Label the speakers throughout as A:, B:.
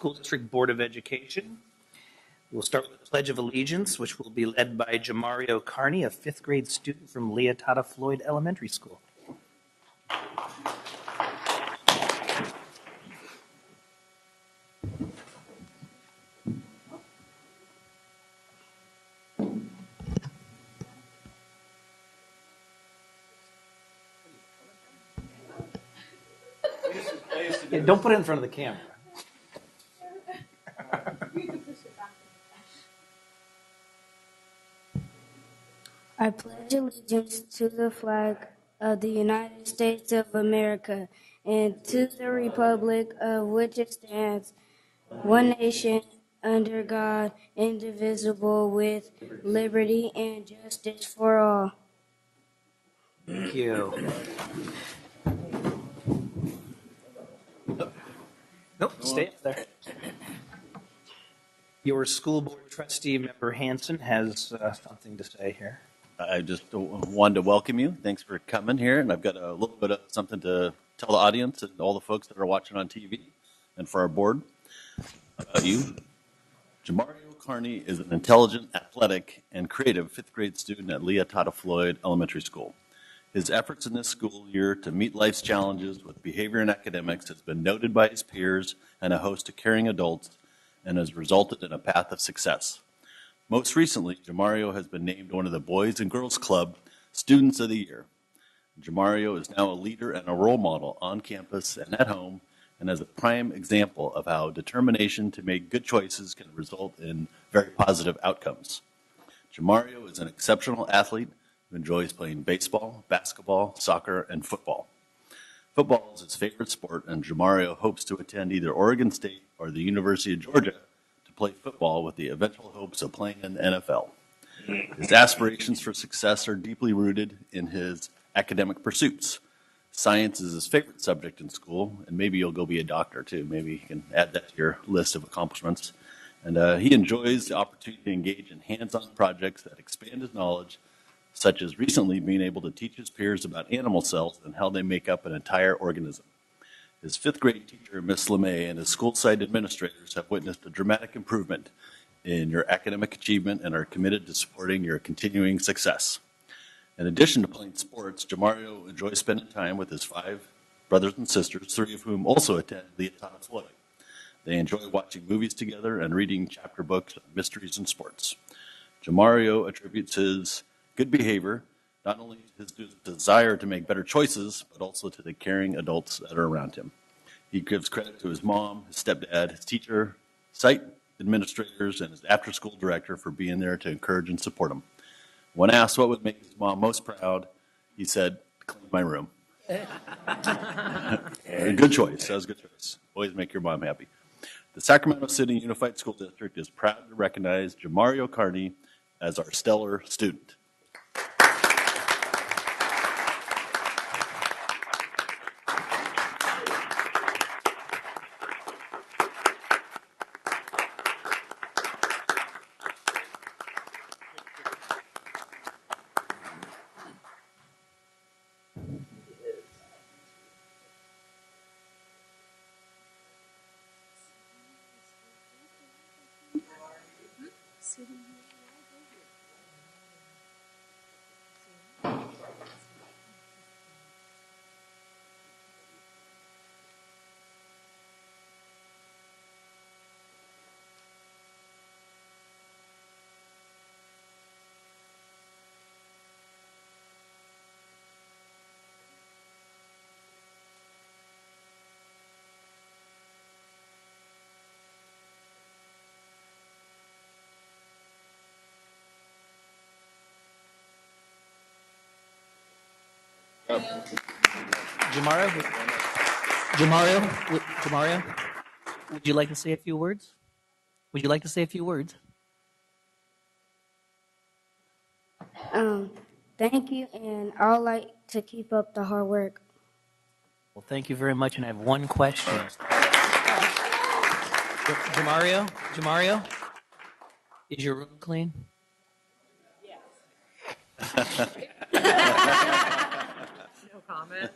A: School District Board of Education. We'll start with the Pledge of Allegiance, which will be led by Jamario Carney, a fifth grade student from Leotata Floyd Elementary School.
B: Yeah, don't put it in front of the camera.
C: I pledge allegiance to the flag of the United States of America and to the republic of which it stands, one nation, under God, indivisible, with liberty and justice for all.
A: Thank you. Nope, stay up there. Your school board trustee member Hanson has something to say here.
D: I just wanted to welcome you. Thanks for coming here. And I've got a little bit of something to tell the audience and all the folks that are watching on TV and for our board about you. Jamario Carney is an intelligent, athletic, and creative fifth grade student at Leotata Floyd Elementary School. His efforts in this school year to meet life's challenges with behavior and academics has been noted by his peers and a host of caring adults and has resulted in a path of success. Most recently, Jamario has been named one of the Boys and Girls Club Students of the Year. Jamario is now a leader and a role model on campus and at home, and as a prime example of how determination to make good choices can result in very positive outcomes. Jamario is an exceptional athlete who enjoys playing baseball, basketball, soccer, and football. Football is his favorite sport, and Jamario hopes to attend either Oregon State or the University of Georgia to play football with the eventual hopes of playing in the NFL. His aspirations for success are deeply rooted in his academic pursuits. Science is his favorite subject in school, and maybe you'll go be a doctor too. Maybe you can add that to your list of accomplishments. And he enjoys the opportunity to engage in hands-on projects that expand his knowledge, such as recently being able to teach his peers about animal cells and how they make up an entire organism. His fifth grade teacher, Ms. LeMay, and his school site administrators have witnessed a dramatic improvement in your academic achievement and are committed to supporting your continuing success. In addition to playing sports, Jamario enjoys spending time with his 5 brothers and sisters, 3 of whom also attend Leotata Floyd. They enjoy watching movies together and reading chapter books on mysteries and sports. Jamario attributes his good behavior not only to his desire to make better choices, but also to the caring adults that are around him. He gives credit to his mom, his stepdad, his teacher, site administrators, and his after-school director for being there to encourage and support him. When asked what would make his mom most proud, he said, "Clean my room." Good choice. That was a good choice. Always make your mom happy. The Sacramento City Unified School District is proud to recognize Jamario Carney as our stellar student.
A: Jamario, would you like to say a few words? Would you like to say a few words?
C: Thank you, and I'd like to keep up the hard work.
A: Well, thank you very much, and I have one question. Jamario, is your room clean?
E: No comment.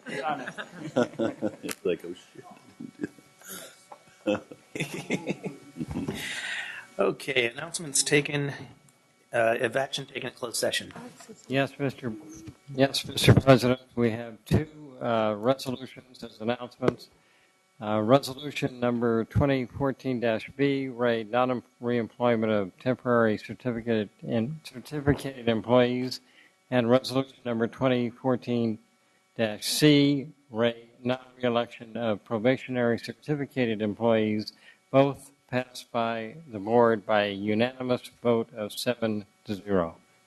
D: It's like, oh shit.
A: Okay, announcements taken, of action taken at closed session.
E: Yes, Mr. President, we have two resolutions as announcements. Resolution number 2014-B, non-reemployment of temporary certificated employees, and resolution number 2014-C, non-reelection of probationary certificated employees, both passed by the board by a unanimous vote of 7-0.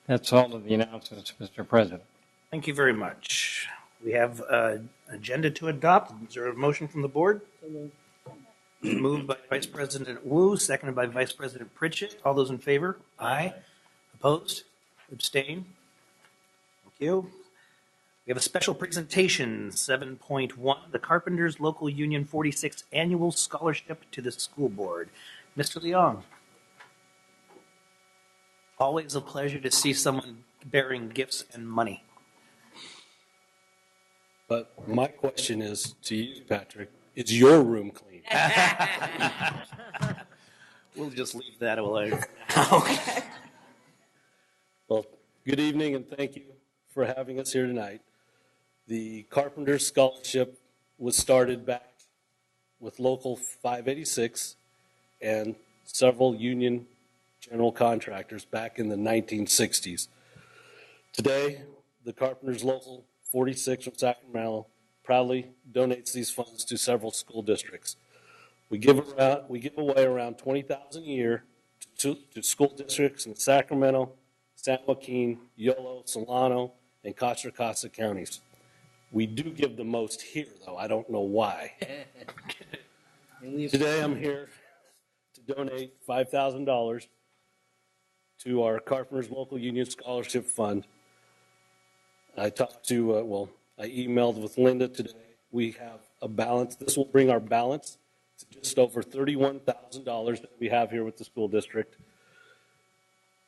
E: That's all of the announcements, Mr. President.
A: Thank you very much. We have an agenda to adopt. Is there a motion from the board? Moved by Vice President Wu, seconded by Vice President Pritchett. All those in favor? Aye. Opposed? Abstain? Thank you. We have a special presentation, 7.1, the Carpenters Local Union 46 Annual Scholarship to the School Board. Mr. Leong. Always a pleasure to see someone bearing gifts and money.
F: But my question is to you, Patrick, is your room clean?
A: We'll just leave that alone.
F: Well, good evening and thank you for having us here tonight. The Carpenters Scholarship was started back with Local 586 and several union general contractors back in the 1960s. Today, the Carpenters Local 46 from Sacramento proudly donates these funds to several school districts. We give away around $20,000 a year to school districts in Sacramento, San Joaquin, Yolo, Solano, and Contra Costa counties. We do give the most here, though. I don't know why. Today, I'm here to donate $5,000 to our Carpenters Local Union Scholarship Fund. I talked to, I emailed with Linda today. We have a balance. This will bring our balance to just over $31,000 that we have here with the school district.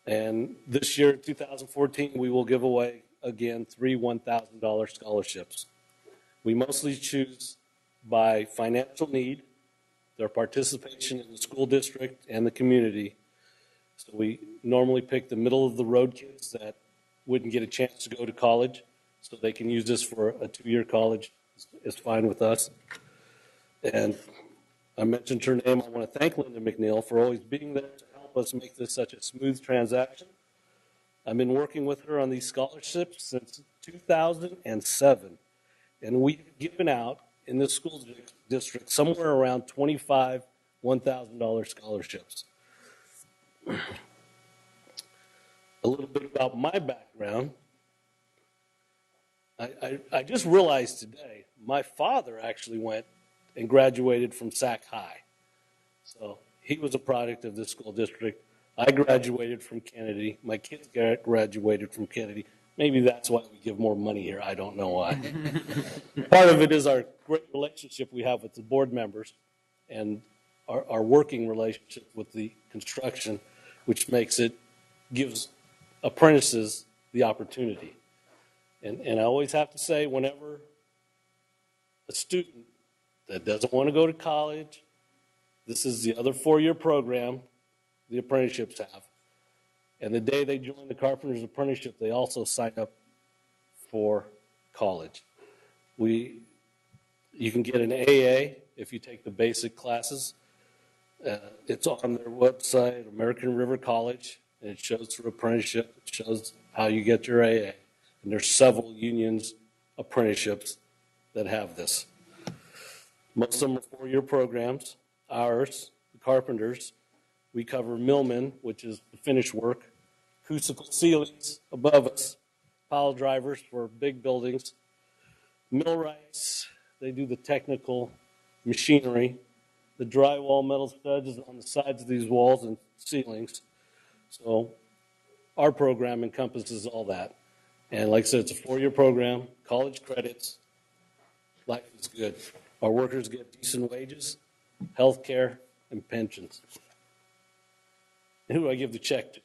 F: And this year, 2014, we will give away, again, 3 $1,000 scholarships. We mostly choose by financial need, their participation in the school district and the community. So we normally pick the middle of the road kids that wouldn't get a chance to go to college, so they can use this for a 2-year college. It's fine with us. And I mentioned her name. I want to thank Linda McNeil for always being there to help us make this such a smooth transaction. I've been working with her on these scholarships since 2007, and we've given out in this school district somewhere around 25 $1,000 scholarships. A little bit about my background. I just realized today, my father actually went and graduated from Sac High. So he was a product of this school district. I graduated from Kennedy. My kids graduated from Kennedy. Maybe that's why we give more money here. I don't know why. Part of it is our great relationship we have with the board members and our working relationship with the construction, which gives apprentices the opportunity. And I always have to say, whenever a student that doesn't want to go to college, this is the other 4-year program the apprenticeships have. And the day they join the Carpenter's Apprenticeship, they also sign up for college. You can get an AA if you take the basic classes. It's on their website, American River College, and it shows through apprenticeship. It shows how you get your AA. And there's several unions apprenticeships that have this. Most of them are 4-year programs. Ours, the Carpenters, we cover millmen, which is the finish work, acoustical ceilings above us, pile drivers for big buildings, millwrights, they do the technical machinery, the drywall metal studs on the sides of these walls and ceilings. So our program encompasses all that. And like I said, it's a 4-year program, college credits, life is good. Our workers get decent wages, health care, and pensions. And who do I give the check to?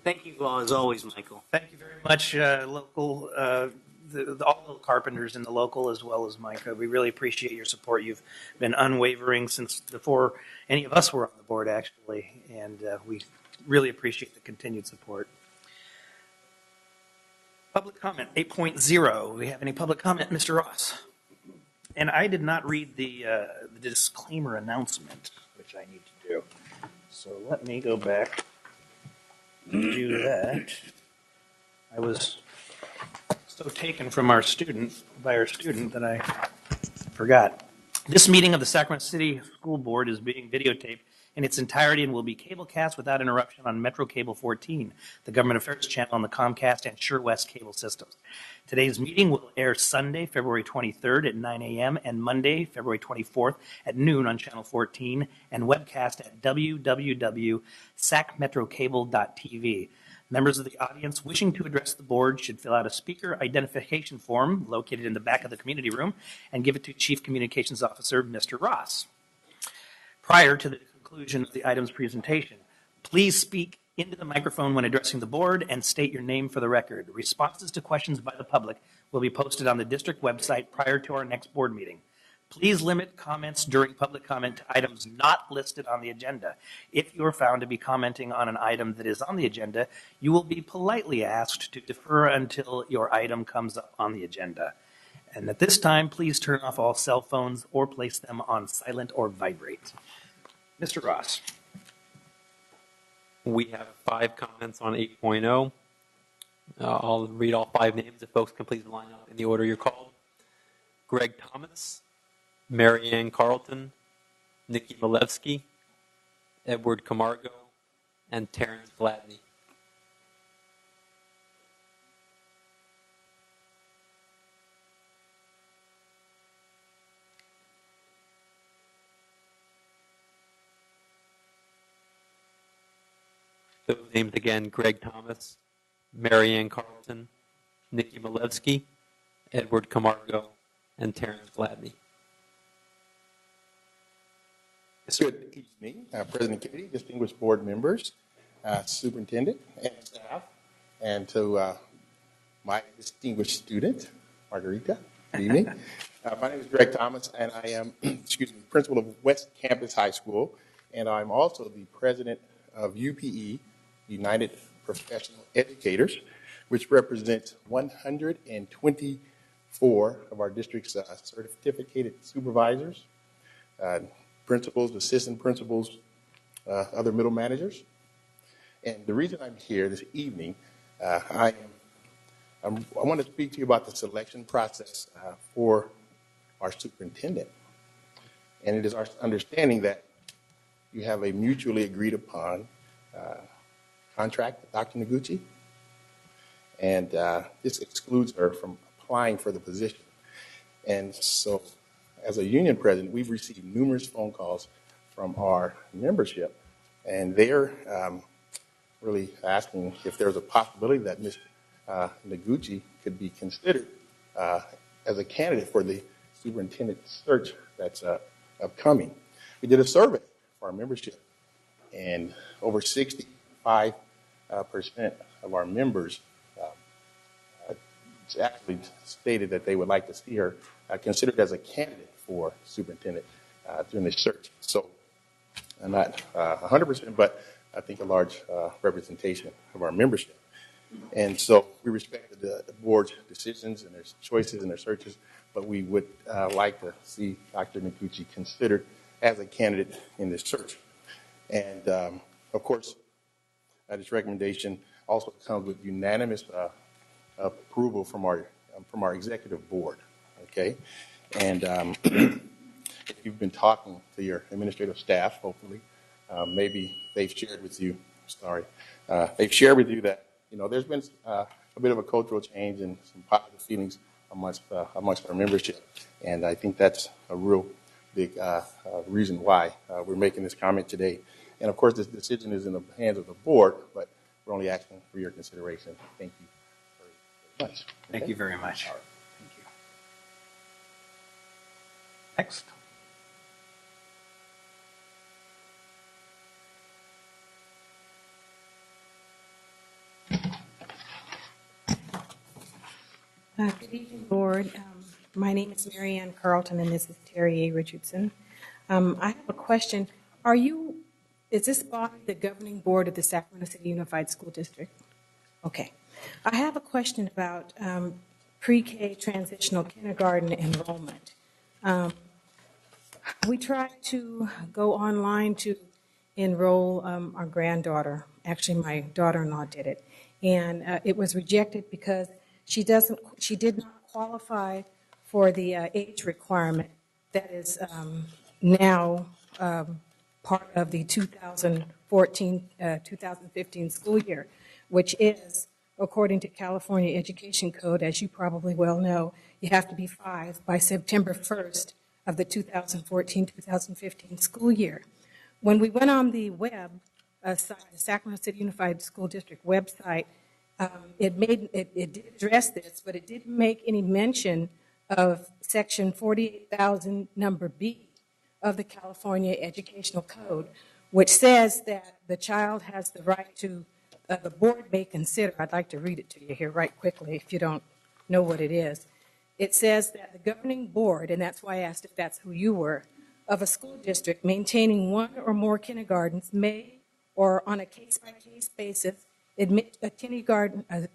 B: Thank you all, as always, Michael.
A: Thank you very much, local, all the carpenters in the local as well as Micah. We really appreciate your support. You've been unwavering since before any of us were on the board, actually, and we really appreciate the continued support. Public comment 8.0. We have any public comment, Mr. Ross? And I did not read the disclaimer announcement, which I need to do. So let me go back and do that. I was so taken from our student that I forgot. This meeting of the Sacramento City School Board is being videotaped in its entirety and will be cablecast without interruption on Metro Cable 14, the government affairs channel on the Comcast and SureWest cable systems. Today's meeting will air Sunday, February 23rd at 9 a.m. and Monday, February 24th at noon on Channel 14 and webcast at www.sacmetrocable.tv. Members of the audience wishing to address the board should fill out a speaker identification form located in the back of the community room and give it to Chief Communications Officer, Mr. Ross. Prior to the conclusion of the item's presentation, please speak into the microphone when addressing the board and state your name for the record. Responses to questions by the public will be posted on the district website prior to our next board meeting. Please limit comments during public comment to items not listed on the agenda. If you are found to be commenting on an item that is on the agenda, you will be politely asked to defer until your item comes up on the agenda. And at this time, please turn off all cell phones or place them on silent or vibrate. Mr. Ross.
G: We have 5 comments on 8.0. I'll read all 5 names if folks can please line up in the order you're called. Greg Thomas, Mary Ann Carlton, Nikki Malevsky, Edward Camargo, and Terrence Gladney. Those names again: Greg Thomas, Mary Ann Carlton, Nikki Malevsky, Edward Camargo, and Terrence Gladney.
H: Good evening, President Kennedy, distinguished board members, superintendent, and staff, and to my distinguished student, Margarita. Good evening. My name is Greg Thomas, and I am, principal of West Campus High School, and I'm also the president of UPE, United Professional Educators, which represents 124 of our district's certificated supervisors, principals, assistant principals, other middle managers. And the reason I'm here this evening, I want to speak to you about the selection process for our superintendent. And it is our understanding that you have a mutually agreed upon contract with Dr. Noguchi, and this excludes her from applying for the position. And so, as a union president, we've received numerous phone calls from our membership, and they're really asking if there's a possibility that Ms. Noguchi could be considered as a candidate for the superintendent search that's upcoming. We did a survey for our membership, and over 65% of our members actually stated that they would like to see her considered as a candidate for superintendent during the search. So I'm not 100%, but I think a large representation of our membership. And so we respect the board's decisions and their choices and their searches, but we would like to see Dr. Noguchi considered as a candidate in this search. And of course, this recommendation also comes with unanimous approval from our executive board. Okay, and if you've been talking to your administrative staff, hopefully, maybe they've shared with you. They've shared with you that there's been a bit of a cultural change and some positive feelings amongst our membership, and I think that's a real big reason why we're making this comment today. And of course, this decision is in the hands of the board, but we're only asking for your consideration. Thank you very much.
A: Thank you very much. Thank you. Next.
I: Good evening, Board. My name is Mary Ann Carlton, and this is Terry A. Richardson. I have a question. Is this body the governing board of the Sacramento City Unified School District? Okay. I have a question about pre-K transitional kindergarten enrollment. We tried to go online to enroll our granddaughter. Actually, my daughter-in-law did it. And it was rejected because she did not qualify for the age requirement that is now part of the 2015 school year, which is, according to California Education Code, as you probably well know, you have to be 5 by September 1st of the 2014-2015 school year. When we went on the web site, the Sacramento City Unified School District website, it did address this, but it didn't make any mention of Section 48,000, number B of the California Educational Code, which says that the child has the right to, the board may consider, I'd like to read it to you here right quickly if you don't know what it is. It says that the governing board, and that's why I asked if that's who you were, of a school district maintaining one or more kindergartens may, or on a case-by-case basis, admit a kindergarten, a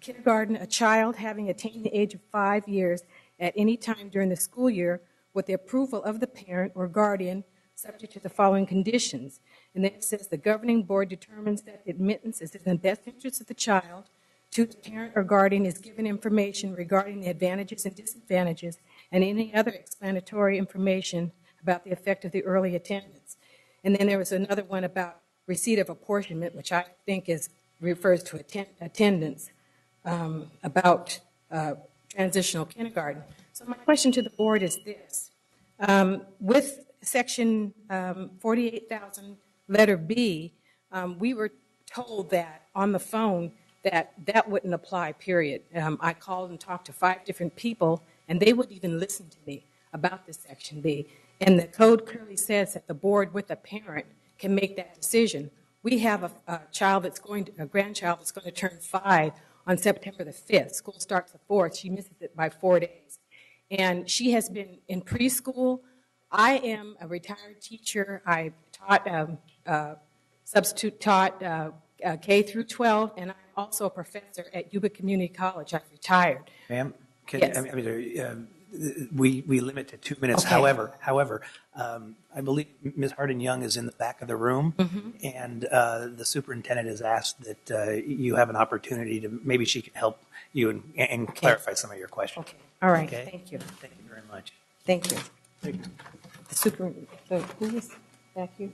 I: child having attained the age of 5 years at any time during the school year with the approval of the parent or guardian, subject to the following conditions. And then it says the governing board determines that admittance is in the best interest of the child. To the parent or guardian is given information regarding the advantages and disadvantages and any other explanatory information about the effect of the early attendance. And then there was another one about receipt of apportionment, which I think refers to attendance, about transitional kindergarten. So my question to the board is this. With Section 48,000, letter B, we were told that on the phone that wouldn't apply, period. I called and talked to 5 different people, and they wouldn't even listen to me about this Section B. And the code clearly says that the board with a parent can make that decision. We have a grandchild that's going to turn 5 on September the 5th. School starts the 4th. She misses it by 4 days. And she has been in preschool. I am a retired teacher. I substitute taught K through 12, and I'm also a professor at Yuba Community College. I've retired.
A: Ma'am,
I: Yes.
A: We limit to 2 minutes.
I: Okay.
A: However, I believe Ms. Hardin-Young is in the back of the room, and the superintendent has asked that you have an opportunity to, maybe she can help you and clarify some of your questions.
I: Okay. All right.
A: Okay.
I: Thank you.
A: Thank you very much.
I: Thank you. Who is back here?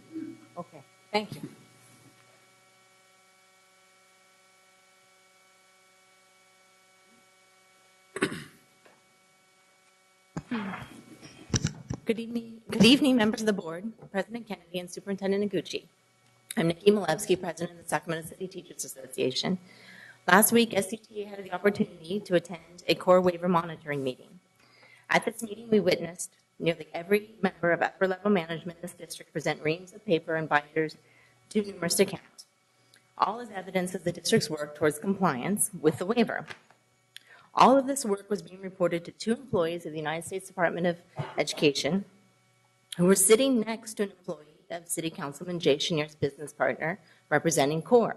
I: Okay. Thank you.
J: Good evening, members of the board, President Kennedy, and Superintendent Iguchi. I'm Nikki Malevsky, President of the Sacramento City Teachers Association. Last week, SCTA had the opportunity to attend a core waiver monitoring meeting. At this meeting, we witnessed nearly every member of upper-level management in this district present reams of paper and binders too numerous to count, all as evidence of the district's work towards compliance with the waiver. All of this work was being reported to 2 employees of the United States Department of Education who were sitting next to an employee of City Councilman Jay Chenier's business partner representing CORE.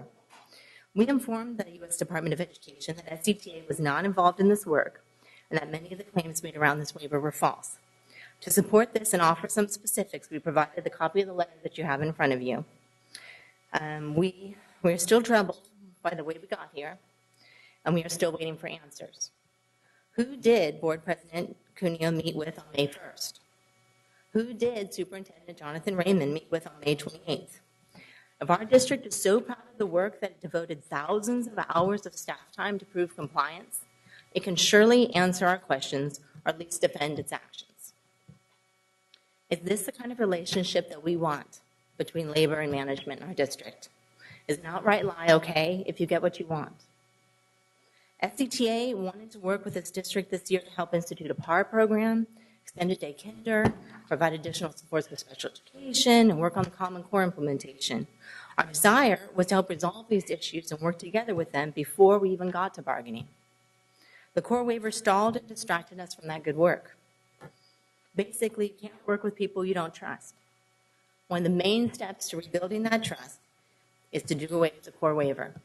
J: We informed the U.S. Department of Education that SCTA was not involved in this work and that many of the claims made around this waiver were false. To support this and offer some specifics, we provided the copy of the letter that you have in front of you. We're still troubled by the way we got here, and we are still waiting for answers. Who did Board President Cuneo meet with on May 1st? Who did Superintendent Jonathan Raymond meet with on May 28th? If our district is so proud of the work that it devoted thousands of hours of staff time to prove compliance, it can surely answer our questions or at least defend its actions. Is this the kind of relationship that we want between labor and management in our district? Is an outright lie okay if you get what you want? SCTA wanted to work with this district this year to help institute a PAR program, extended day kinder, provide additional supports for special education, and work on the Common Core implementation. Our desire was to help resolve these issues and work together with them before we even got to bargaining. The core waiver stalled and distracted us from that good work. Basically, you can't work with people you don't trust. One of the main steps to rebuilding that trust is to do away with the core waiver.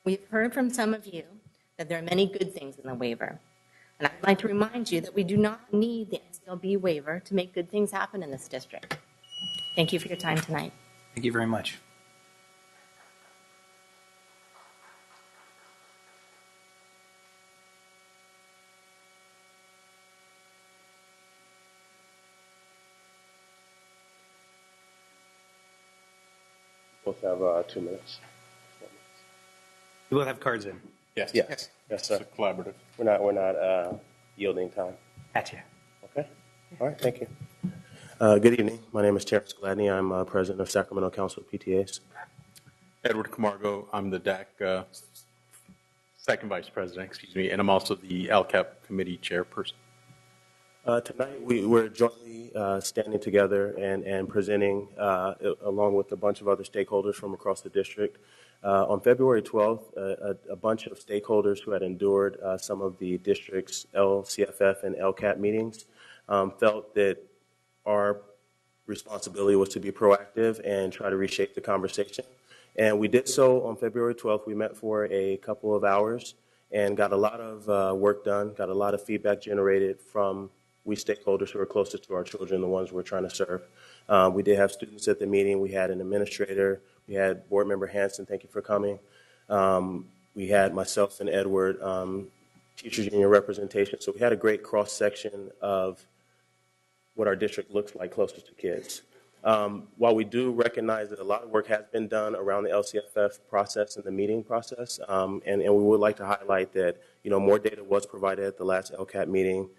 J: We've heard from some of you that there are many good things in the waiver. And I'd like to remind you that we do not need the SELB waiver to make good things happen in this district. Thank you for your time tonight.
A: Thank you very much.
H: Both have 2 minutes.
A: You both have cards in.
H: Yes. Yes, sir.
K: It's a collaborative.
H: We're not yielding time.
A: Gotcha.
H: Okay. All right. Thank you. Good evening. My name is Terrence Gladney. I'm president of Sacramento Council of PTAs.
K: Edward Camargo, I'm the DAC second vice president, and I'm also the LCAP committee chairperson.
H: Tonight, we're jointly standing together and presenting, along with a bunch of other stakeholders from across the district. On February 12th, a bunch of stakeholders who had endured some of the district's LCFF and LCAP meetings felt that our responsibility was to be proactive and try to reshape the conversation. And we did so on February 12th. We met for a couple of hours and got a lot of work done, got a lot of feedback generated from we stakeholders who are closest to our children, the ones we're trying to serve. We did have students at the meeting. We had an administrator. We had board member Hanson. Thank you for coming. We had myself and Edward, teachers union representation. So we had a great cross-section of what our district looks like closest to kids. While we do recognize that a lot of work has been done around the LCFF process and the meeting process, and we would like to highlight that, more data was provided at the last LCAP meeting.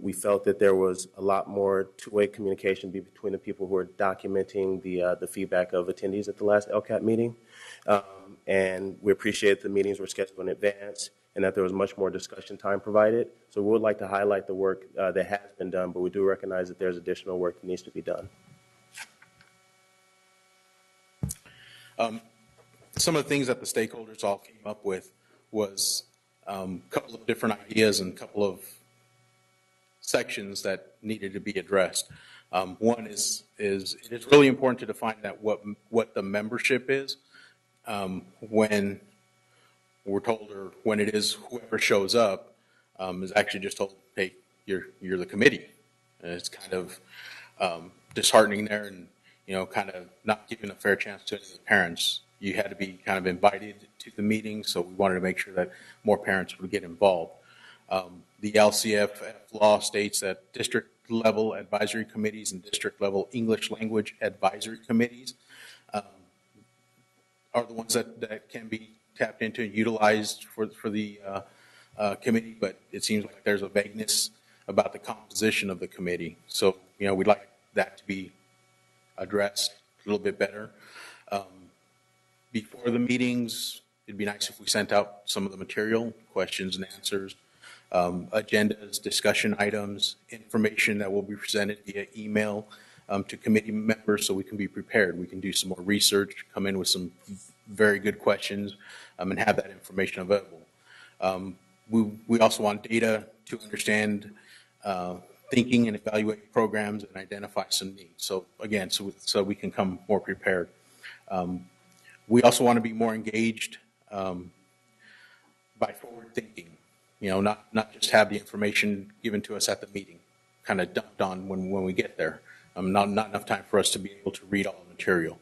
H: We felt that there was a lot more two-way communication between the people who were documenting the feedback of attendees at the last LCAP meeting. And we appreciate the meetings were scheduled in advance and that there was much more discussion time provided. So we would like to highlight the work that has been done, but we do recognize that there's additional work that needs to be done.
K: Some of the things that the stakeholders all came up with was a couple of different ideas and a couple of sections that needed to be addressed. One is it is really important to define that what the membership is when we're told, or when it is whoever shows up is actually just told, hey, you're the committee. And it's kind of disheartening there, and kind of not giving a fair chance to any of the parents. You had to be kind of invited to the meeting, so we wanted to make sure that more parents would get involved. The LCFF law states that district-level advisory committees and district-level English language advisory committees are the ones that can be tapped into and utilized for the committee, but it seems like there's a vagueness about the composition of the committee. So, we'd like that to be addressed a little bit better. Before the meetings, it'd be nice if we sent out some of the material, questions and answers, agendas, discussion items, information that will be presented via email to committee members so we can be prepared. We can do some more research, come in with some very good questions, and have that information available. We also want data to understand thinking and evaluate programs and identify some needs. So again, so we can come more prepared. We also want to be more engaged by forward thinking. Not just have the information given to us at the meeting, kind of dumped on when we get there. Not enough time for us to be able to read all the material.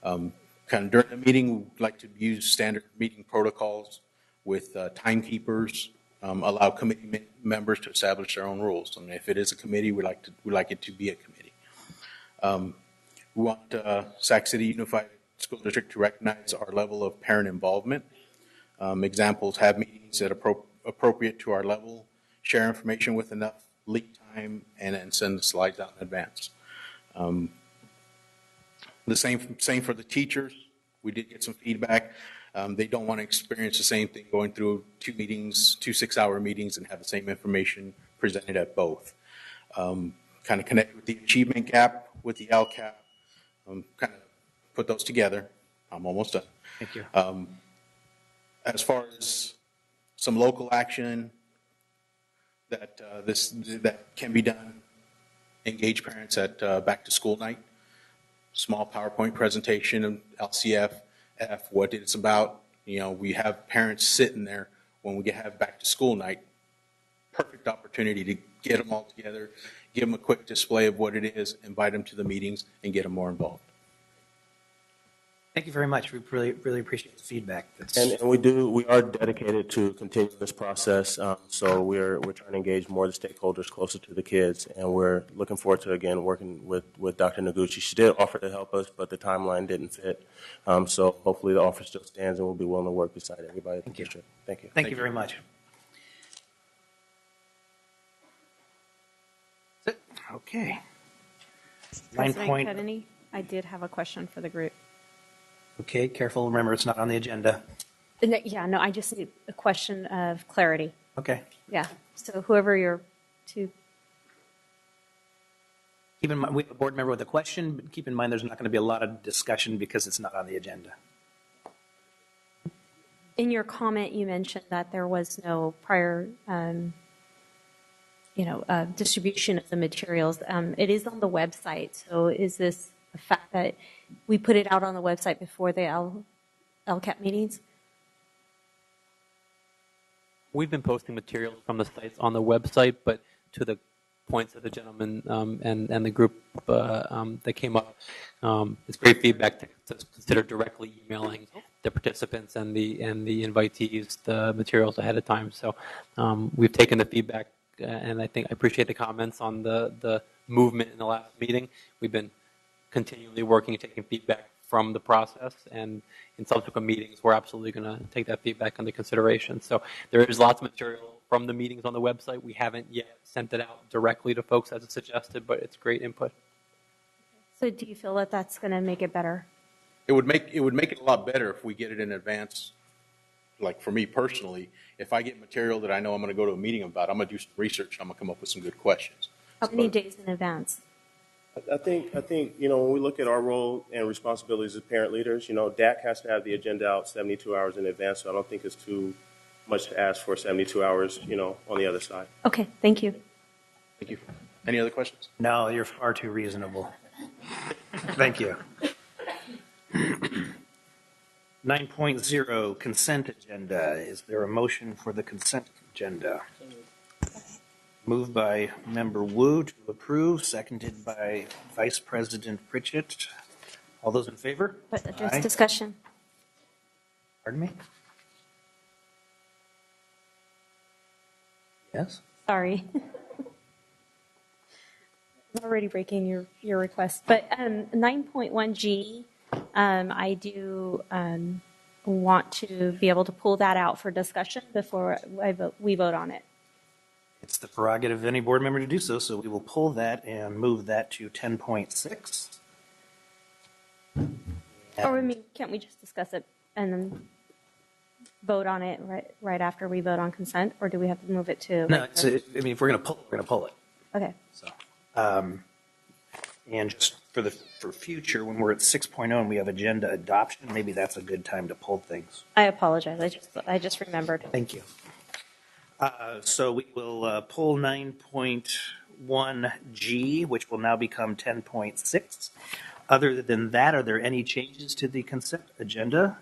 K: Kind of during the meeting, we'd like to use standard meeting protocols with timekeepers, allow committee members to establish their own rules. If it is a committee, we like it to be a committee. We want Sac City Unified School District to recognize our level of parent involvement. Examples: have meetings that are appropriate to our level, share information with enough lead time, and then send the slides out in advance. The same for the teachers. We did get some feedback. They don't want to experience the same thing going through two 6-hour meetings and have the same information presented at both. Kind of connect with the achievement gap with the LCAP. Kind of put those together. I'm almost done.
A: Thank you.
K: As far as some local action that that can be done. Engage parents at back to school night. Small PowerPoint presentation of LCF, what it's about. You know, we have parents sitting there when we have back to school night. Perfect opportunity to get them all together, give them a quick display of what it is, invite them to the meetings, and get them more involved.
A: Thank you very much. We really appreciate the feedback.
L: And we are dedicated to continue this process. So we're trying to engage more of the stakeholders closer to the kids, and we're looking forward to again working with Dr. Noguchi. She did offer to help us, but the timeline didn't fit. So hopefully the offer still stands, and we'll be willing to work beside everybody at the district. Thank you.
A: Thank you very much. That's it. Okay. 9
M: President
A: point.
M: Kennedy, I did have a question for the group.
A: Okay, careful. Remember, it's not on the agenda.
M: Yeah, no, I just need a question of clarity.
A: Okay.
M: Yeah, so whoever you're to.
A: Keep in mind, we have a board member with a question, but keep in mind there's not going to be a lot of discussion because it's not on the agenda.
M: In your comment, you mentioned that there was no prior, distribution of the materials. It is on the website, so is this the fact that we put it out on the website before the LCAP meetings?
G: We've been posting materials from the sites on the website, but to the points of the gentleman and the group that came up, it's great feedback to consider directly emailing the participants and the invitees the materials ahead of time. So we've taken the feedback, and I appreciate the comments on the movement in the last meeting. We've been continually working, taking feedback from the process, and in subsequent meetings, we're absolutely going to take that feedback under consideration. So there is lots of material from the meetings on the website. We haven't yet sent it out directly to folks as it's suggested, but it's great input.
M: So do you feel that that's going to make it better?
K: It would make it a lot better if we get it in advance. Like for me personally, if I get material that I know I'm going to go to a meeting about, I'm going to do some research and I'm going to come up with some good questions.
M: How many days in advance?
L: I think when we look at our role and responsibilities as parent leaders, DAC has to have the agenda out 72 hours in advance. So I don't think it's too much to ask for 72 hours, on the other side.
M: Okay, thank you.
K: Thank you. Any other questions?
A: No, you're far too reasonable. Thank you. 9.0 consent agenda. Is there a motion for the consent agenda? Moved by Member Wu to approve, seconded by Vice President Pritchett. All those in favor?
M: But just
A: Aye.
M: discussion.
A: Pardon me? Yes?
M: Sorry. I'm already breaking your request. But 9.1G, I do want to be able to pull that out for discussion before we vote on it.
A: It's the prerogative of any board member to do so, so we will pull that and move that to 10.6.
M: Or can't we just discuss it and then vote on it right after we vote on consent? Or do we have to move it to?
A: No, if we're going to pull it, we're going to pull it.
M: Okay.
A: So, and just for future, when we're at 6.0 and we have agenda adoption, maybe that's a good time to pull things.
M: I apologize. I just remembered.
A: Thank you. So we will pull 9.1G, which will now become 10.6. Other than that, are there any changes to the consent agenda?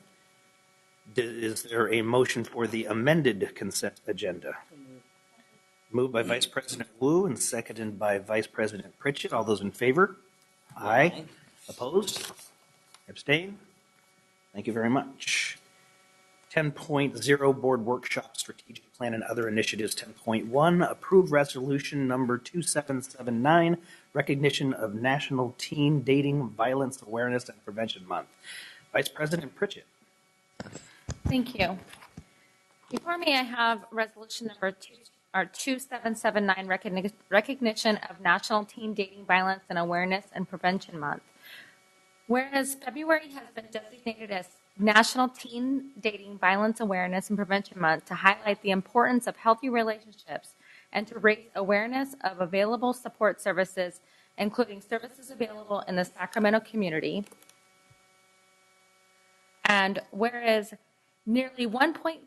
A: Is there a motion for the amended consent agenda? Moved by Vice President Wu and seconded by Vice President Pritchett. All those in favor? Aye. Opposed? Abstain? Thank you very much. 10.0 Board Workshop Strategic Plan and Other Initiatives. 10.1 Approve Resolution Number 2779, Recognition of National Teen Dating Violence Awareness and Prevention Month. Vice President Pritchett.
N: Thank you. Before me, I have resolution number 2779, Recognition of National Teen Dating Violence and Awareness and Prevention Month. Whereas February has been designated as National Teen Dating Violence Awareness and Prevention Month to highlight the importance of healthy relationships and to raise awareness of available support services, including services available in the Sacramento community. And whereas Nearly 1.5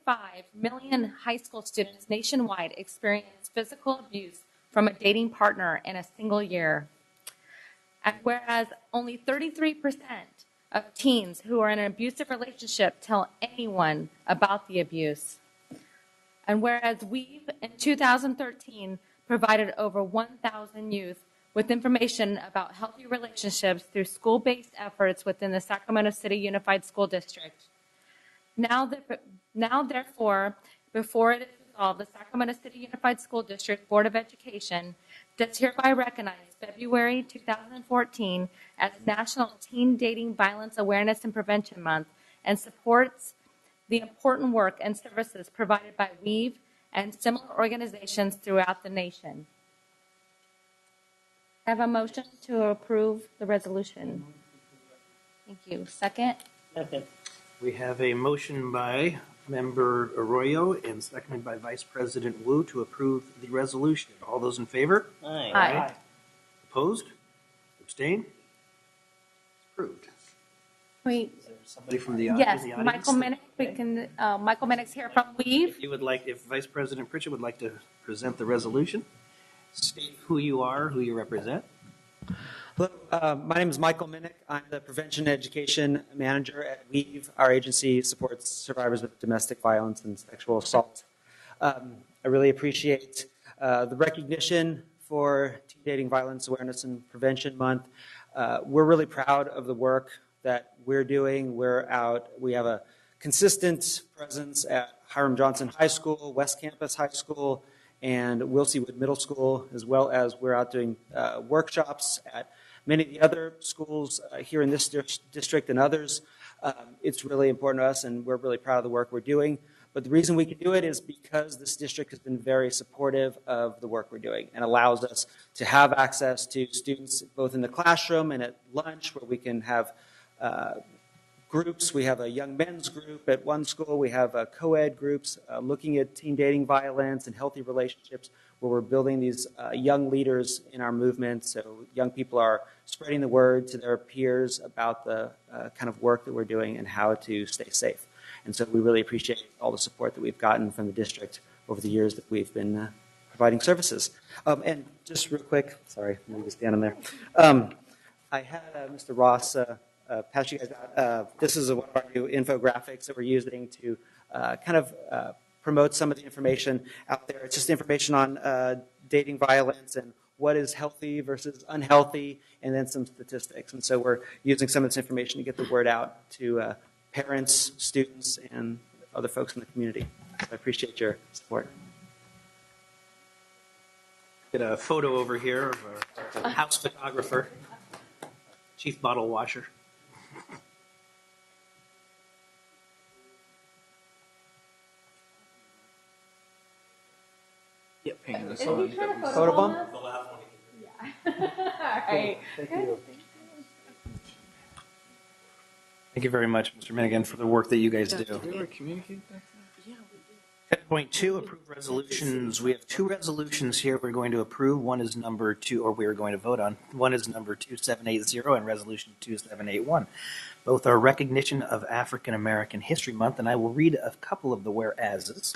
N: million high school students nationwide experience physical abuse from a dating partner in a single year. And whereas only 33% of teens who are in an abusive relationship tell anyone about the abuse. And whereas we've, in 2013, provided over 1,000 youth with information about healthy relationships through school-based efforts within the Sacramento City Unified School District. Now, therefore, before it is resolved, the Sacramento City Unified School District Board of Education does hereby recognize February 2014 as National Teen Dating Violence Awareness and Prevention Month and supports the important work and services provided by WEAVE and similar organizations throughout the nation. I have a motion to approve the resolution. Thank you. Second?
B: Second.
A: We have a motion by Member Arroyo and seconded by Vice President Wu to approve the resolution. All those in favor?
B: Aye.
N: Aye.
A: Opposed? Abstain? Approved.
N: Wait.
A: Is there somebody from the,
N: Yes,
A: the audience?
N: Michael Minnick. We can. Michael Minnick's here from WEAVE.
A: If Vice President Pritchett would like to present the resolution, state who you are, who you represent.
O: Hello, my name is Michael Minnick. I'm the Prevention Education Manager at WEAVE. Our agency supports survivors of domestic violence and sexual assault. I really appreciate the recognition for Teen Dating Violence Awareness and Prevention Month. We're really proud of the work that we're doing. We have a consistent presence at Hiram Johnson High School, West Campus High School, and Wilsey Wood Middle School, as well as we're out doing workshops at many of the other schools here in this district and others. It's really important to us, and we're really proud of the work we're doing. But the reason we can do it is because this district has been very supportive of the work we're doing and allows us to have access to students both in the classroom and at lunch, where we can have groups. We have a young men's group at one school. We have co-ed groups looking at teen dating violence and healthy relationships, where we're building these young leaders in our movement. So young people are spreading the word to their peers about the kind of work that we're doing and how to stay safe. And so we really appreciate all the support that we've gotten from the district over the years that we've been providing services. And just real quick, sorry, let me just stand in there. I had Mr. Ross pass you guys out. This is one of our new infographics that we're using to kind of promote some of the information out there. It's just information on dating violence and what is healthy versus unhealthy, and then some statistics. And so we're using some of this information to get the word out to parents, students, and other folks in the community. So I appreciate your support.
A: Get a photo over here of our house photographer, chief bottle washer.
O: Yep, painting this
N: on.
O: Photo bomb?
N: Yeah. All right.
A: Thank you. Thank you very much, Mr. Minnigan, for the work that you guys do.
O: Did we ever communicate that? Yeah, we did.
A: 10.2, approve resolutions. We have two resolutions here we're going to approve. One is number 2, or we are going to vote on. One is number 2780 and resolution 2781. Both are recognition of African American History Month, and I will read a couple of the whereases.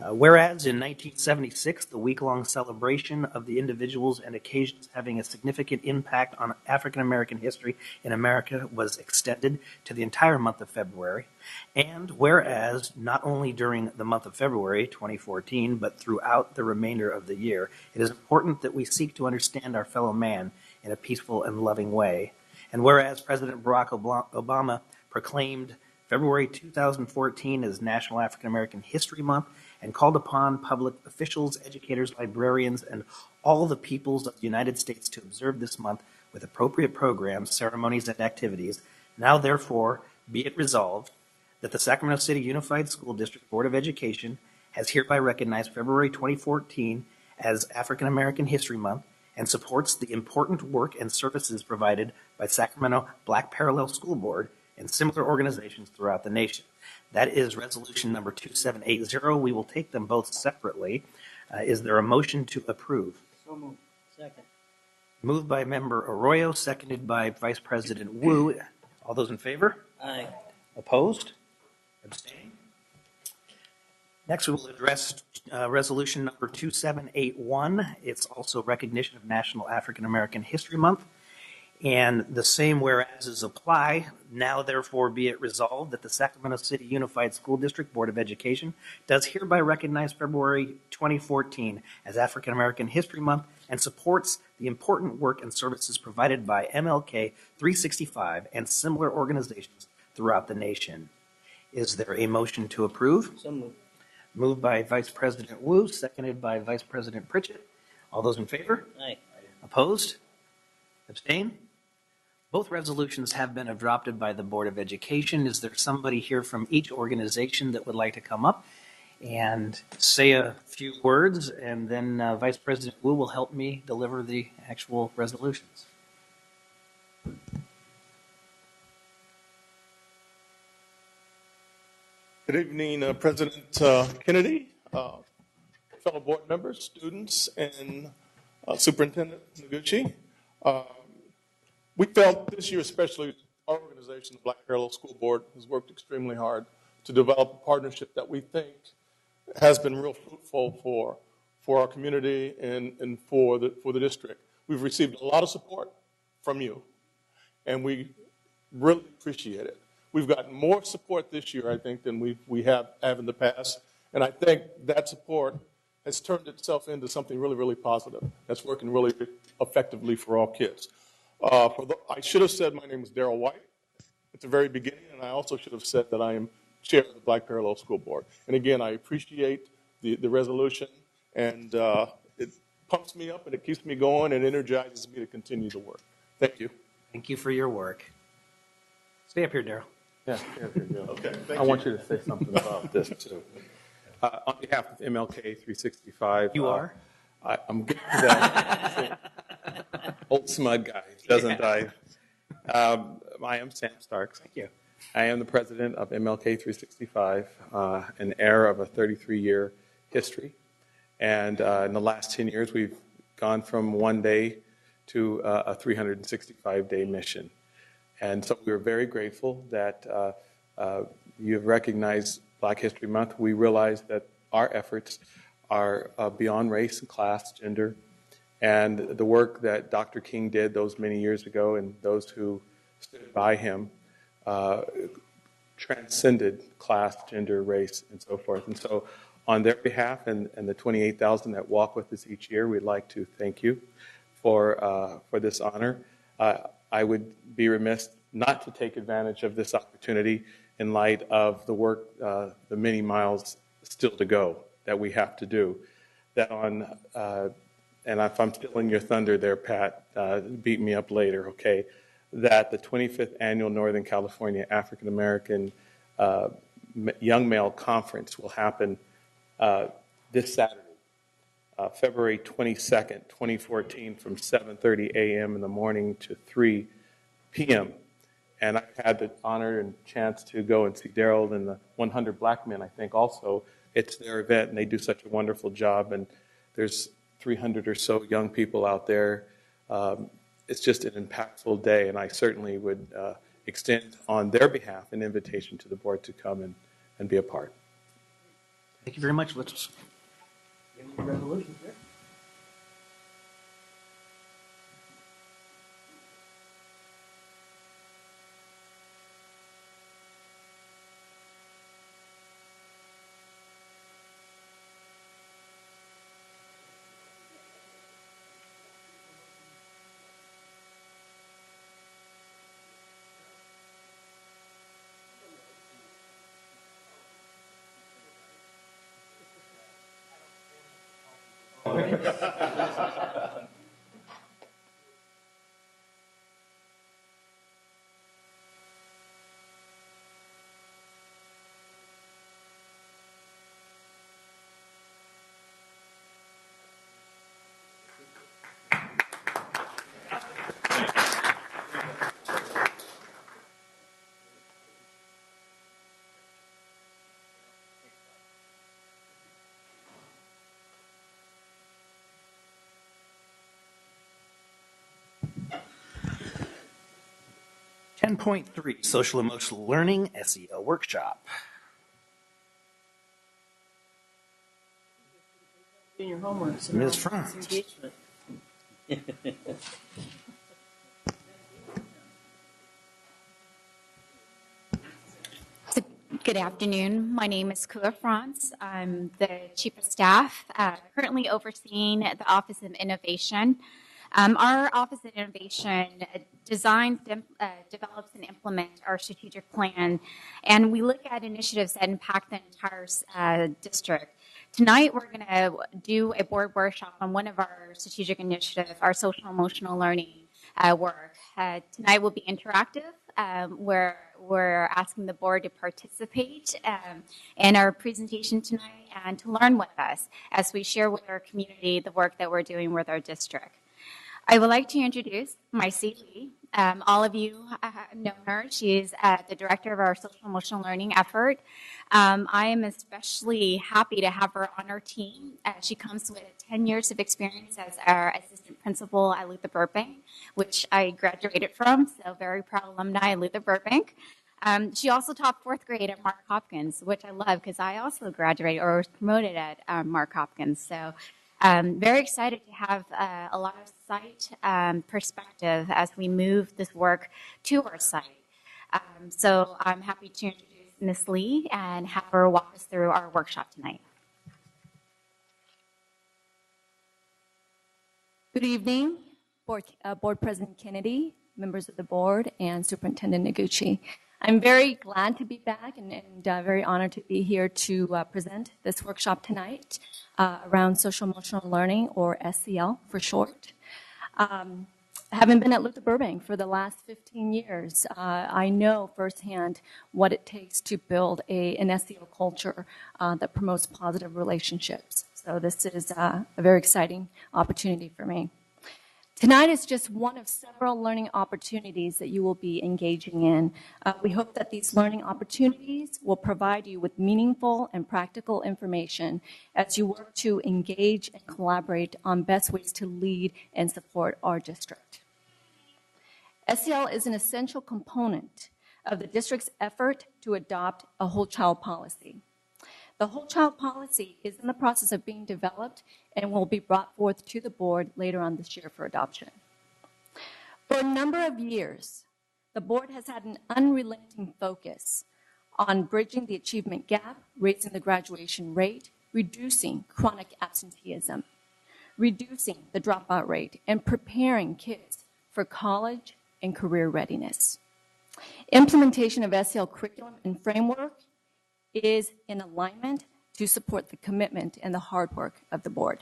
A: Whereas in 1976, the week-long celebration of the individuals and occasions having a significant impact on African American history in America was extended to the entire month of February. And whereas not only during the month of February 2014, but throughout the remainder of the year, it is important that we seek to understand our fellow man in a peaceful and loving way. And whereas President Barack Obama proclaimed February 2014 as National African American History Month, and called upon public officials, educators, librarians, and all the peoples of the United States to observe this month with appropriate programs, ceremonies, and activities. Now, therefore, be it resolved that the Sacramento City Unified School District Board of Education has hereby recognized February 2014 as African American History Month and supports the important work and services provided by Sacramento Black Parallel School Board and similar organizations throughout the nation. That is resolution number 2780. We will take them both separately. Is there a motion to approve?
B: So moved. Second.
A: Moved by Member Arroyo, seconded by Vice President Wu. All those in favor?
B: Aye.
A: Opposed? Abstain? Next, we will address resolution number 2781. It's also recognition of National African American History Month. And the same whereases apply. Now, therefore, be it resolved that the Sacramento City Unified School District Board of Education does hereby recognize February 2014 as African American History Month and supports the important work and services provided by MLK 365 and similar organizations throughout the nation. Is there a motion to approve?
B: So moved.
A: Moved by Vice President Wu, seconded by Vice President Pritchett. All those in favor?
B: Aye.
A: Opposed? Abstain? Both resolutions have been adopted by the Board of Education. Is there somebody here from each organization that would like to come up and say a few words? And then Vice President Wu will help me deliver the actual resolutions.
P: Good evening, President Kennedy, fellow board members, students, and Superintendent Noguchi. We felt this year, especially our organization, the Black Parallel School Board, has worked extremely hard to develop a partnership that we think has been real fruitful for our community and for the district. We've received a lot of support from you, and we really appreciate it. We've gotten more support this year, I think, than we have in the past, and I think that support has turned itself into something really, really positive that's working really effectively for all kids. I should have said my name is Darrell White at the very beginning, and I also should have said that I am chair of the Black Parallel School Board. And again, I appreciate the resolution, and it pumps me up and it keeps me going and energizes me to continue to work. Thank you.
A: Thank you for your work. Stay up here, Darrell.
P: Yeah, stay up here, Darrell. Okay, I want you to say something about this, too. On behalf of MLK 365.
A: You are?
P: I'm getting to that. Old smug guy, doesn't I? I am Sam Starks.
A: Thank you.
P: I am the president of MLK 365, an heir of a 33-year history. And in the last 10 years, we've gone from one day to a 365-day mission. And so we are very grateful that you have recognized Black History Month. We realize that our efforts are beyond race and class, gender, and the work that Dr. King did those many years ago and those who stood by him transcended class, gender, race, and so forth. And so on their behalf and the 28,000 that walk with us each year, we'd like to thank you for this honor. I would be remiss not to take advantage of this opportunity in light of the work, the many miles still to go that we have to do. That and if I'm stealing your thunder there, Pat, beat me up later, okay, that the 25th Annual Northern California African American Young Male Conference will happen this Saturday, February 22nd, 2014, from 7:30 a.m. in the morning to 3 p.m. And I've had the honor and chance to go and see Darrell and the 100 Black Men, I think, also. It's their event, and they do such a wonderful job. And there's 300 or so young people out there. It's just an impactful day, and I certainly would extend on their behalf an invitation to the board to come and be a part.
A: Thank you very much. Let's get into the resolutions here. .3 Social Emotional Learning SEL Workshop.
Q: Doing your homework. So
A: Ms.
Q: now
A: Franz.
Q: it's engagement.
R: Good afternoon. My name is Kua Franz. I'm the Chief of Staff, currently overseeing the Office of Innovation. Our Office of Innovation designs, develops, and implements our strategic plan, and we look at initiatives that impact the entire district. Tonight, we're going to do a board workshop on one of our strategic initiatives, our social emotional learning work. Tonight will be interactive, where we're asking the board to participate in our presentation tonight and to learn with us as we share with our community the work that we're doing with our district. I would like to introduce Marcy Lee. All of you know her. She's the director of our social emotional learning effort. I am especially happy to have her on our team. She comes with 10 years of experience as our assistant principal at Luther Burbank, which I graduated from, so very proud alumni at Luther Burbank. She also taught fourth grade at Mark Hopkins, which I love because I also graduated or was promoted at Mark Hopkins. So very excited to have a lot of site perspective as we move this work to our site. So I'm happy to introduce Ms. Lee and have her walk us through our workshop tonight.
S: Good evening, Board President Kennedy, members of the board, and Superintendent Noguchi. I'm very glad to be back and very honored to be here to present this workshop tonight around social emotional learning, or SEL for short. Having been at Luther Burbank for the last 15 years, I know firsthand what it takes to build an SEL culture that promotes positive relationships. So this is a very exciting opportunity for me. Tonight is just one of several learning opportunities that you will be engaging in. We hope that these learning opportunities will provide you with meaningful and practical information as you work to engage and collaborate on best ways to lead and support our district. SEL is an essential component of the district's effort to adopt a whole child policy. The whole child policy is in the process of being developed and will be brought forth to the board later on this year for adoption. For a number of years, the board has had an unrelenting focus on bridging the achievement gap, raising the graduation rate, reducing chronic absenteeism, reducing the dropout rate, and preparing kids for college and career readiness. Implementation of SEL curriculum and framework is in alignment to support the commitment and the hard work of the board.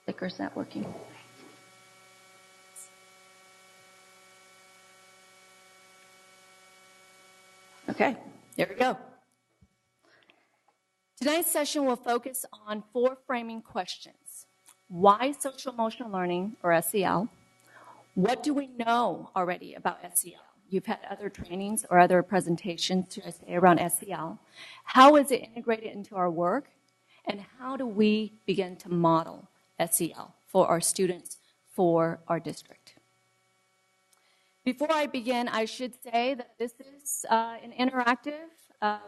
S: Clicker's not working. Okay, there we go. Tonight's session will focus on 4 framing questions. Why social emotional learning, or SEL? What do we know already about SEL? You've had other trainings or other presentations to say around SEL. How is it integrated into our work? And how do we begin to model SEL for our students, for our district? Before I begin, I should say that this is an interactive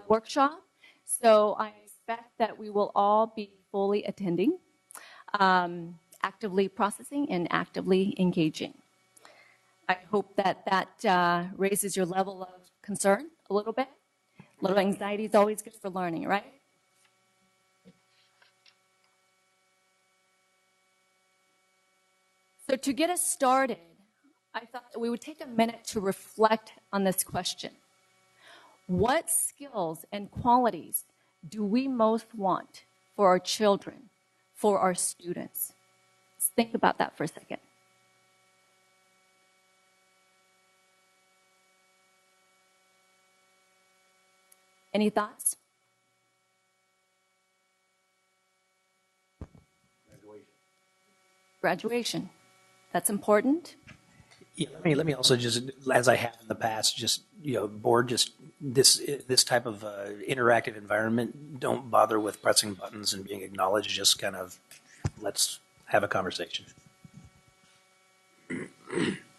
S: workshop, so I expect that we will all be fully attending, actively processing, and actively engaging. I hope that raises your level of concern a little bit. A little anxiety is always good for learning, right? So to get us started, I thought that we would take a minute to reflect on this question. What skills and qualities do we most want for our children, for our students? Let's think about that for a second. Any thoughts? Graduation. That's important.
A: Yeah, let me also just, as I have in the past, just, board, just this type of interactive environment, don't bother with pressing buttons and being acknowledged. Just kind of let's have a conversation.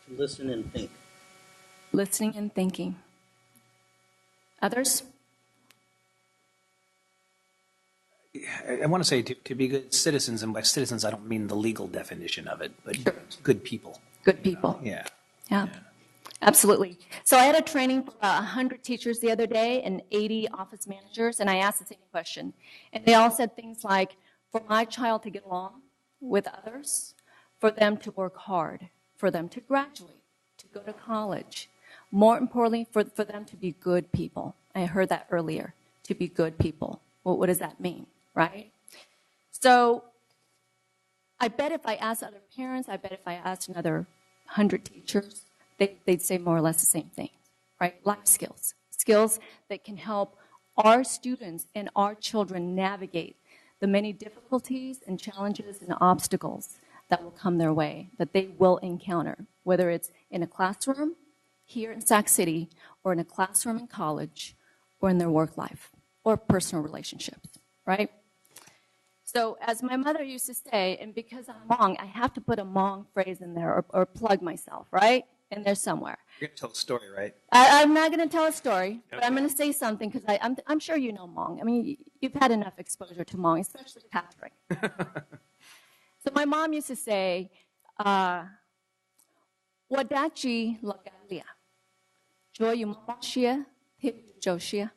B: Listen and think.
S: Listening and thinking.
R: Others?
A: I want to say to be good citizens, and by citizens I don't mean the legal definition of it, but good people.
R: Good people.
A: Yeah.
R: Yeah, absolutely. So I had a training for about 100 teachers the other day and 80 office managers, and I asked the same question. And they all said things like, for my child to get along with others, for them to work hard, for them to graduate, to go to college, more importantly, for them to be good people. I heard that earlier, to be good people. Well, what does that mean, right? So I bet if I asked other parents, I bet if I asked another 100 teachers, they'd say more or less the same thing, right? Life skills, skills that can help our students and our children navigate the many difficulties and challenges and obstacles that will come their way, that they will encounter, whether it's in a classroom here in Sac City, or in a classroom in college, or in their work life, or personal relationships, right? So as my mother used to say, and because I'm Hmong, I have to put a Hmong phrase in there or plug myself, right? In there somewhere.
A: You're going to tell a story, right?
R: I'm not going to tell a story, but I'm going to say something because I'm sure you know Hmong. I mean, you've had enough exposure to Hmong, especially Patrick. So my mom used to say, Wadachi lagalia, joyu mamashia, hijoshia.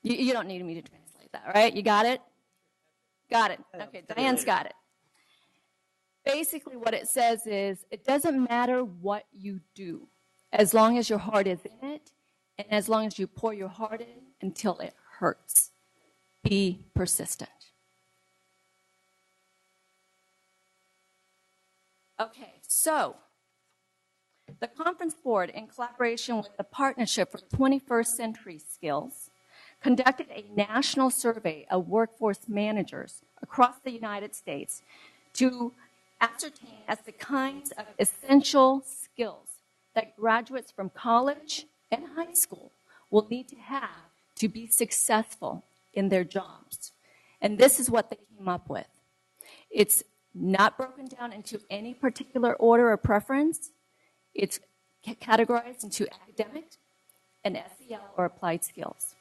R: You don't need me to translate that, right? You got it? Got it. Okay, Diane's got it. Basically, what it says is, it doesn't matter what you do, as long as your heart is in it, and as long as you pour your heart in until it hurts. Be persistent. Okay, so the Conference Board, in collaboration with the Partnership for 21st Century Skills, conducted a national survey of workforce managers across the United States to ascertain as the kinds of essential skills that graduates from college and high school will need to have to be successful in their jobs. And this is what they came up with. It's not broken down into any particular order or preference. It's categorized into academic and SEL or applied skills.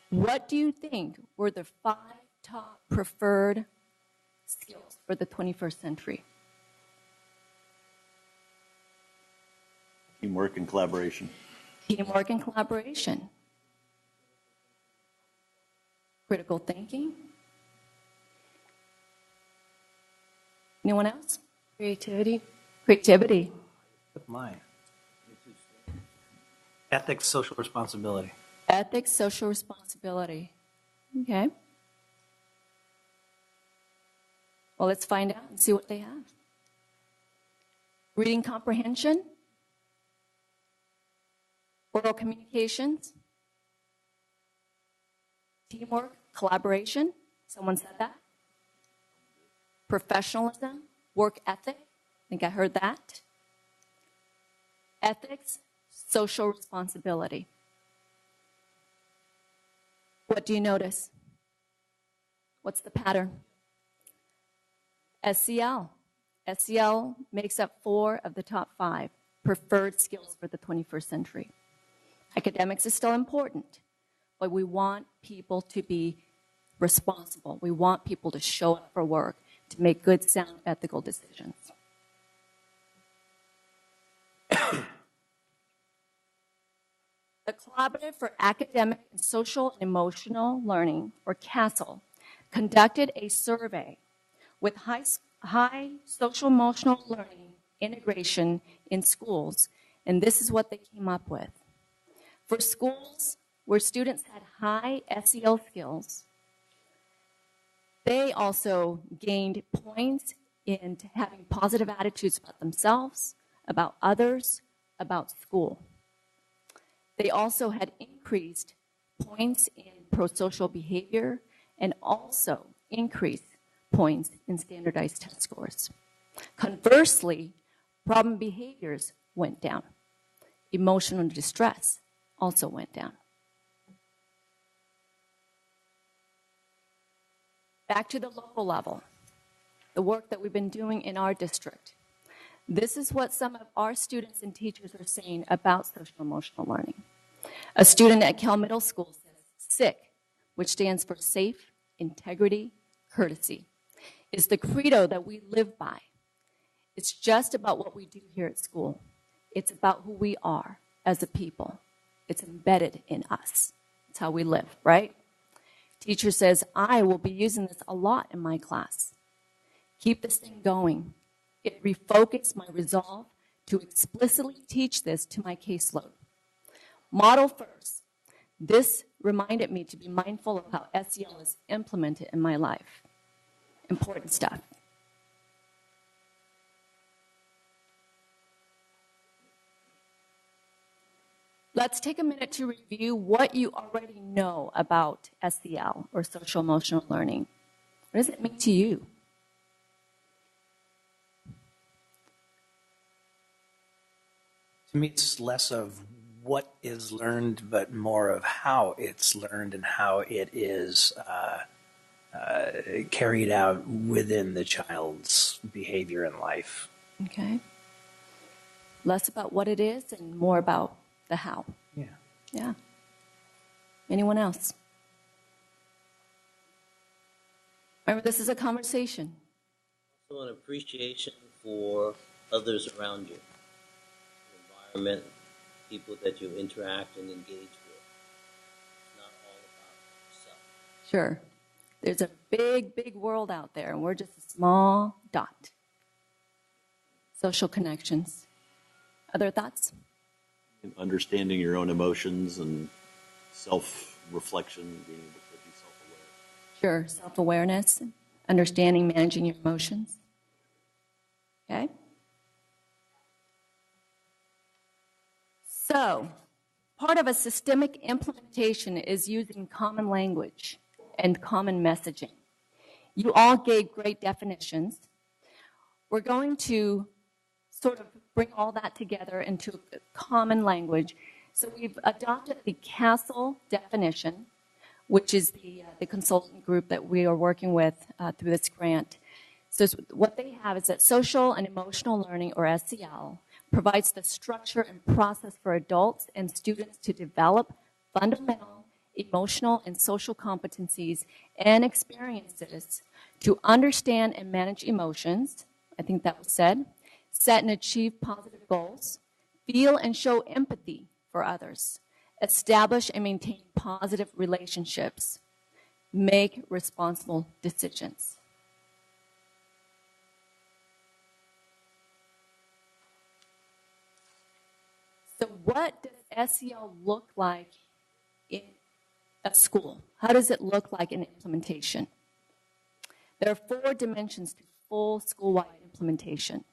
R: What do you think were the 5 top preferred skills for the 21st century?
D: Teamwork and collaboration.
R: Teamwork and collaboration. Critical thinking. Anyone else?
Q: Creativity.
R: Creativity.
A: Mine. Ethics, social responsibility.
R: Ethics, social responsibility. Okay. Well, let's find out and see what they have. Reading comprehension. Oral communications. Teamwork, collaboration. Someone said that. Professionalism, work ethic. I think I heard that. Ethics, social responsibility. What do you notice? What's the pattern? SEL. SEL makes up 4 of the top 5 preferred skills for the 21st century. Academics is still important, but we want people to be responsible. We want people to show up for work, to make good, sound, ethical decisions. The Collaborative for Academic and Social and Emotional Learning, or CASEL, conducted a survey with high social emotional learning integration in schools, and this is what they came up with. For schools where students had high SEL skills, they also gained points in having positive attitudes about themselves, about others, about school. They also had increased points in prosocial behavior and also increased points in standardized test scores. Conversely, problem behaviors went down. Emotional distress also went down. Back to the local level, the work that we've been doing in our district. This is what some of our students and teachers are saying about social emotional learning.
S: A student at Cal Middle School says SICK, which stands for Safe, Integrity, Courtesy, is the credo that we live by. It's just about what we do here at school. It's about who we are as a people. It's embedded in us. It's how we live, right? Teacher says, I will be using this a lot in my class. Keep this thing going. It refocused my resolve to explicitly teach this to my caseload. Model first. This reminded me to be mindful of how SEL is implemented in my life. Important stuff. Let's take a minute to review what you already know about SEL, or social emotional learning. What does it mean to you?
A: To me, it's less of what is learned, but more of how it's learned and how it is carried out within the child's behavior in life.
S: Okay. Less about what it is and more about the how.
A: Yeah.
S: Yeah. Anyone else? Remember, this is a conversation.
B: Also an appreciation for others around you, the environment, people that you interact and engage with. It's not all about yourself.
S: Sure. There's a big, big world out there, and we're just a small dot. Social connections. Other thoughts?
D: Understanding your own emotions and self-reflection, being able to be self-aware.
S: Sure. Self-awareness, understanding, managing your emotions. Okay? So, part of a systemic implementation is using common language and common messaging. You all gave great definitions. We're going to sort of bring all that together into a common language. So we've adopted the CASEL definition, which is the consultant group that we are working with through this grant. So what they have is that social and emotional learning, or SEL, provides the structure and process for adults and students to develop fundamental emotional and social competencies and experiences to understand and manage emotions, I think that was said, set and achieve positive goals, feel and show empathy for others, establish and maintain positive relationships, make responsible decisions. So what does SEL look like at school? How does it look like in implementation? There are 4 dimensions to full school-wide implementation.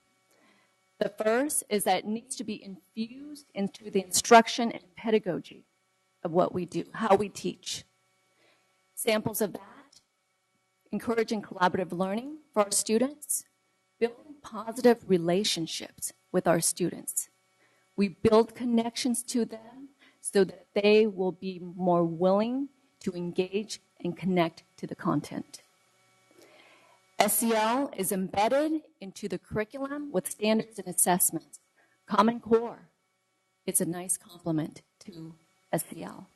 S: The first is that it needs to be infused into the instruction and pedagogy of what we do, how we teach. Samples of that: encouraging collaborative learning for our students, building positive relationships with our students. We build connections to them so that they will be more willing to engage and connect to the content. SEL is embedded into the curriculum with standards and assessments. Common Core is a nice complement to SEL.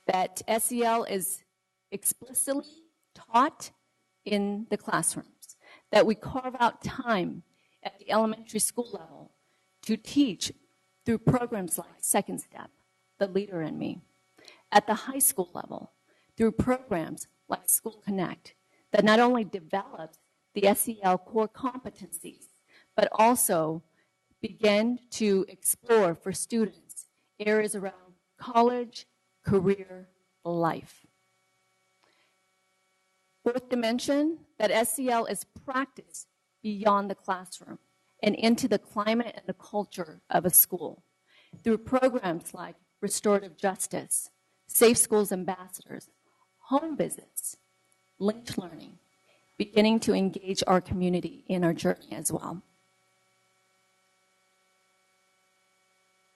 S: That SEL is explicitly taught in the classrooms, that we carve out time at the elementary school level to teach through programs like Second Step, The Leader in Me. At the high school level, through programs like School Connect, that not only develops the SEL core competencies, but also begin to explore for students areas around college, career, life. 4th dimension, that SEL is practiced beyond the classroom and into the climate and the culture of a school through programs like Restorative Justice, Safe Schools Ambassadors, home visits, linked learning, beginning to engage our community in our journey as well.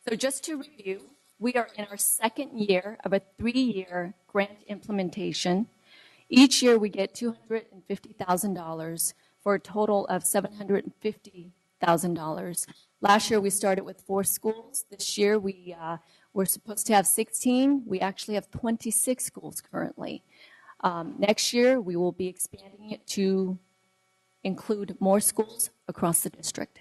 S: So just to review, we are in our 2nd year of a 3-year grant implementation. Each year we get $250,000 for a total of $750,000 $100,000. Last year we started with 4 schools. This year we're supposed to have 16. We actually have 26 schools currently. Next year we will be expanding it to include more schools across the district.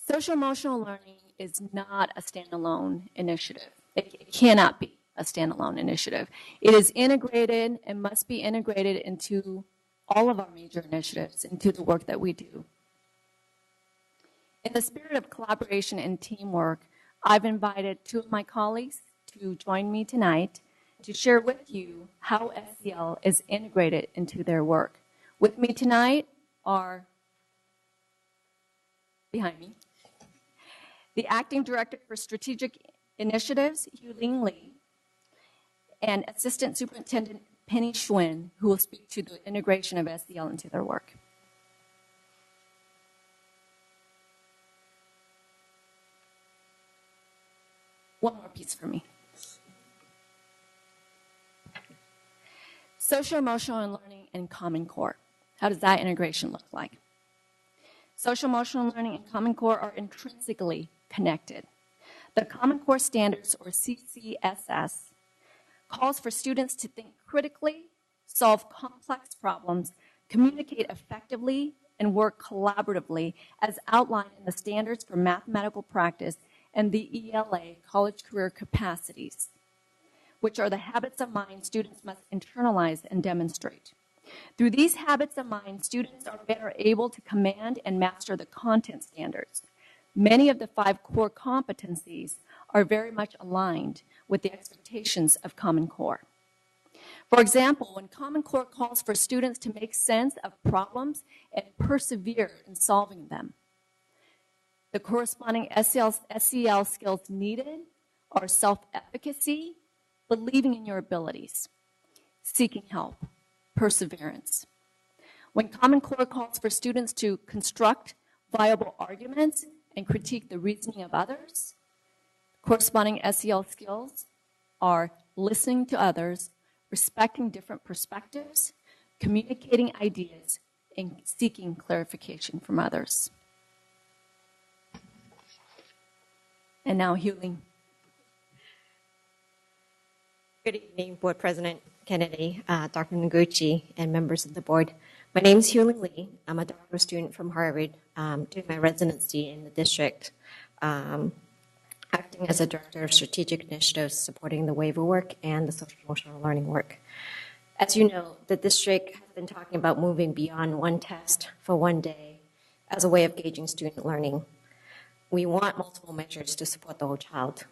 S: Social emotional learning is not a standalone initiative. It cannot be a standalone initiative. It is integrated and must be integrated into all of our major initiatives, into the work that we do. In the spirit of collaboration and teamwork, I've invited 2 of my colleagues to join me tonight to share with you how SEL is integrated into their work. With me tonight are, behind me, the Acting Director for Strategic Initiatives, Yu-Ling Lee, and Assistant Superintendent Penny Schwinn, who will speak to the integration of SEL into their work. One more piece for me. Social emotional learning and Common Core. How does that integration look like? Social emotional learning and Common Core are intrinsically connected. The Common Core Standards, or CCSS, calls for students to think critically, solve complex problems, communicate effectively, and work collaboratively as outlined in the Standards for Mathematical Practice and the ELA College Career Capacities, which are the habits of mind students must internalize and demonstrate. Through these habits of mind, students are better able to command and master the content standards. Many of the 5 core competencies are very much aligned with the expectations of Common Core. For example, when Common Core calls for students to make sense of problems and persevere in solving them, the corresponding SEL skills needed are self-efficacy, believing in your abilities, seeking help, perseverance. When Common Core calls for students to construct viable arguments and critique the reasoning of others, corresponding SEL skills are listening to others, respecting different perspectives, communicating ideas, and seeking clarification from others. And now, Yu-Ling.
Q: Good evening, Board President Kennedy, Dr. Noguchi, and members of the board. My name is Yu-Ling Lee. I'm a doctoral student from Harvard, doing my residency in the district, acting as a director of strategic initiatives supporting the waiver work and the social emotional learning work. As you know, the district has been talking about moving beyond one test for one day as a way of gauging student learning. We want multiple measures to support the whole child.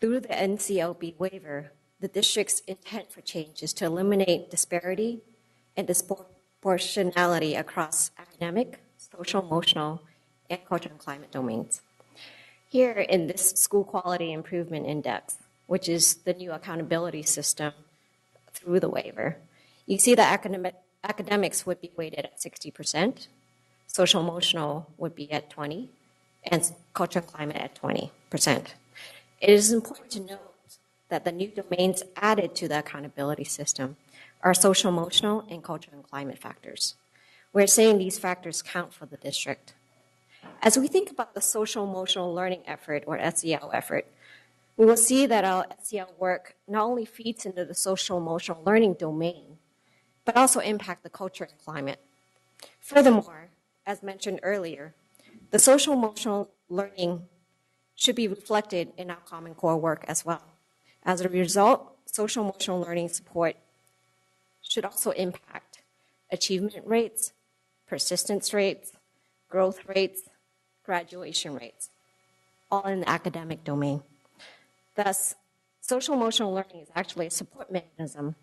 Q: Through the NCLB waiver, the district's intent for change is to eliminate disparity and disproportionality across academic, social, emotional, and cultural and climate domains. Here in this School Quality Improvement Index, which is the new accountability system through the waiver, you see that academics would be weighted at 60%, social emotional would be at 20%, and culture and climate at 20%. It is important to note that the new domains added to the accountability system are social emotional and culture and climate factors. We're saying these factors count for the district. As we think about the social emotional learning effort, or SEL effort, we will see that our SEL work not only feeds into the social emotional learning domain, but also impact the culture and climate. Furthermore, as mentioned earlier, the social emotional learning should be reflected in our Common Core work as well. As a result, social emotional learning support should also impact achievement rates, persistence rates, growth rates, graduation rates, all in the academic domain. Thus, social emotional learning is actually a support mechanism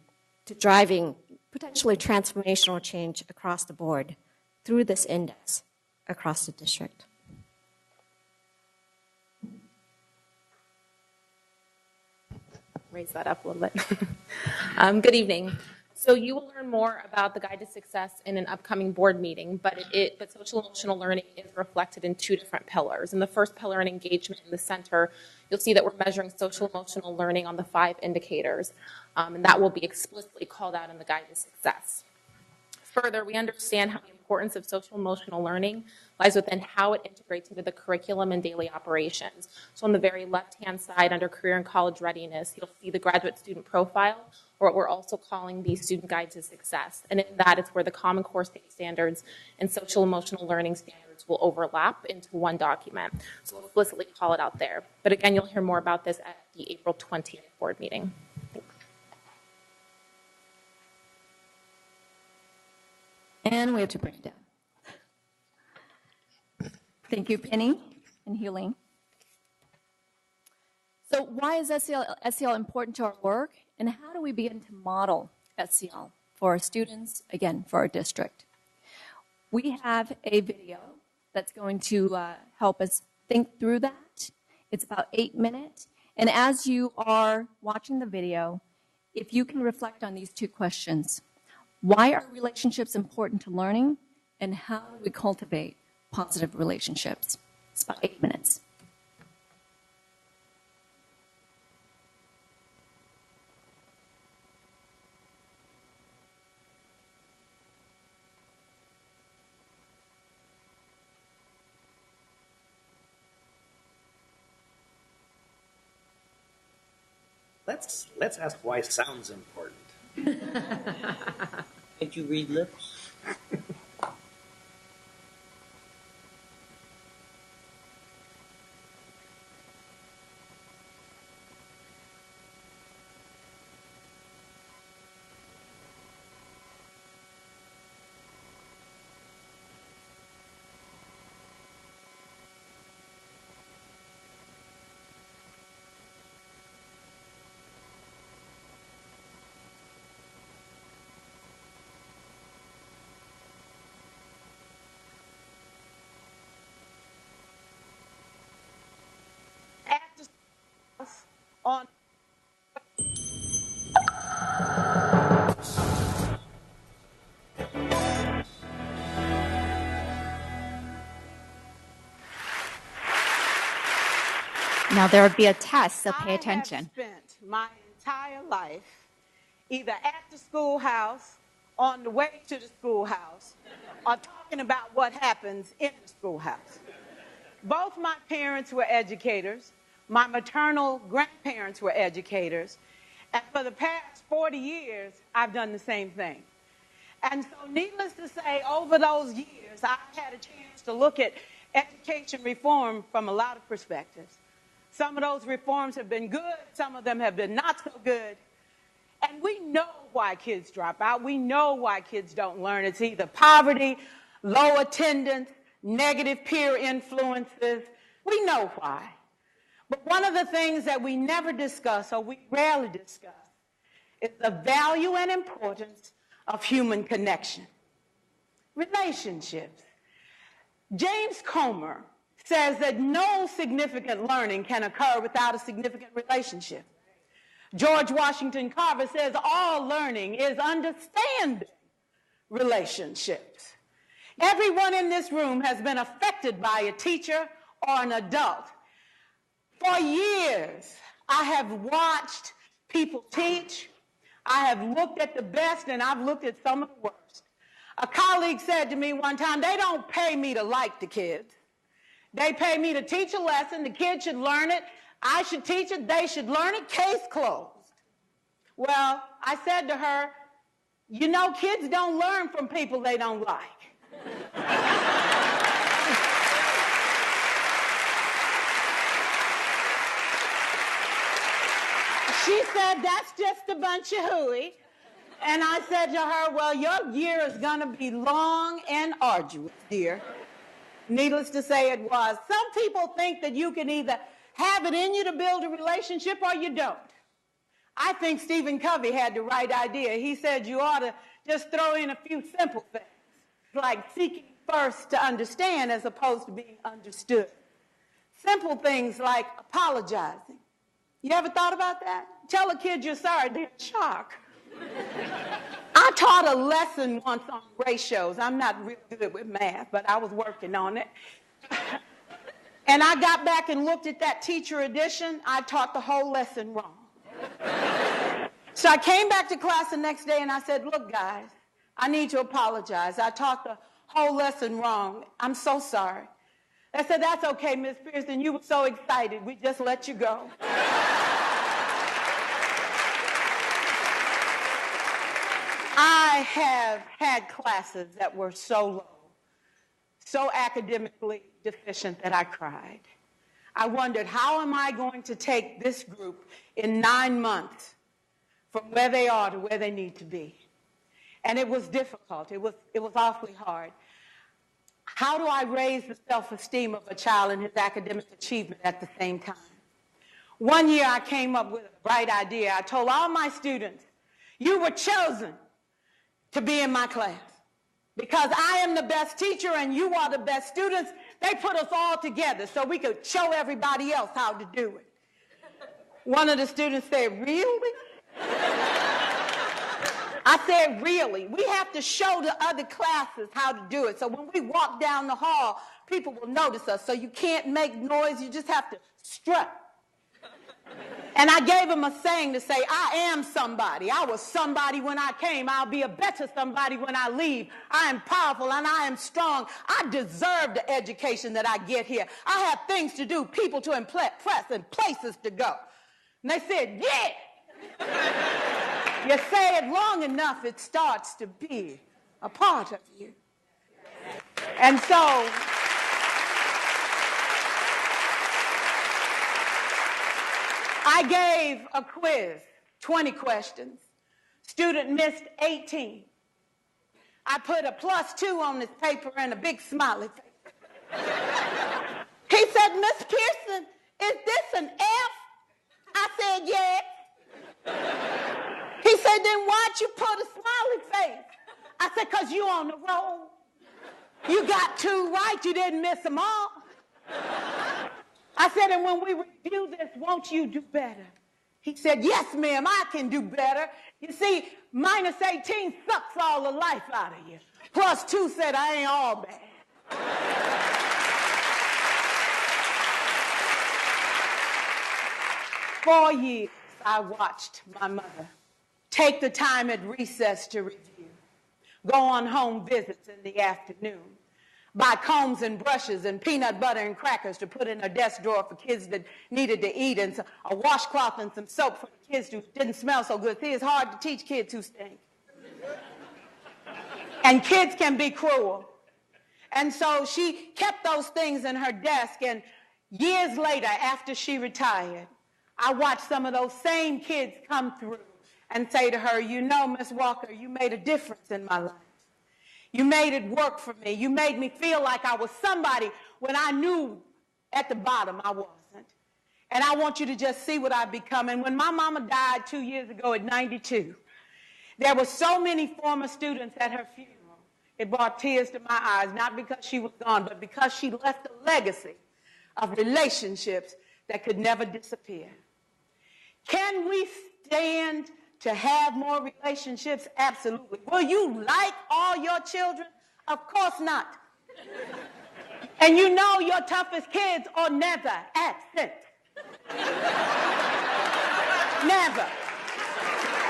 Q: to driving potentially transformational change across the board through this index across the district.
J: Raise that up a little bit. Good evening.
T: So you will learn more about the Guide to Success in an upcoming board meeting, but social emotional learning is reflected in two different pillars. In the first pillar, in engagement in the center, you'll see that we're measuring social emotional learning on the 5 indicators, and that will be explicitly called out in the Guide to Success. Further, we understand how the importance of social emotional learning lies within how it integrates into the curriculum and daily operations. So on the very left-hand side under career and college readiness, you'll see the graduate student profile, or what we're also calling the student guide to success. And in that, it's where the Common Core State Standards and social emotional learning standards will overlap into one document. So we'll explicitly call it out there. But again, you'll hear more about this at the April 20th board meeting.
S: And we have to bring it down. Thank you, Penny and Healing. So why is SEL important to our work, and how do we begin to model SEL for our students, again, for our district? We have a video that's going to help us think through that. It's about 8 minutes, and as you are watching the video, if you can reflect on these 2 questions. Why are relationships important to learning, and how do we cultivate positive relationships? It's about 8 minutes.
A: Let's ask why sound's important.
B: Can't you read lips?
U: On
R: Now there will be a test, so pay attention.
U: I have spent my entire life either at the schoolhouse, on the way to the schoolhouse, or talking about what happens in the schoolhouse. Both my parents were educators. My maternal grandparents were educators. And for the past 40 years, I've done the same thing. And so needless to say, over those years, I've had a chance to look at education reform from a lot of perspectives. Some of those reforms have been good. Some of them have been not so good. And we know why kids drop out. We know why kids don't learn. It's either poverty, low attendance, negative peer influences. We know why. But one of the things that we never discuss, or we rarely discuss, is the value and importance of human connection. Relationships. James Comer says that no significant learning can occur without a significant relationship. George Washington Carver says all learning is understanding relationships. Everyone in this room has been affected by a teacher or an adult. For years, I have watched people teach. I have looked at the best, and I've looked at some of the worst. A colleague said to me one time, they don't pay me to like the kids. They pay me to teach a lesson. The kids should learn it. I should teach it. They should learn it. Case closed. Well, I said to her, you know, kids don't learn from people they don't like. She said, that's just a bunch of hooey. And I said to her, well, your year is going to be long and arduous, dear. Needless to say, it was. Some people think that you can either have it in you to build a relationship or you don't. I think Stephen Covey had the right idea. He said you ought to just throw in a few simple things, like seeking first to understand as opposed to being understood. Simple things like apologizing. You ever thought about that? Tell a kid you're sorry, they're in shock. taught a lesson once on ratios. I'm not real good with math, but I was working on it. And I got back and looked at that teacher edition. I taught the whole lesson wrong. So I came back to class the next day and I said, look, guys, I need to apologize. I taught the whole lesson wrong. I'm so sorry. They said, that's okay, Miss Pearson. You were so excited. We just let you go. I have had classes that were so low, so academically deficient that I cried. I wondered, how am I going to take this group in 9 months from where they are to where they need to be? And it was difficult. It was awfully hard. How do I raise the self-esteem of a child and his academic achievement at the same time? One year I came up with a bright idea. I told all my students, you were chosen to be in my class. Because I am the best teacher and you are the best students, they put us all together so we could show everybody else how to do it. One of the students said, really? I said, really? We have to show the other classes how to do it. So when we walk down the hall, people will notice us. So you can't make noise, you just have to strut. And I gave him a saying to say, I am somebody. I was somebody when I came. I'll be a better somebody when I leave. I am powerful and I am strong. I deserve the education that I get here. I have things to do, people to impress, and places to go. And they said, yeah. You say it long enough, it starts to be a part of you. And so I gave a quiz, 20 questions. Student missed 18. I put a +2 on this paper and a big smiley face. He said, Miss Pearson, is this an F? I said, yeah. He said, then why'd you put a smiley face? I said, because you on the roll. You got 2 right, you didn't miss them all. I said, and when we review this, won't you do better? He said, yes, ma'am, I can do better. You see, -18 sucks all the life out of you. +2 said, I ain't all bad. 4 years I watched my mother take the time at recess to review, go on home visits in the afternoon, buy combs and brushes and peanut butter and crackers to put in her desk drawer for kids that needed to eat, and a washcloth and some soap for the kids who didn't smell so good. See, it's hard to teach kids who stink. And kids can be cruel. And so she kept those things in her desk, and years later, after she retired, I watched some of those same kids come through and say to her, you know, Miss Walker, you made a difference in my life. You made it work for me. You made me feel like I was somebody when I knew at the bottom I wasn't. And I want you to just see what I've become. And when my mama died 2 years ago at 92, there were so many former students at her funeral. It brought tears to my eyes, not because she was gone, but because she left a legacy of relationships that could never disappear. Can we stand to have more relationships? Absolutely. Will you like all your children? Of course not. And you know your toughest kids are never absent. Never.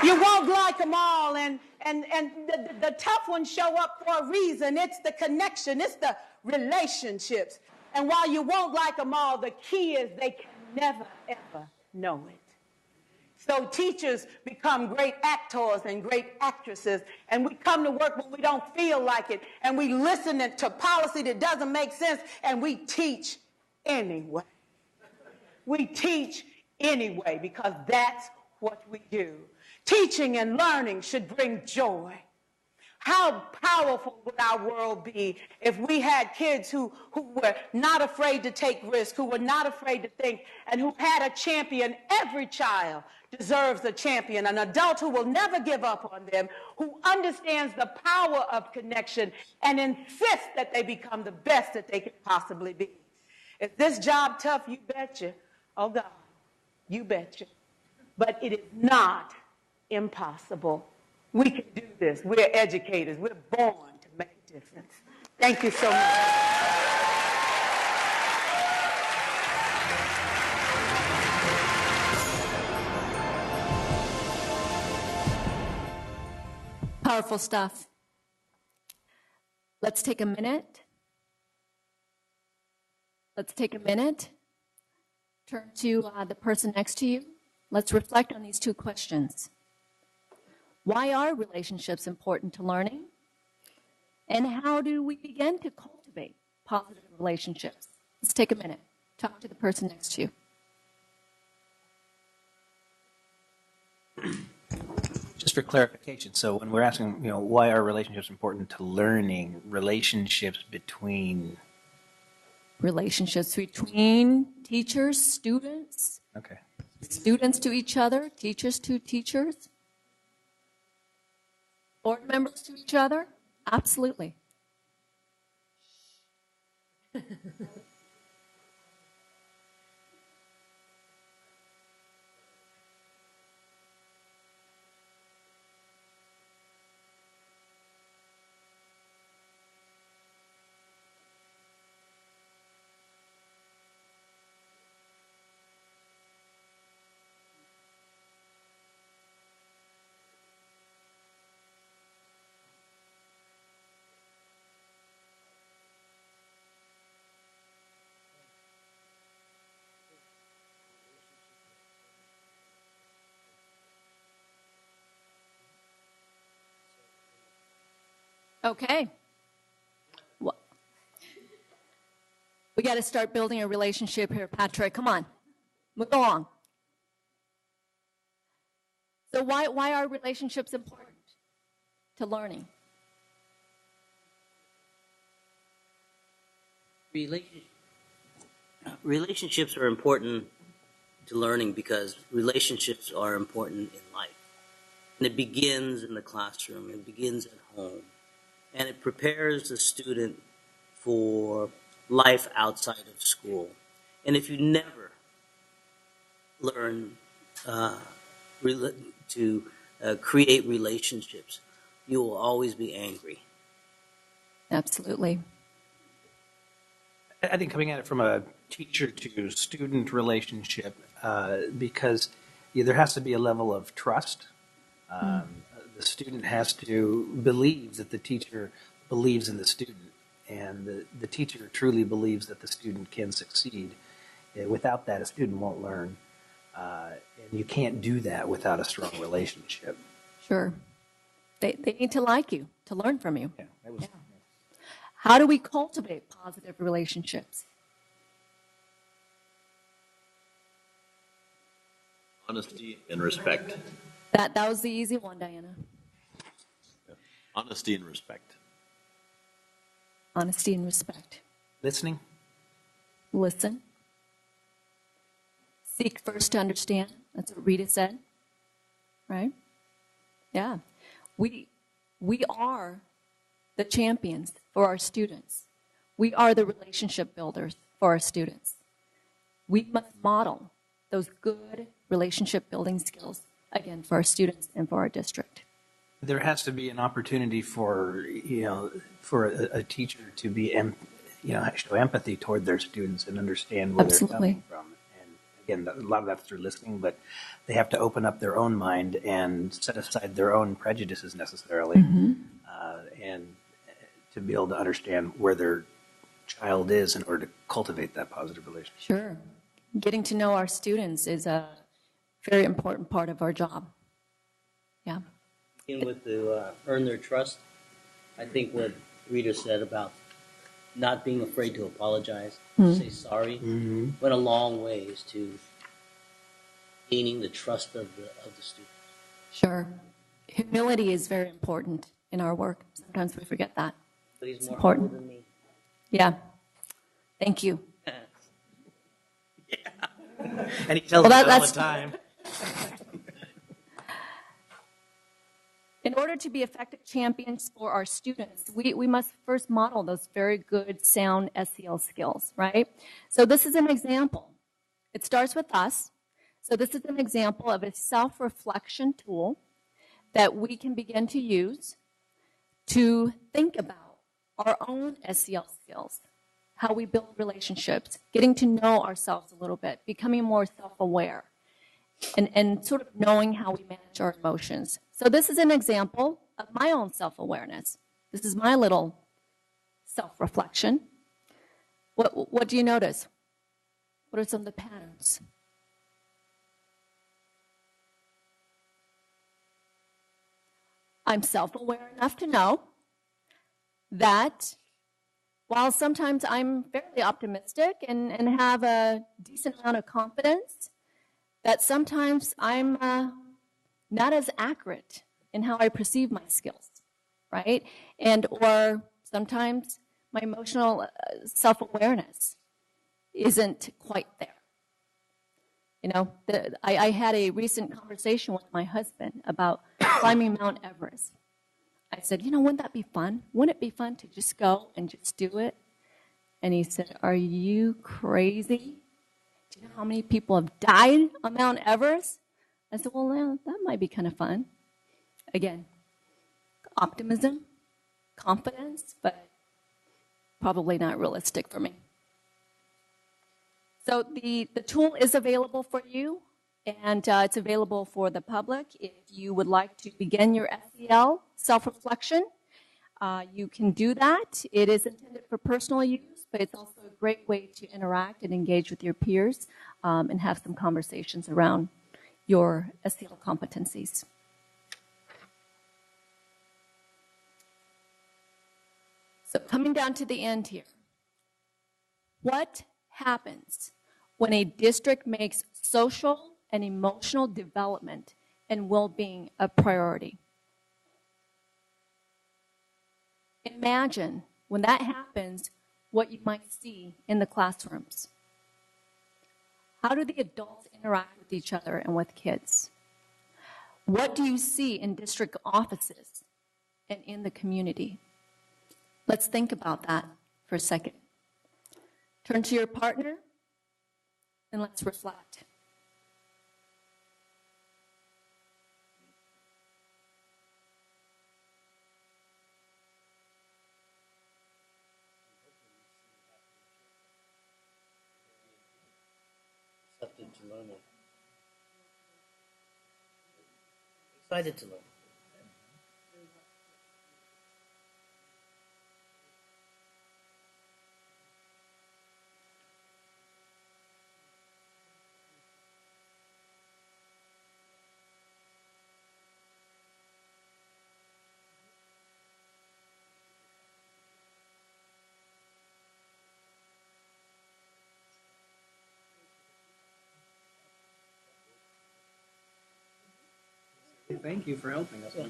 U: You won't like them all, and the tough ones show up for a reason. It's the connection. It's the relationships. And while you won't like them all, the key is they can never, ever know it. So teachers become great actors and great actresses, and we come to work when we don't feel like it, and we listen to policy that doesn't make sense, and we teach anyway. We teach anyway because that's what we do. Teaching and learning should bring joy. How powerful would our world be if we had kids who were not afraid to take risks, who were not afraid to think, and who had a champion? Every child deserves a champion, an adult who will never give up on them, who understands the power of connection and insists that they become the best that they can possibly be. Is this job tough? You betcha. Oh, God, you betcha. But it is not impossible We can do this. We're educators. We're born to make a difference. Thank you so much.
S: Powerful stuff. Let's take a minute. Turn to the person next to you. Let's reflect on these two questions. Why are relationships important to learning? And how do we begin to cultivate positive relationships? Let's take a minute. Talk to the person next to you.
A: Just for clarification, so when we're asking, why are relationships important to learning, relationships between
S: Teachers, students.
A: Okay.
S: Students to each other, teachers to teachers, board members to each other? Absolutely. Okay. Well, we got to start building a relationship here, Patrick. Come on. Move along. So why are relationships important to learning?
B: Relationships are important to learning because relationships are important in life. And it begins in the classroom, it begins at home. And it prepares the student for life outside of school. And if you never learn to create relationships, you will always be angry.
S: Absolutely.
A: I think coming at it from a teacher to student relationship, because there has to be a level of trust. The student has to believe that the teacher believes in the student, and the teacher truly believes that the student can succeed. Without that, a student won't learn. And you can't do that without a strong relationship.
S: Sure. They need to like you, to learn from you.
A: Yeah, that was,
S: yeah. How do we cultivate positive relationships?
D: Honesty and respect.
S: That was the easy one, Diana.
D: Honesty and respect.
S: Honesty and respect.
A: Listening.
S: Listen. Seek first to understand. That's what Rita said. Right? Yeah. We are the champions for our students. We are the relationship builders for our students. We must model those good relationship building skills, again, for our students and for our district.
A: There has to be an opportunity for a teacher to be show empathy toward their students and understand where they're coming from. And again, a lot of that's through listening, but they have to open up their own mind and set aside their own prejudices necessarily, and to be able to understand where their child is in order to cultivate that positive relationship.
S: Sure. Getting to know our students is a very important part of our job. Yeah.
B: With to earn their trust, I think what Rita said about not being afraid to apologize, say sorry, went a long ways to gaining the trust of the student.
S: Sure. Humility is very important in our work. Sometimes we forget that.
B: But he's
S: it's
B: more
S: important.
B: humble than me.
S: Yeah. Thank you.
A: And he tells me all the time.
S: In order to be effective champions for our students, we must first model those very good, sound SEL skills, right? So this is an example. It starts with us. So this is an example of a self-reflection tool that we can begin to use to think about our own SEL skills, how we build relationships, getting to know ourselves a little bit, becoming more self-aware, and sort of knowing how we manage our emotions. So this is an example of my own self-awareness. This is my little self-reflection. What do you notice? What are some of the patterns? I'm self-aware enough to know that while sometimes I'm fairly optimistic and have a decent amount of confidence, that sometimes I'm not as accurate in how I perceive my skills, right? And or sometimes my emotional self-awareness isn't quite there. You know, I had a recent conversation with my husband about climbing Mount Everest. I said, you know, wouldn't that be fun? Wouldn't it be fun to just go and just do it? And he said, are you crazy? Do you know how many people have died on Mount Everest? I said, well, that might be kind of fun. Again, optimism, confidence, but probably not realistic for me. So the tool is available for you, and it's available for the public. If you would like to begin your SEL self-reflection, you can do that. It is intended for personal use, but it's also a great way to interact and engage with your peers and have some conversations around your SEL competencies. So coming down to the end here, what happens when a district makes social and emotional development and well-being a priority? Imagine when that happens, what you might see in the classrooms. How do the adults interact with each other and with kids? What do you see in district offices and in the community? Let's think about that for a second. Turn to your partner and let's reflect.
B: Accepted to learn it. Excited to learn.
A: Thank you for helping us.
B: Yeah,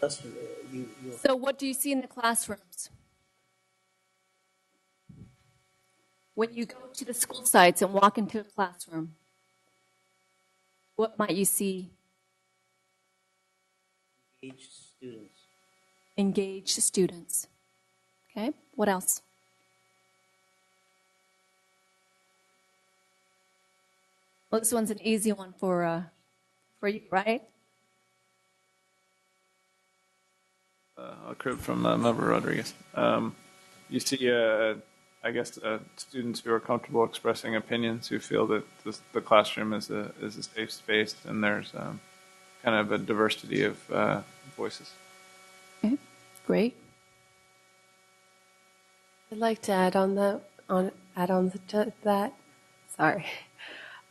B: absolutely.
S: So what do you see in the classrooms? When you go to the school sites and walk into a classroom, what might you see?
B: Engaged students.
S: Engaged students. Okay, what else? Well, this one's an easy one for you, right?
C: A crib from Melba Rodriguez. You see, I guess, students who are comfortable expressing opinions, who feel that the classroom is a safe space, and there's kind of a diversity of voices.
S: Okay, great.
V: I'd like to add on to that. Sorry.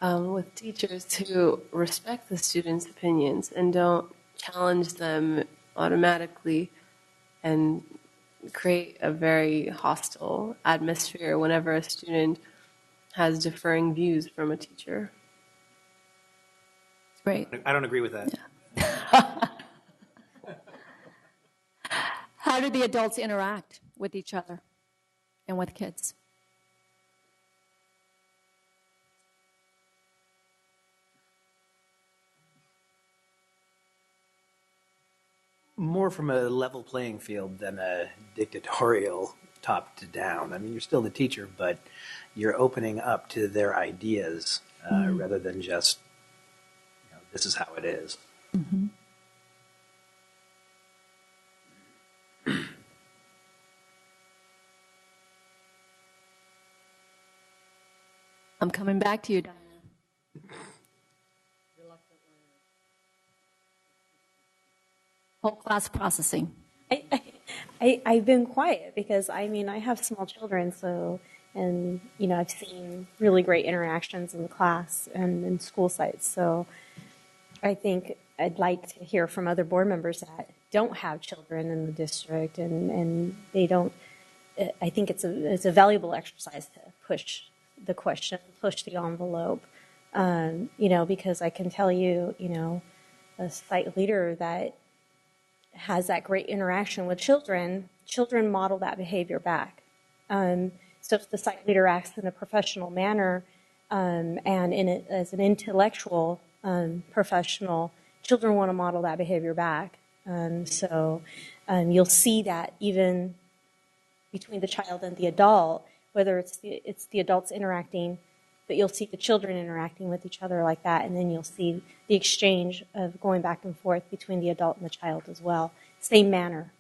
V: With teachers to respect the students' opinions and don't challenge them automatically and create a very hostile atmosphere whenever a student has differing views from a teacher.
S: Great.
A: I don't agree with that.
S: Yeah. How do the adults interact with each other and with kids?
A: More from a level playing field than a dictatorial top to down. I mean, you're still the teacher, but you're opening up to their ideas rather than just, this is how it is.
S: Mm-hmm. I'm coming back to you, Diana. Whole class processing.
M: I've been quiet because I have small children, so, and I've seen really great interactions in the class and in school sites. So I think I'd like to hear from other board members that don't have children in the district, and they don't. I think it's a valuable exercise to push the question, push the envelope, because I can tell you, a site leader that has that great interaction with children model that behavior back. So if the site leader acts in a professional manner and as an intellectual professional, children want to model that behavior back. So you'll see that even between the child and the adult, whether it's the adults interacting, but you'll see the children interacting with each other like that, and then you'll see the exchange of going back and forth between the adult and the child as well. Same manner.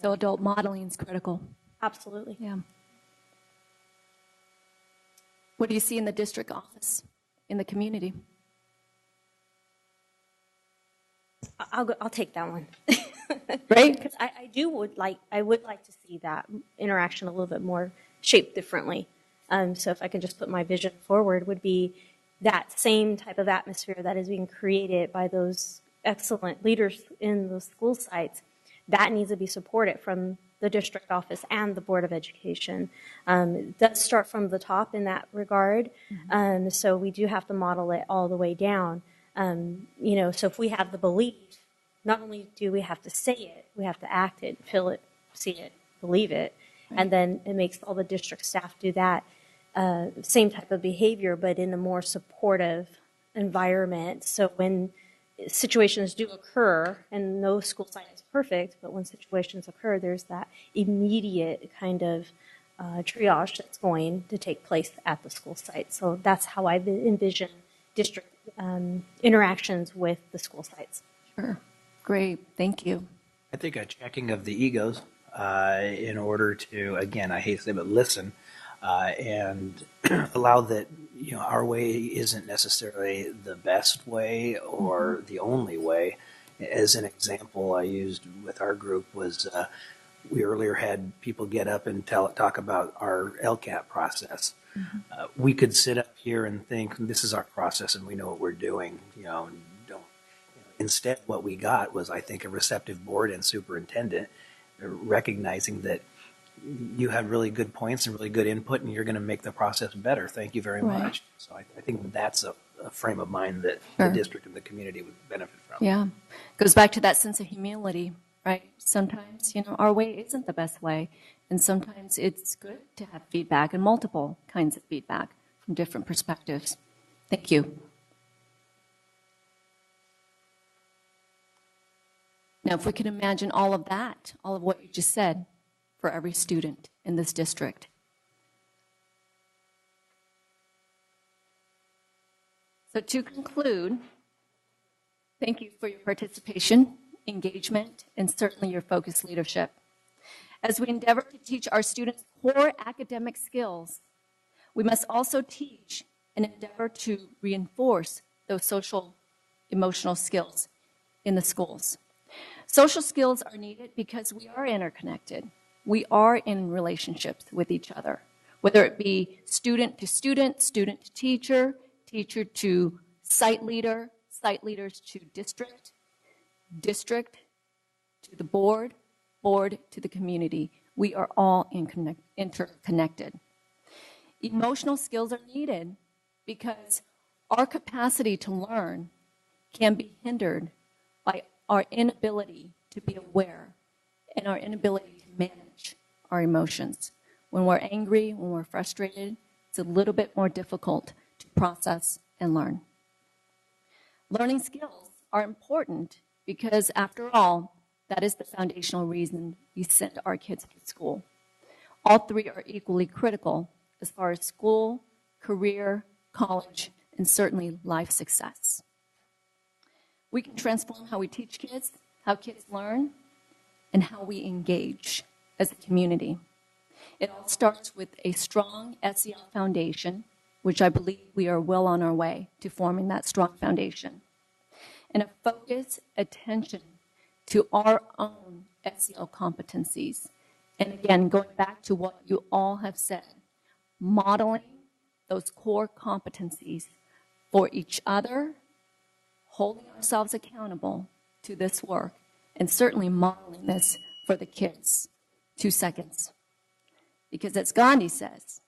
S: So adult modeling is critical.
M: Absolutely.
S: Yeah. What do you see in the district office, in the community?
M: I'll take that one.
S: Right?
M: Because I would like to see that interaction a little bit more shaped differently. So if I could just put my vision forward, would be that same type of atmosphere that is being created by those excellent leaders in those school sites. That needs to be supported from the district office and the Board of Education. Let's start from the top in that regard. So we do have to model it all the way down. So if we have the belief, not only do we have to say it, we have to act it, feel it, see it, believe it, and then it makes all the district staff do that same type of behavior, but in a more supportive environment. So when situations do occur, and no school site is perfect, but when situations occur, there's that immediate kind of triage that's going to take place at the school site. So that's how I envision district interactions with the school sites.
S: Sure. Great. Thank you.
A: I think a checking of the egos in order to, again, I hate to say, but listen and allow that, our way isn't necessarily the best way or the only way. As an example I used with our group was we earlier had people get up and talk about our LCAT process. We could sit up here and think this is our process and we know what we're doing. Instead, what we got was, I think, a receptive board and superintendent recognizing that you have really good points and really good input, and you're going to make the process better. Thank you very much. So I think that's a frame of mind that the district and the community would benefit from.
S: Yeah. Goes back to that sense of humility, right? Sometimes, our way isn't the best way, and sometimes it's good to have feedback and multiple kinds of feedback from different perspectives. Thank you. Now, if we could imagine all of that, all of what you just said, for every student in this district. So to conclude, thank you for your participation, engagement, and certainly your focused leadership. As we endeavor to teach our students core academic skills, we must also teach and endeavor to reinforce those social, emotional skills in the schools. Social skills are needed because we are interconnected. We are in relationships with each other, whether it be student to student, student to teacher, teacher to site leader, site leaders to district, district to the board, board to the community. We are all interconnected. Emotional skills are needed because our capacity to learn can be hindered by our inability to be aware and our inability to manage our emotions. When we're angry, when we're frustrated, it's a little bit more difficult to process and learn. Learning skills are important because, after all, that is the foundational reason we send our kids to school. All three are equally critical as far as school, career, college, and certainly life success. We can transform how we teach kids, how kids learn, and how we engage as a community. It all starts with a strong SEL foundation, which I believe we are well on our way to forming that strong foundation, and a focused attention to our own SEL competencies. And again, going back to what you all have said, modeling those core competencies for each other, holding ourselves accountable to this work, and certainly modeling this for the kids. 2 seconds. Because as Gandhi says,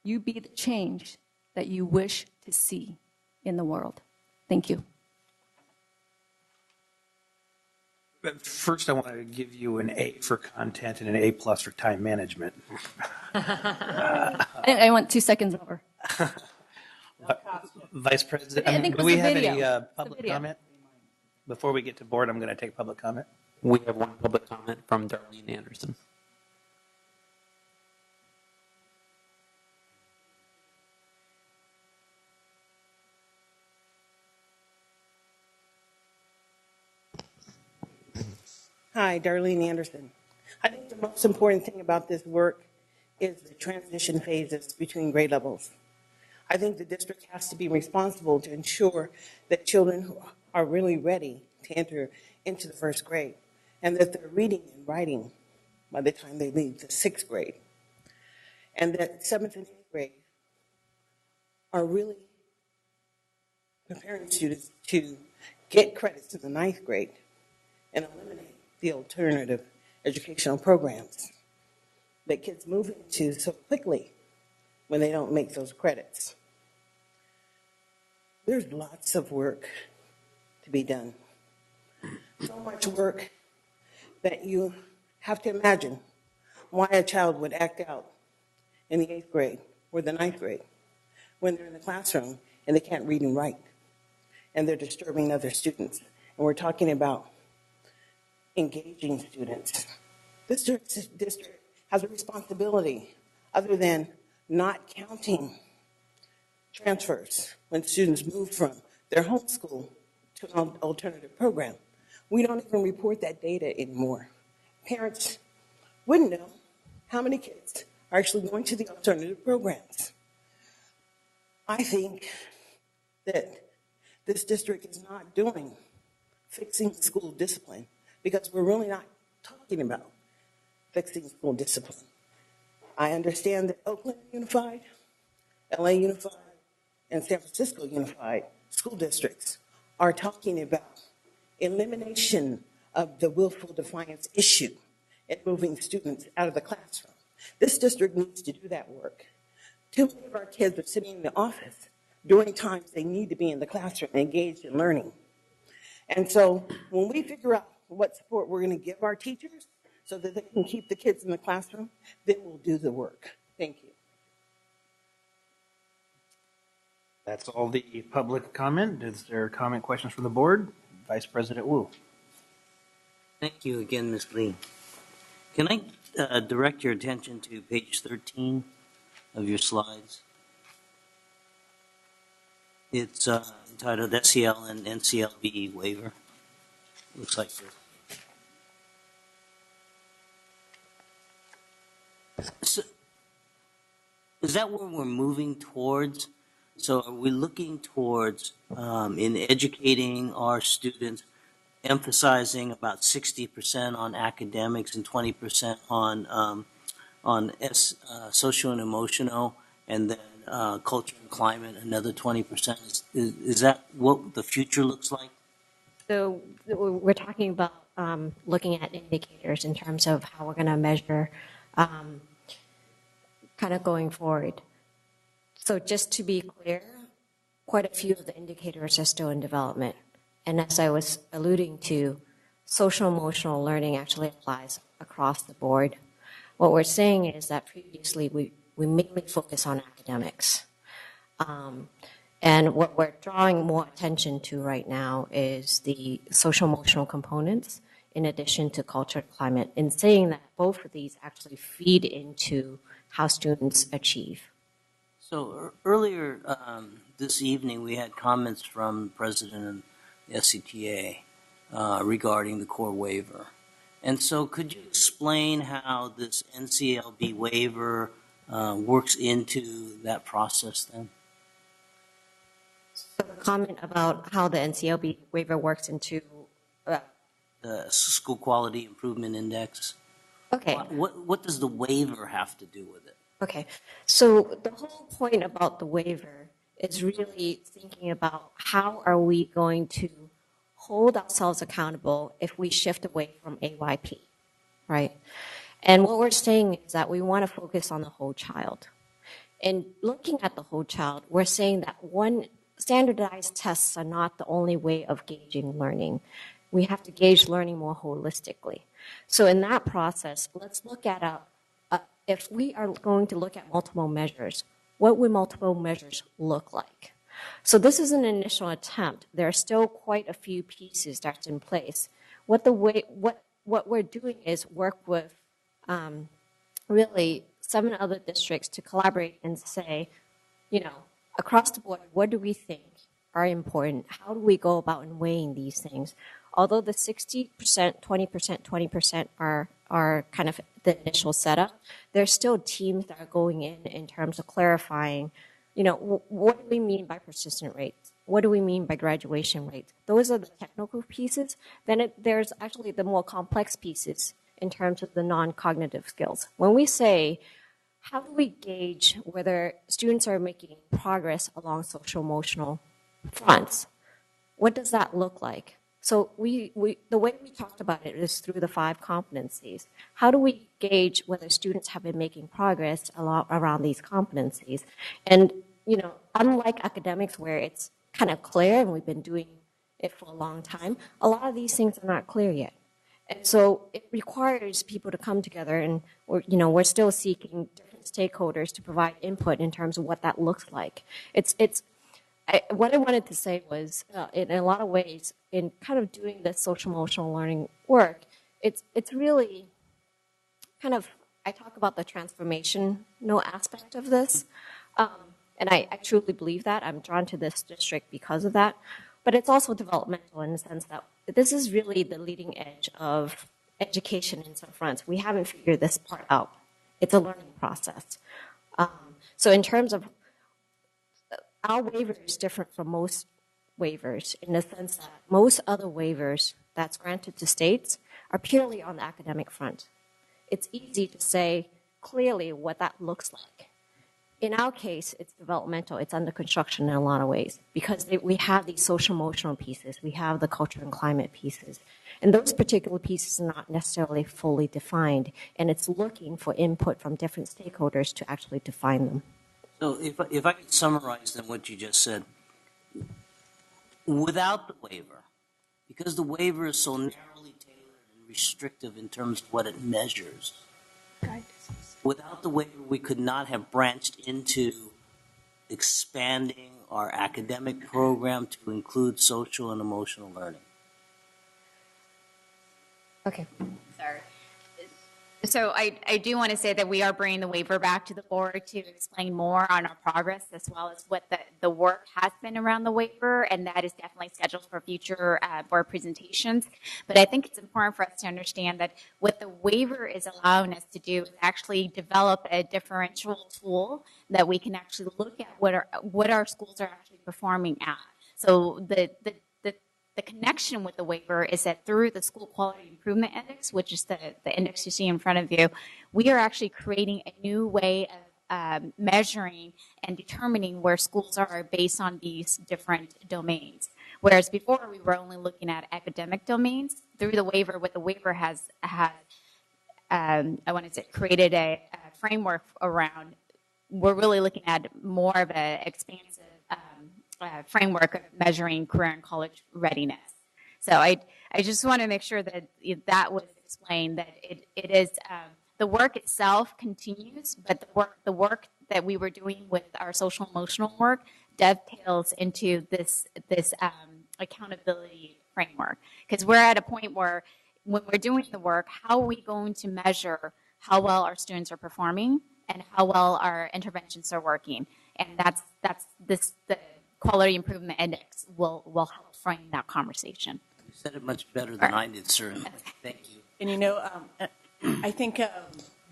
S: you be the change that you wish to see in the world. Thank you.
A: But first, I want to give you an A for content and an A+ for time management.
S: I want 2 seconds over.
A: Vice President,
S: I think it
A: do
S: was
A: we
S: the
A: have
S: video.
A: any public comment? Before we get to board, I'm going to take public comment.
G: We have one public comment from Darlene Anderson.
E: Hi, Darlene Anderson. I think the most important thing about this work is the transition phases between grade levels. I think the district has to be responsible to ensure that children are really ready to enter into the first grade and that they're reading and writing by the time they leave the sixth grade. And that seventh and eighth grade are really preparing students to get credits in the ninth grade and eliminate the alternative educational programs that kids move into so quickly when they don't make those credits. There's lots of work to be done. So much work that you have to imagine why a child would act out in the eighth grade or the ninth grade when they're in the classroom and they can't read and write and they're disturbing other students. And we're talking about engaging students. This district has a responsibility other than not counting transfers when students move from their home school to an alternative program. We don't even report that data anymore. Parents wouldn't know how many kids are actually going to the alternative programs. I think that this district is not doing fixing school discipline because we're really not talking about fixing school discipline. I understand that Oakland Unified, LA Unified, and San Francisco Unified school districts are talking about elimination of the willful defiance issue and moving students out of the classroom. This district needs to do that work. Too many of our kids are sitting in the office during times they need to be in the classroom engaged in learning. And so when we figure out what support we're going to give our teachers so that they can keep the kids in the classroom, then we'll do the work. Thank you.
A: That's all the public comment. Is there comment questions from the board? Vice President Wu.
B: Thank you again, Ms. Lee. Can I direct your attention to page 13 of your slides? It's entitled SEL and NCLB waiver. Looks like this. So, is that where we're moving towards? So are we looking towards, in educating our students, emphasizing about 60% on academics and 20% on social and emotional, and then culture and climate, another 20%? Is that what the future looks like?
Q: So we're talking about looking at indicators in terms of how we're going to measure kind of going forward. So just to be clear, quite a few of the indicators are still in development. And as I was alluding to, social emotional learning actually applies across the board. What we're saying is that previously we mainly focus on academics. And what we're drawing more attention to right now is the social emotional components in addition to culture and climate, in saying that both of these actually feed into how students achieve.
B: So earlier this evening, we had comments from the president of the SETA regarding the core waiver. And so could you explain how this NCLB waiver works into that process then?
Q: So the comment about how the NCLB waiver works into
B: The School Quality Improvement Index.
Q: Okay.
B: What does the waiver have to do with it?
Q: Okay, so the whole point about the waiver is really thinking about how are we going to hold ourselves accountable if we shift away from AYP, right? And what we're saying is that we want to focus on the whole child. And looking at the whole child, we're saying that standardized tests are not the only way of gauging learning. We have to gauge learning more holistically. So in that process, let's look at if we are going to look at multiple measures, what would multiple measures look like? So this is an initial attempt. There are still quite a few pieces that's in place. What we're doing is work with really 7 other districts to collaborate and say, across the board, what do we think are important? How do we go about in weighing these things? Although the 60%, 20%, 20% are kind of the initial setup, there's still teams that are going in terms of clarifying, what do we mean by persistent rates? What do we mean by graduation rates? Those are the technical pieces. Then there's actually the more complex pieces in terms of the non-cognitive skills. When we say, how do we gauge whether students are making progress along social-emotional fronts? What does that look like? So the way we talked about it is through the 5 competencies. How do we gauge whether students have been making progress around these competencies? And, unlike academics where it's kind of clear and we've been doing it for a long time, a lot of these things are not clear yet. And so it requires people to come together and, we're still seeking different stakeholders to provide input in terms of what that looks like. What I wanted to say was, in a lot of ways, in kind of doing this social-emotional learning work, it's really kind of, I talk about the transformational aspect of this, and I truly believe that. I'm drawn to this district because of that. But it's also developmental in the sense that this is really the leading edge of education in some fronts. We haven't figured this part out. It's a learning process. So in terms of our waiver is different from most waivers in the sense that most other waivers that's granted to states are purely on the academic front. It's easy to say clearly what that looks like. In our case, it's developmental. It's under construction in a lot of ways because we have these social-emotional pieces. We have the culture and climate pieces. And those particular pieces are not necessarily fully defined, and it's looking for input from different stakeholders to actually define them.
B: So if I could summarize then what you just said, without the waiver, because the waiver is so narrowly tailored and restrictive in terms of what it measures, without the waiver we could not have branched into expanding our academic program to include social and emotional learning.
Q: Okay.
R: Sorry. So I do want to say that we are bringing the waiver back to the board to explain more on our progress as well as what the work has been around the waiver, and that is definitely scheduled for future board presentations. But I think it's important for us to understand that what the waiver is allowing us to do is actually develop a differential tool that we can actually look at what our schools are actually performing at. So the connection with the waiver is that through the School Quality Improvement Index, which is the index you see in front of you, we are actually creating a new way of measuring and determining where schools are based on these different domains. Whereas before we were only looking at academic domains, through the waiver, what the waiver has created a framework around, we're really looking at more of an expansive framework of measuring career and college readiness. So I just want to make sure that that was explained, that it is the work itself continues, but the work that we were doing with our social emotional work dovetails into this accountability framework, because we're at a point where when we're doing the work, how are we going to measure how well our students are performing and how well our interventions are working? And the quality improvement index will help frame that conversation.
B: You said it much better than I did, sir. Thank you.
F: And I think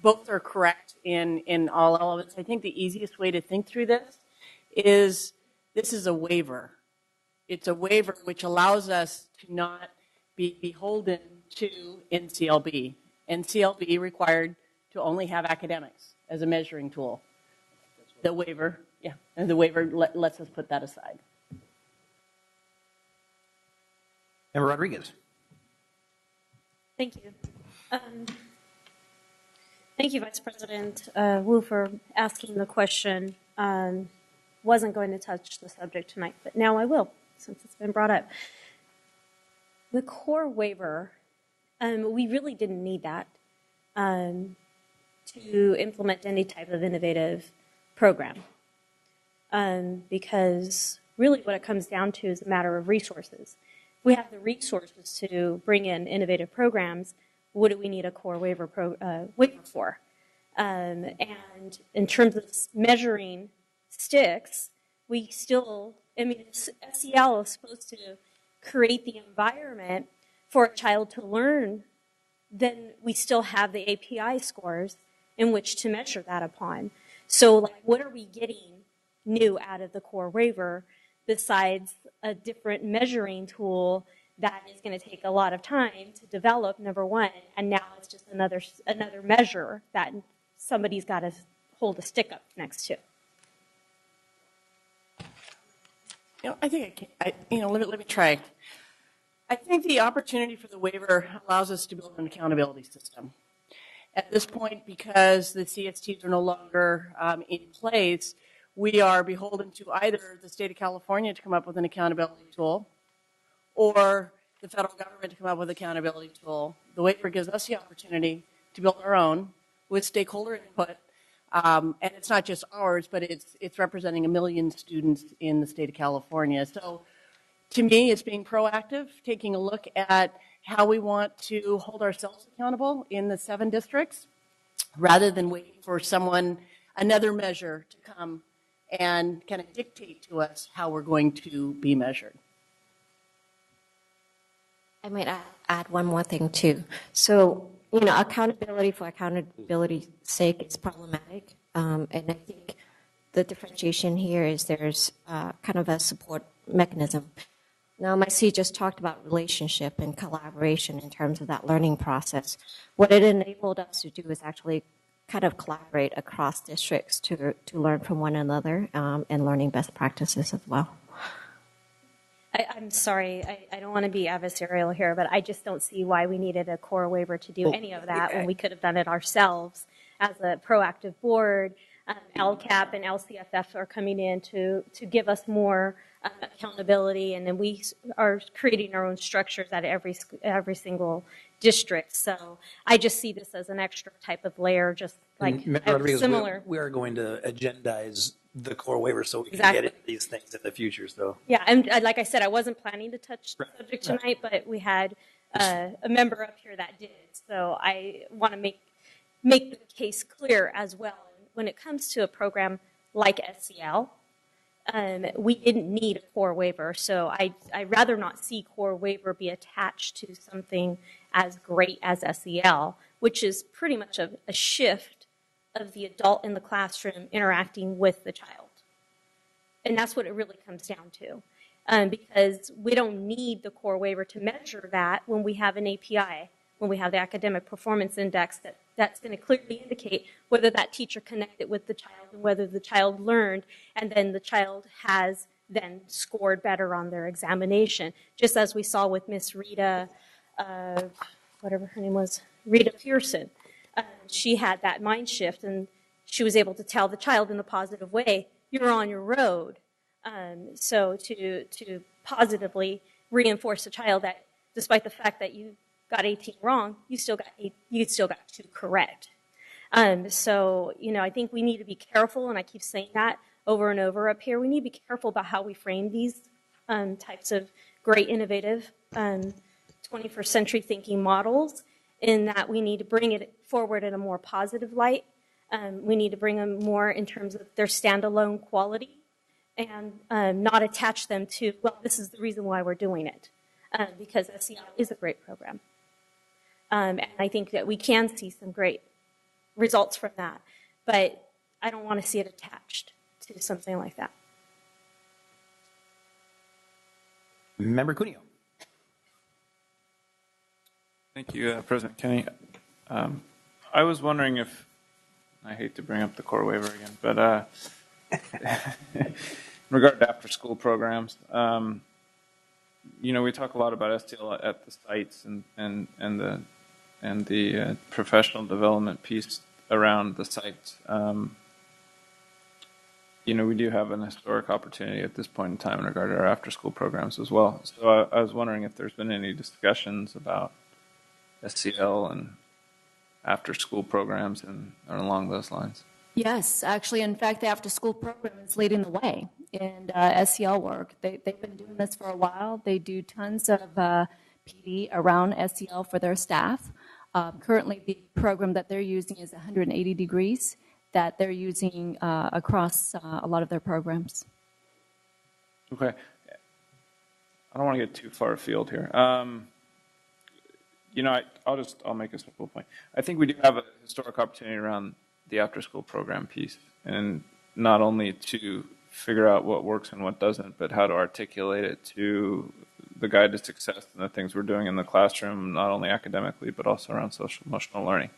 F: both are correct in all elements. I think the easiest way to think through this is a waiver. It's a waiver which allows us to not be beholden to NCLB. NCLB required to only have academics as a measuring tool. The waiver, and the waiver lets us put that aside.
A: Member Rodriguez.
M: Thank you. Thank you, Vice President Wu, for asking the question. Wasn't going to touch the subject tonight, but now I will, since it's been brought up. The core waiver, we really didn't need that to implement any type of innovative program, because really what it comes down to is a matter of resources. If we have the resources to bring in innovative programs, what do we need a core waiver for? And in terms of measuring sticks, we still, SEL is supposed to create the environment for a child to learn. Then we still have the API scores in which to measure that upon. So, what are we getting new out of the core waiver besides a different measuring tool that is going to take a lot of time to develop, number one, and now it's just another measure that somebody's got to hold a stick up next to.
F: I think let me try. I think the opportunity for the waiver allows us to build an accountability system. At this point, because the CSTs are no longer in place, we are beholden to either the state of California to come up with an accountability tool or the federal government to come up with an accountability tool. The waiver gives us the opportunity to build our own with stakeholder input. And it's not just ours, but it's representing 1 million students in the state of California. So to me, it's being proactive, taking a look at how we want to hold ourselves accountable in the 7 districts, rather than waiting for another measure to come and kind of dictate to us how we're going to be measured.
Q: I might add one more thing too. So, accountability for accountability's sake is problematic. And I think the differentiation here is there's kind of a support mechanism. Now, my C just talked about relationship and collaboration in terms of that learning process. What it enabled us to do is actually kind of collaborate across districts to learn from one another and learning best practices as well.
M: I'm sorry, I don't want to be adversarial here, but I just don't see why we needed a core waiver to do any of that when we could have done it ourselves as a proactive board. LCAP and LCFF are coming in to give us more accountability, and then we are creating our own structures at every single district. So I just see this as an extra type of layer, just like similar.
A: We are going to agendize the core waiver so we can
M: Exactly.
A: get into these things in the future. So
M: Yeah, and like I said, I wasn't planning to touch the subject tonight, but we had a member up here that did. So I want to make the case clear as well. When it comes to a program like SEL, we didn't need a core waiver. So I'd rather not see core waiver be attached to something as great as SEL, which is pretty much a shift of the adult in the classroom interacting with the child. And that's what it really comes down to. Because we don't need the core waiver to measure that when we have an API, when we have the academic performance index that's going to clearly indicate whether that teacher connected with the child and whether the child learned, and then the child has then scored better on their examination. Just as we saw with Miss Rita, whatever her name was, Rita Pearson. She had that mind shift, and she was able to tell the child in a positive way, you're on your road. So to positively reinforce the child that despite the fact that you got 18 wrong, you still got 2 correct. So, I think we need to be careful, and I keep saying that over and over up here. We need to be careful about how we frame these types of great innovative 20
H: 21st century thinking models, in that we need to bring it forward in a more positive light. We need to bring them more in terms of their standalone quality, and not attach them to, well, this is the reason why we're doing it, because SEL is a great program. And I think that we can see some great results from that, but I don't want to see it attached to something like that.
A: Member Cuneo.
C: Thank you, President Kenny. I was wondering if, I hate to bring up the core waiver again, but in regard to after-school programs, we talk a lot about SEL at the sites and the professional development piece around the sites. We do have an historic opportunity at this point in time in regard to our after-school programs as well. So I was wondering if there's been any discussions about SEL and after-school programs and along those lines.
S: Yes, actually, in fact, the after-school program is leading the way in SEL work. They've been doing this for a while. They do tons of PD around SEL for their staff. Currently, the program that they're using is 180 degrees that they're using across a lot of their programs.
C: Okay. I don't want to get too far afield here. I'll make a simple point. I think we do have a historic opportunity around the after-school program piece, and not only to figure out what works and what doesn't, but how to articulate it to the guide to success and the things we're doing in the classroom, not only academically, but also around social emotional learning.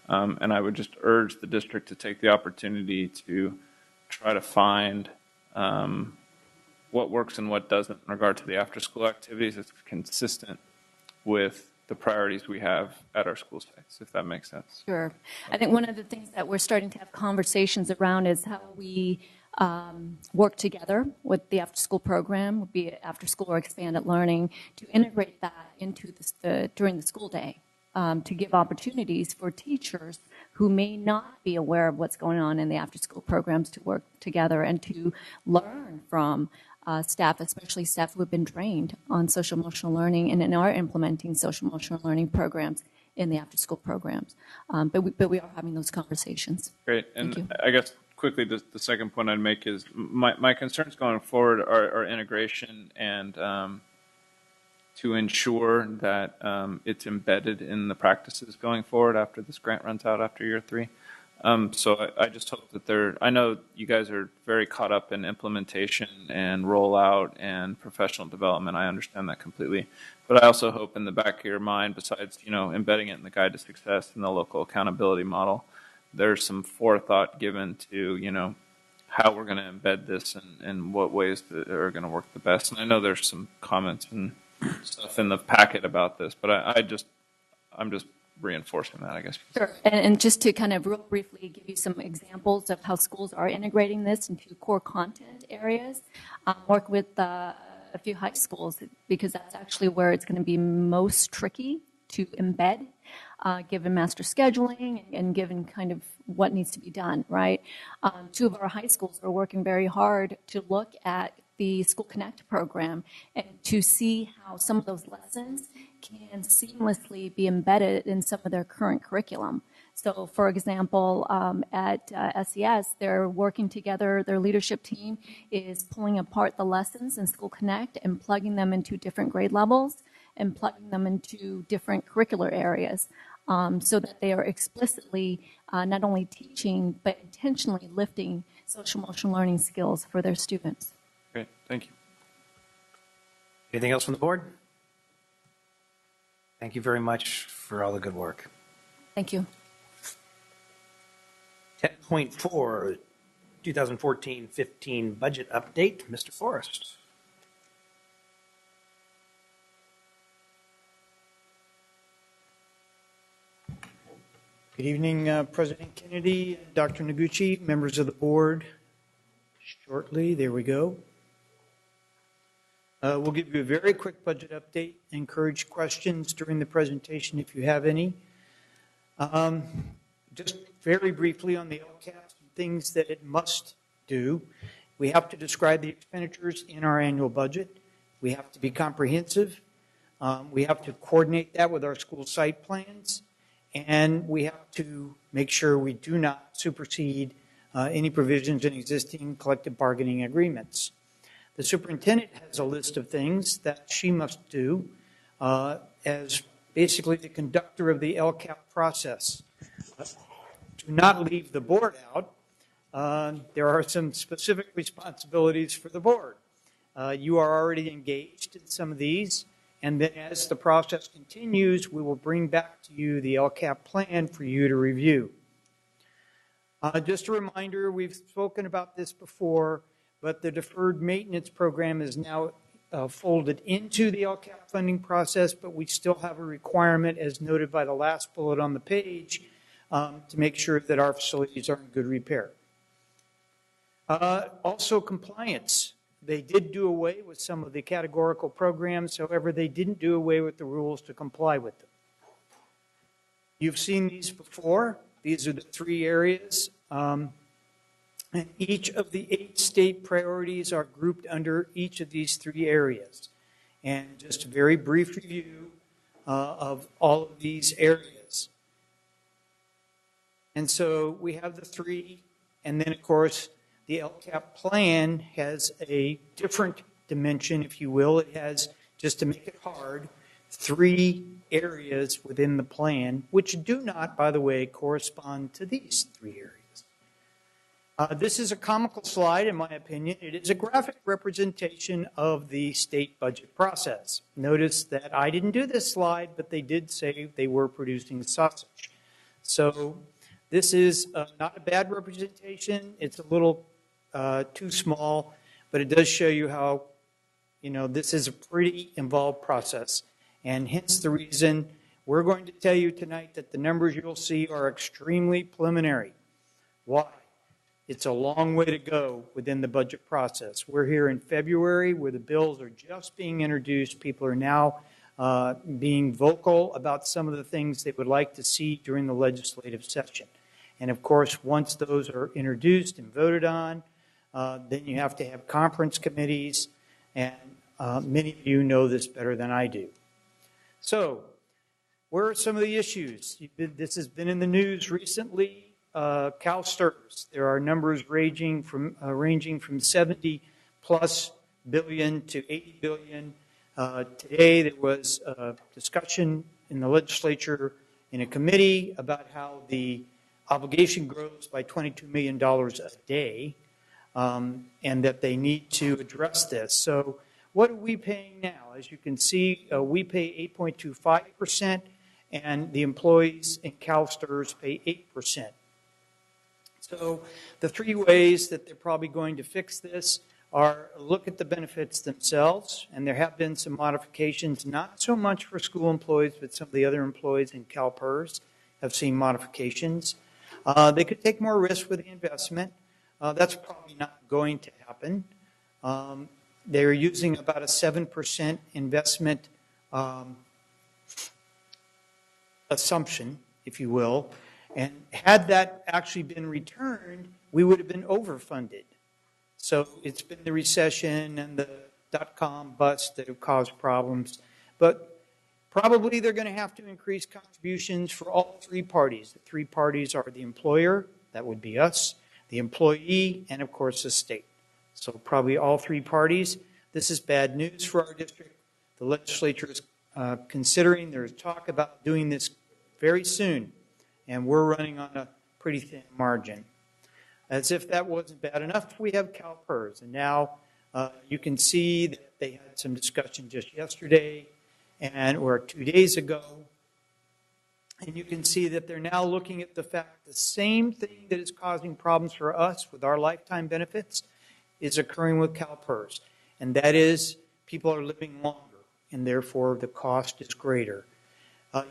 C: And I would just urge the district to take the opportunity to try to find what works and what doesn't in regard to the after-school activities that's consistent with the priorities we have at our school sites, if that makes sense.
S: Sure. I think one of the things that we're starting to have conversations around is how we work together with the after-school program, be it after-school or expanded learning, to integrate that into during the school day, to give opportunities for teachers who may not be aware of what's going on in the after-school programs to work together and to learn from staff, especially staff who have been trained on social emotional learning and are implementing social emotional learning programs in the after-school programs. But we are having those conversations.
C: Great. And I guess quickly, the second point I'd make is my concerns going forward are integration and to ensure that it's embedded in the practices going forward after this grant runs out after year 3. So I just hope that I know you guys are very caught up in implementation and rollout and professional development. I understand that completely. But I also hope in the back of your mind, besides, embedding it in the guide to success and the local accountability model, there's some forethought given to, how we're going to embed this and what ways that are going to work the best. And I know there's some comments and stuff in the packet about this, but I'm just reinforcing that, I guess.
S: Sure. And just to kind of real briefly give you some examples of how schools are integrating this into core content areas, work with a few high schools, because that's actually where it's going to be most tricky to embed, given master scheduling and given kind of what needs to be done, right? 2 of our high schools are working very hard to look at the School Connect program and to see how some of those lessons can seamlessly be embedded in some of their current curriculum. So, for example, at SES, they're working together, their leadership team is pulling apart the lessons in School Connect and plugging them into different grade levels and plugging them into different curricular areas, so that they are explicitly not only teaching, but intentionally lifting social emotional learning skills for their students.
C: Great, thank you.
A: Anything else from the board? Thank you very much for all the good work.
S: Thank you.
A: 10.4, 2014-15 budget update. Mr. Forrest.
I: Good evening, President Kennedy, Dr. Noguchi, members of the board. Shortly, there we go. We'll give you a very quick budget update. Encourage questions during the presentation if you have any. Just very briefly on the LCAPs, things that it must do. We have to describe the expenditures in our annual budget. We have to be comprehensive. We have to coordinate that with our school site plans, and we have to make sure we do not supersede any provisions in existing collective bargaining agreements. The superintendent has a list of things that she must do as basically the conductor of the LCAP process. Do not leave the board out. There are some specific responsibilities for the board. You are already engaged in some of these, and then as the process continues, we will bring back to you the LCAP plan for you to review. Just a reminder, we've spoken about this before, but the deferred maintenance program is now folded into the LCAP funding process, but we still have a requirement, as noted by the last bullet on the page, to make sure that our facilities are in good repair. Also, compliance. They did do away with some of the categorical programs. However, they didn't do away with the rules to comply with them. You've seen these before. These are the 3 areas. And each of the 8 state priorities are grouped under each of these 3 areas. And just a very brief review of all of these areas. And so we have the 3, and then, of course, the LCAP plan has a different dimension, if you will. It has, just to make it hard, 3 areas within the plan, which do not, by the way, correspond to these 3 areas. This is a comical slide, in my opinion. It is a graphic representation of the state budget process. Notice that I didn't do this slide, but they did say they were producing sausage. So this is not a bad representation. It's a little too small, but it does show you how, this is a pretty involved process. And hence the reason we're going to tell you tonight that the numbers you'll see are extremely preliminary. Why? It's a long way to go within the budget process. We're here in February where the bills are just being introduced. People are now being vocal about some of the things they would like to see during the legislative session. And of course, once those are introduced and voted on, then you have to have conference committees, and many of you know this better than I do. So, where are some of the issues? This has been in the news recently. CalSTRS, there are numbers ranging from 70 plus billion to 80 billion. Today there was a discussion in the legislature in a committee about how the obligation grows by $22 million a day, and that they need to address this. So what are we paying now? As you can see, we pay 8.25%, and the employees in CalSTRS pay 8%. So the 3 ways that they're probably going to fix this are look at the benefits themselves, and there have been some modifications, not so much for school employees, but some of the other employees in CalPERS have seen modifications. They could take more risk with the investment. That's probably not going to happen. They're using about a 7% investment assumption, if you will. And had that actually been returned, we would have been overfunded. So it's been the recession and the dot-com bust that have caused problems. But probably they're going to have to increase contributions for all 3 parties. The 3 parties are the employer, that would be us, the employee, and of course the state. So probably all 3 parties. This is bad news for our district. The legislature is considering, there's talk about doing this very soon. And we're running on a pretty thin margin. As if that wasn't bad enough, we have CalPERS. And now you can see that they had some discussion just yesterday or 2 days ago. And you can see that they're now looking at the fact the same thing that is causing problems for us with our lifetime benefits is occurring with CalPERS. And that is people are living longer, and therefore the cost is greater.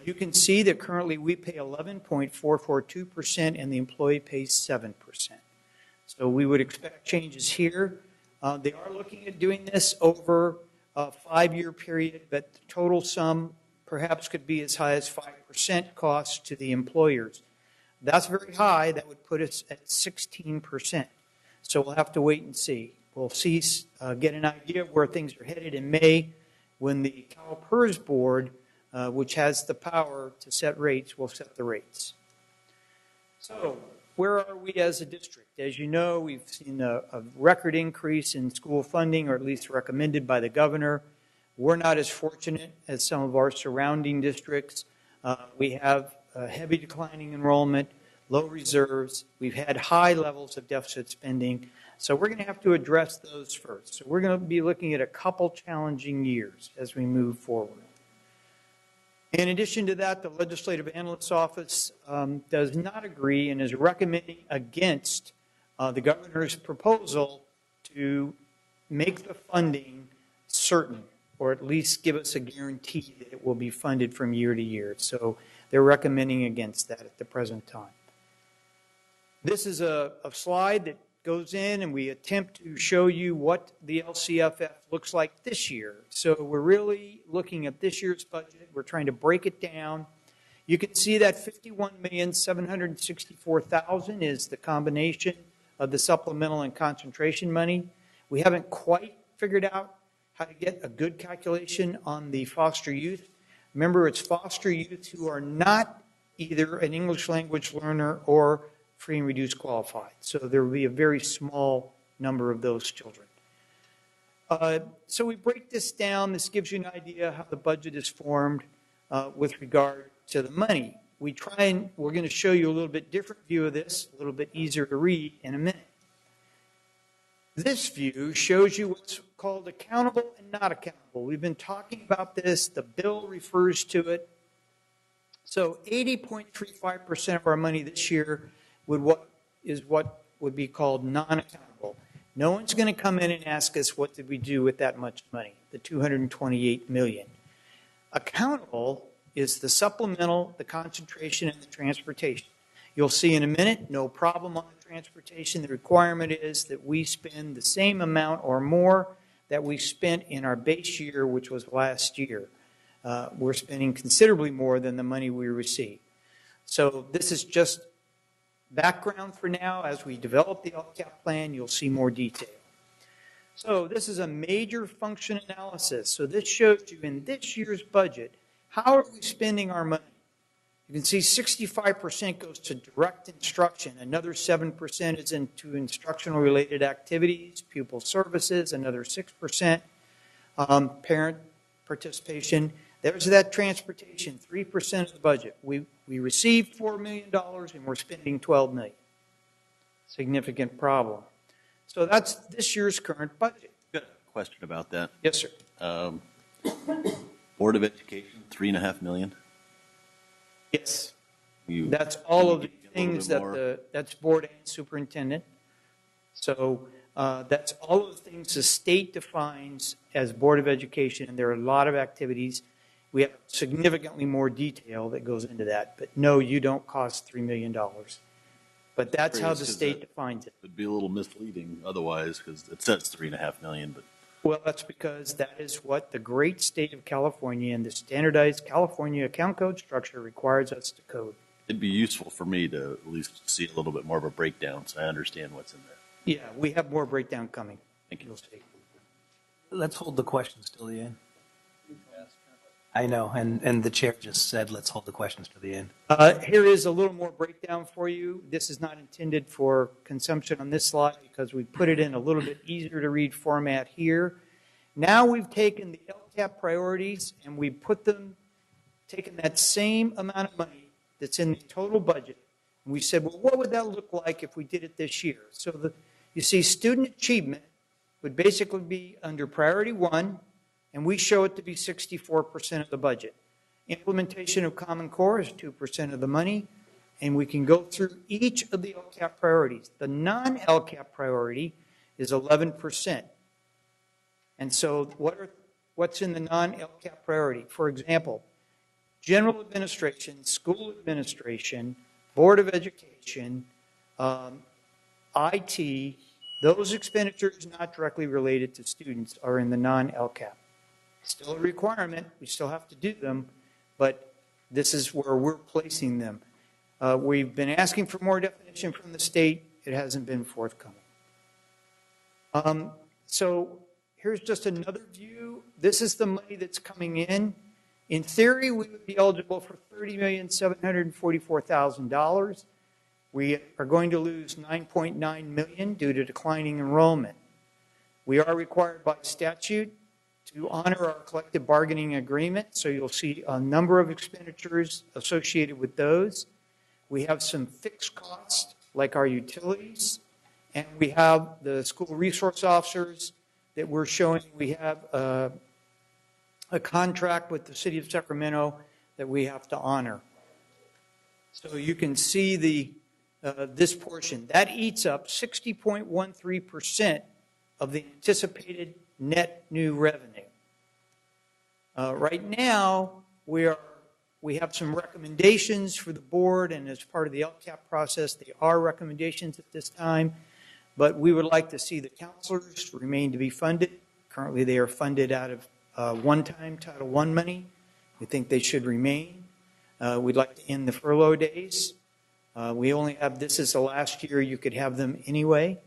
I: You can see that currently we pay 11.442% and the employee pays 7%. So we would expect changes here. They are looking at doing this over a 5-year period, but the total sum perhaps could be as high as 5% cost to the employers. That's very high. That would put us at 16%. So we'll have to wait and see. We'll see, get an idea of where things are headed in May, when the CalPERS board, which has the power to set rates, will set the rates. So where are we as a district? As you know, we've seen a record increase in school funding, or at least recommended by the governor. We're not as fortunate as some of our surrounding districts. We have heavy declining enrollment, low reserves. We've had high levels of deficit spending. So we're going to have to address those first. So we're going to be looking at a couple challenging years as we move forward. In addition to that, the Legislative Analyst's Office does not agree and is recommending against the governor's proposal to make the funding certain, or at least give us a guarantee that it will be funded from year to year. So they're recommending against that at the present time. This is a slide that goes in and we attempt to show you what the LCFF looks like this year. So we're really looking at this year's budget. We're trying to break it down. You can see that $51,764,000 is the combination of the supplemental and concentration money. We haven't quite figured out how to get a good calculation on the foster youth. Remember, it's foster youth who are not either an English language learner or free and reduced qualified. So there will be a very small number of those children. So we break this down. This gives you an idea how the budget is formed with regard to the money. We're going to show you a little bit different view of this, a little bit easier to read in a minute. This view shows you what's called accountable and not accountable. We've been talking about this. The bill refers to it. So 80.35% of our money this year what would be called non-accountable. No one's going to come in and ask us what did we do with that much money, the $228 million. Accountable is the supplemental, the concentration, and the transportation. You'll see in a minute, no problem on the transportation. The requirement is that we spend the same amount or more that we spent in our base year, which was last year. We're spending considerably more than the money we receive. So this is just background for now. As we develop the LCAP plan, you'll see more detail. So this is a major function analysis. So this shows you in this year's budget, how are we spending our money? You can see 65% goes to direct instruction. Another 7% is into instructional related activities, pupil services, another 6%, parent participation. There's that transportation, 3% of the budget. We received $4 million and we're spending $12 million. Significant problem. So that's this year's current budget.
D: Got a question about that.
I: Yes, sir.
D: Board of Education, $3.5 million.
I: Yes. That's all of the things that's board and superintendent. So that's all of the things the state defines as Board of Education, and there are a lot of activities. We have significantly more detail that goes into that. But no, you don't cost $3 million. But that's how the state defines it.
D: It would be a little misleading otherwise because it says $3.5 million. But
I: well, that's because that is what the great state of California and the standardized California account code structure requires us to code.
D: It'd be useful for me to at least see a little bit more of a breakdown so I understand what's in there.
I: Yeah, we have more breakdown coming.
D: Thank you.
I: You'll see.
A: Let's hold the questions till the end. I know, and the chair just said, let's hold the questions to the end.
I: Here is a little more breakdown for you. This is not intended for consumption on this slide because we put it in a little bit easier to read format here. Now we've taken the LCAP priorities and we've taken that same amount of money that's in the total budget. And we said, well, what would that look like if we did it this year? So you see student achievement would basically be under priority 1, and we show it to be 64% of the budget. Implementation of Common Core is 2% of the money, and we can go through each of the LCAP priorities. The non-LCAP priority is 11%. And so what's in the non-LCAP priority? For example, general administration, school administration, Board of Education, IT, those expenditures not directly related to students are in the non-LCAP. Still a requirement, we still have to do them, but this is where we're placing them. We've been asking for more definition from the state. It hasn't been forthcoming. So Here's just another view. This is the money that's coming in. In theory, we would be eligible for $30,744,000. We are going to lose $9.9 million due to declining enrollment. We are required by statute to honor our collective bargaining agreement, so you'll see a number of expenditures associated with those. We have some fixed costs, like our utilities, and we have the school resource officers that we're showing. We have a contract with the city of Sacramento that we have to honor. So you can see this portion. That eats up 60.13% of the anticipated net new revenue. Right now, we have some recommendations for the board, and as part of the LCAP process, they are recommendations at this time, but we would like to see the counselors remain to be funded. Currently, they are funded out of one-time Title I money. We think they should remain. We'd like to end the furlough days. We only have, this is the last year you could have them anyway.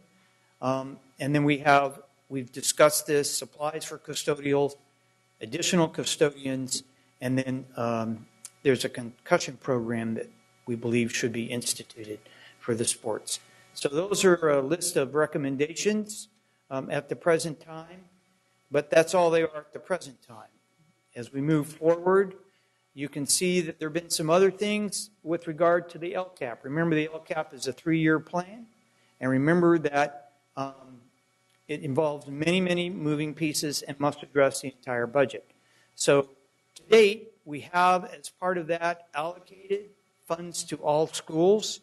I: And then we've discussed this, supplies for custodials, additional custodians, and then there's a concussion program that we believe should be instituted for the sports. So those are a list of recommendations at the present time, but that's all they are at the present time. As we move forward, you can see that there have been some other things with regard to the LCAP. Remember, the LCAP is a 3-year plan, and remember that it involves many, many moving pieces and must address the entire budget. So to date, we have, as part of that, allocated funds to all schools,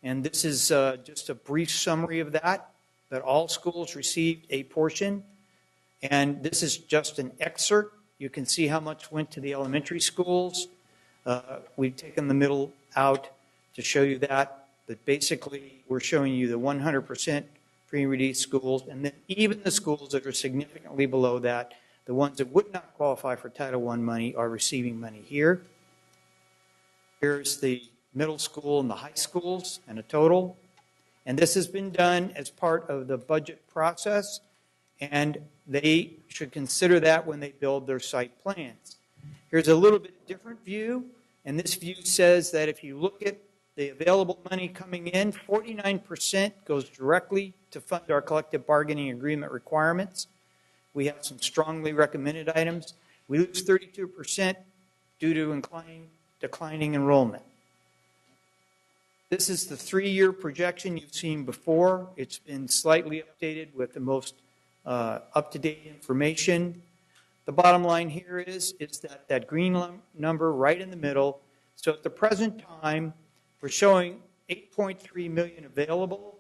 I: and this is just a brief summary of that all schools received a portion, and this is just an excerpt. You can see how much went to the elementary schools. We've taken the middle out to show you that, but basically we're showing you the 100% free and reduced schools, and then even the schools that are significantly below that, the ones that would not qualify for Title I money, are receiving money here. Here's the middle school and the high schools and a total. And this has been done as part of the budget process, and they should consider that when they build their site plans. Here's a little bit different view, and this view says that if you look at the available money coming in, 49% goes directly to fund our collective bargaining agreement requirements. We have some strongly recommended items. We lose 32% due to declining enrollment. This is the 3-year projection you've seen before. It's been slightly updated with the most up-to-date information. The bottom line here is that green number right in the middle. So at the present time, we're showing $8.3 million available.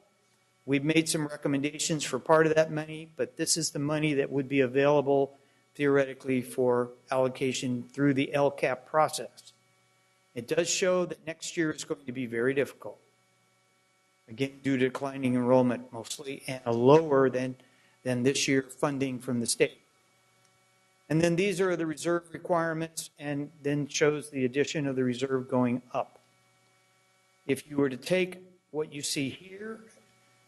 I: We've made some recommendations for part of that money, but this is the money that would be available theoretically for allocation through the LCAP process. It does show that next year is going to be very difficult. Again, due to declining enrollment mostly, and a lower than this year funding from the state. And then these are the reserve requirements, and then shows the addition of the reserve going up. If you were to take what you see here,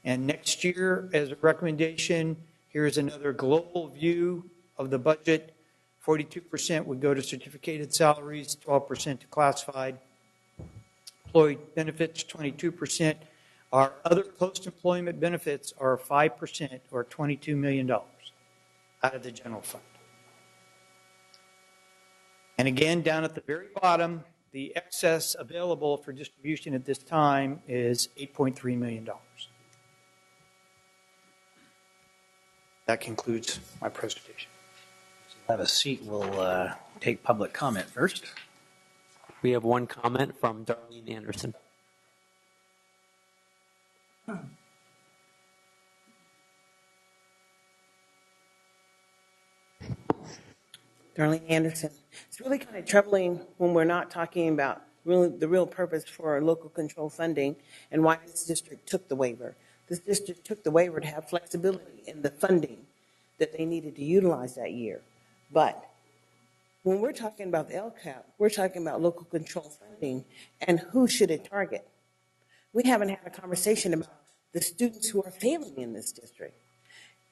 I: and next year as a recommendation, here's another global view of the budget. 42% would go to certificated salaries, 12% to classified. Employee benefits, 22%. Our other post-employment benefits are 5%, or $22 million out of the general fund. And again, down at the very bottom, the excess available for distribution at this time is $8.3 million. That concludes my presentation.
A: Have a seat. We'll take public comment first.
G: We have one comment from Darlene Anderson.
E: Darlene Anderson. It's really kind of troubling when we're not talking about the real purpose for local control funding and why this district took the waiver. This district took the waiver to have flexibility in the funding that they needed to utilize that year. But when we're talking about the LCAP, we're talking about local control funding and who should it target. We haven't had a conversation about the students who are failing in this district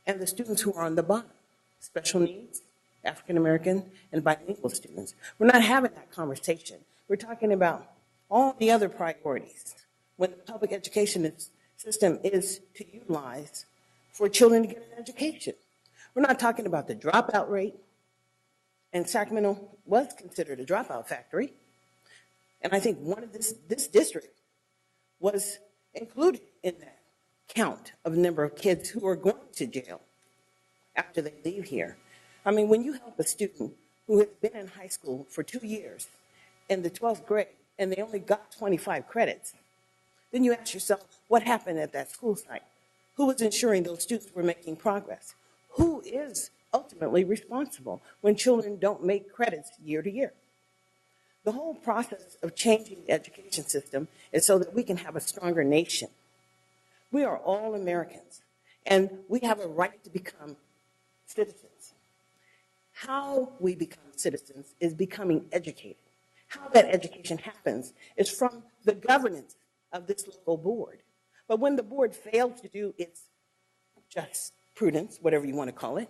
E: and the students who are on the bottom. special needs, African American, and bilingual students. We're not having that conversation. We're talking about all the other priorities when the public education system is to utilize for children to get an education. We're not talking about the dropout rate, and Sacramento was considered a dropout factory. And I think one of this district was included in that count of the number of kids who are going to jail after they leave here. I mean, when you help a student who has been in high school for 2 years in the 12th grade and they only got 25 credits, then you ask yourself, what happened at that school site? Who was ensuring those students were making progress? Who is ultimately responsible when children don't make credits year to year? The whole process of changing the education system is so that we can have a stronger nation. We are all Americans, and we have a right to become citizens. How we become citizens is becoming educated. How that education happens is from the governance of this local board. But when the board fails to do its just prudence, whatever you want to call it,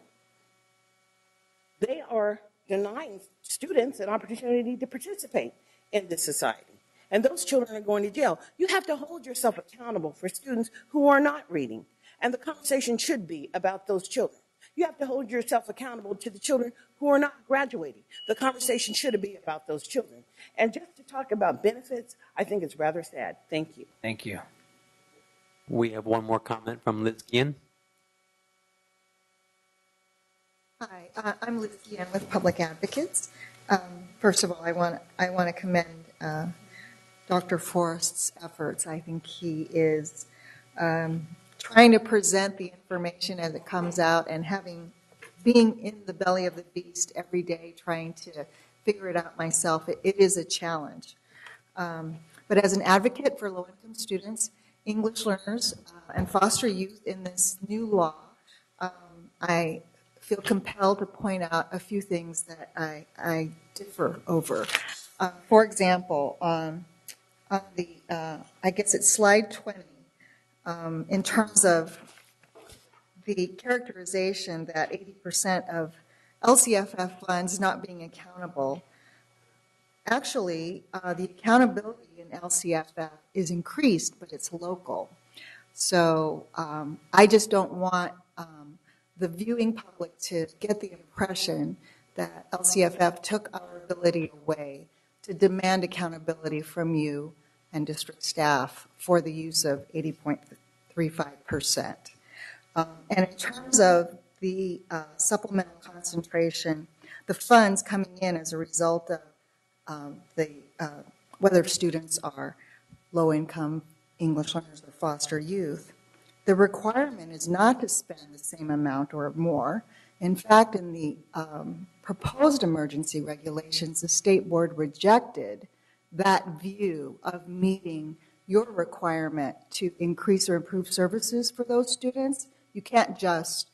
E: they are denying students an opportunity to participate in this society. And those children are going to jail. You have to hold yourself accountable for students who are not reading. And the conversation should be about those children. You have to hold yourself accountable to the children who are not graduating. The conversation should be about those children. And just to talk about benefits, I think it's rather sad. Thank you.
A: Thank you.
G: We have one more comment from Liz Guillen.
K: Hi, I'm Liz Guillen with Public Advocates. First of all, I want to commend Dr. Forrest's efforts. I think he is trying to present the information as it comes out and being in the belly of the beast every day, trying to figure it out myself. It is a challenge. But as an advocate for low-income students, English learners, and foster youth in this new law, I feel compelled to point out a few things that I differ over. For example, on the, I guess it's slide 20, in terms of the characterization that 80% of LCFF funds not being accountable, actually, the accountability in LCFF is increased, but it's local. So I just don't want the viewing public to get the impression that LCFF took our ability away to demand accountability from you and district staff for the use of 80.35%. And in terms of the supplemental concentration, the funds coming in as a result of whether students are low-income English learners or foster youth, the requirement is not to spend the same amount or more. In fact, in the proposed emergency regulations, the state board rejected that view of meeting your requirement to increase or improve services for those students. You can't just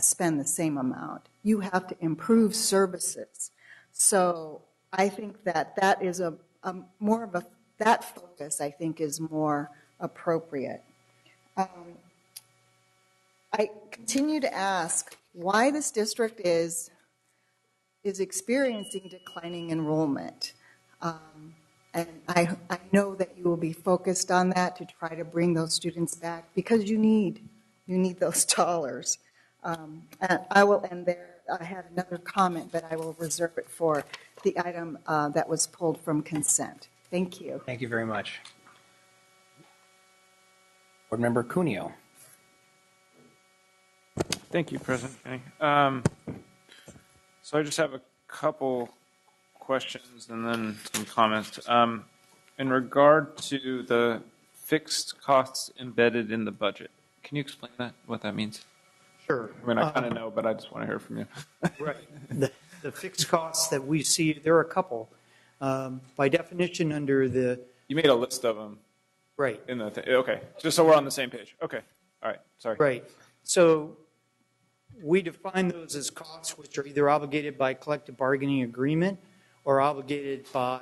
K: spend the same amount. You have to improve services. So I think that is more of that focus, I think, is more appropriate. I continue to ask why this district is experiencing declining enrollment. And I know that you will be focused on that to try to bring those students back because you need those dollars. And I will end there. I had another comment, but I will reserve it for the item that was pulled from consent. Thank you.
A: Thank you very much. Board Member Cuneo.
C: Thank you, President Kenny. So I just have a couple questions and then some comments. In regard to the fixed costs embedded in the budget, can you explain what that means?
I: Sure.
C: I mean, I kind of know, but I just want to hear from you.
I: Right. The fixed costs that we see, there are a couple. By definition, under the...
C: You made a list of them.
I: Right.
C: In the okay. Just so we're on the same page. Okay. All right. Sorry.
I: Right. So we define those as costs which are either obligated by collective bargaining agreement or obligated by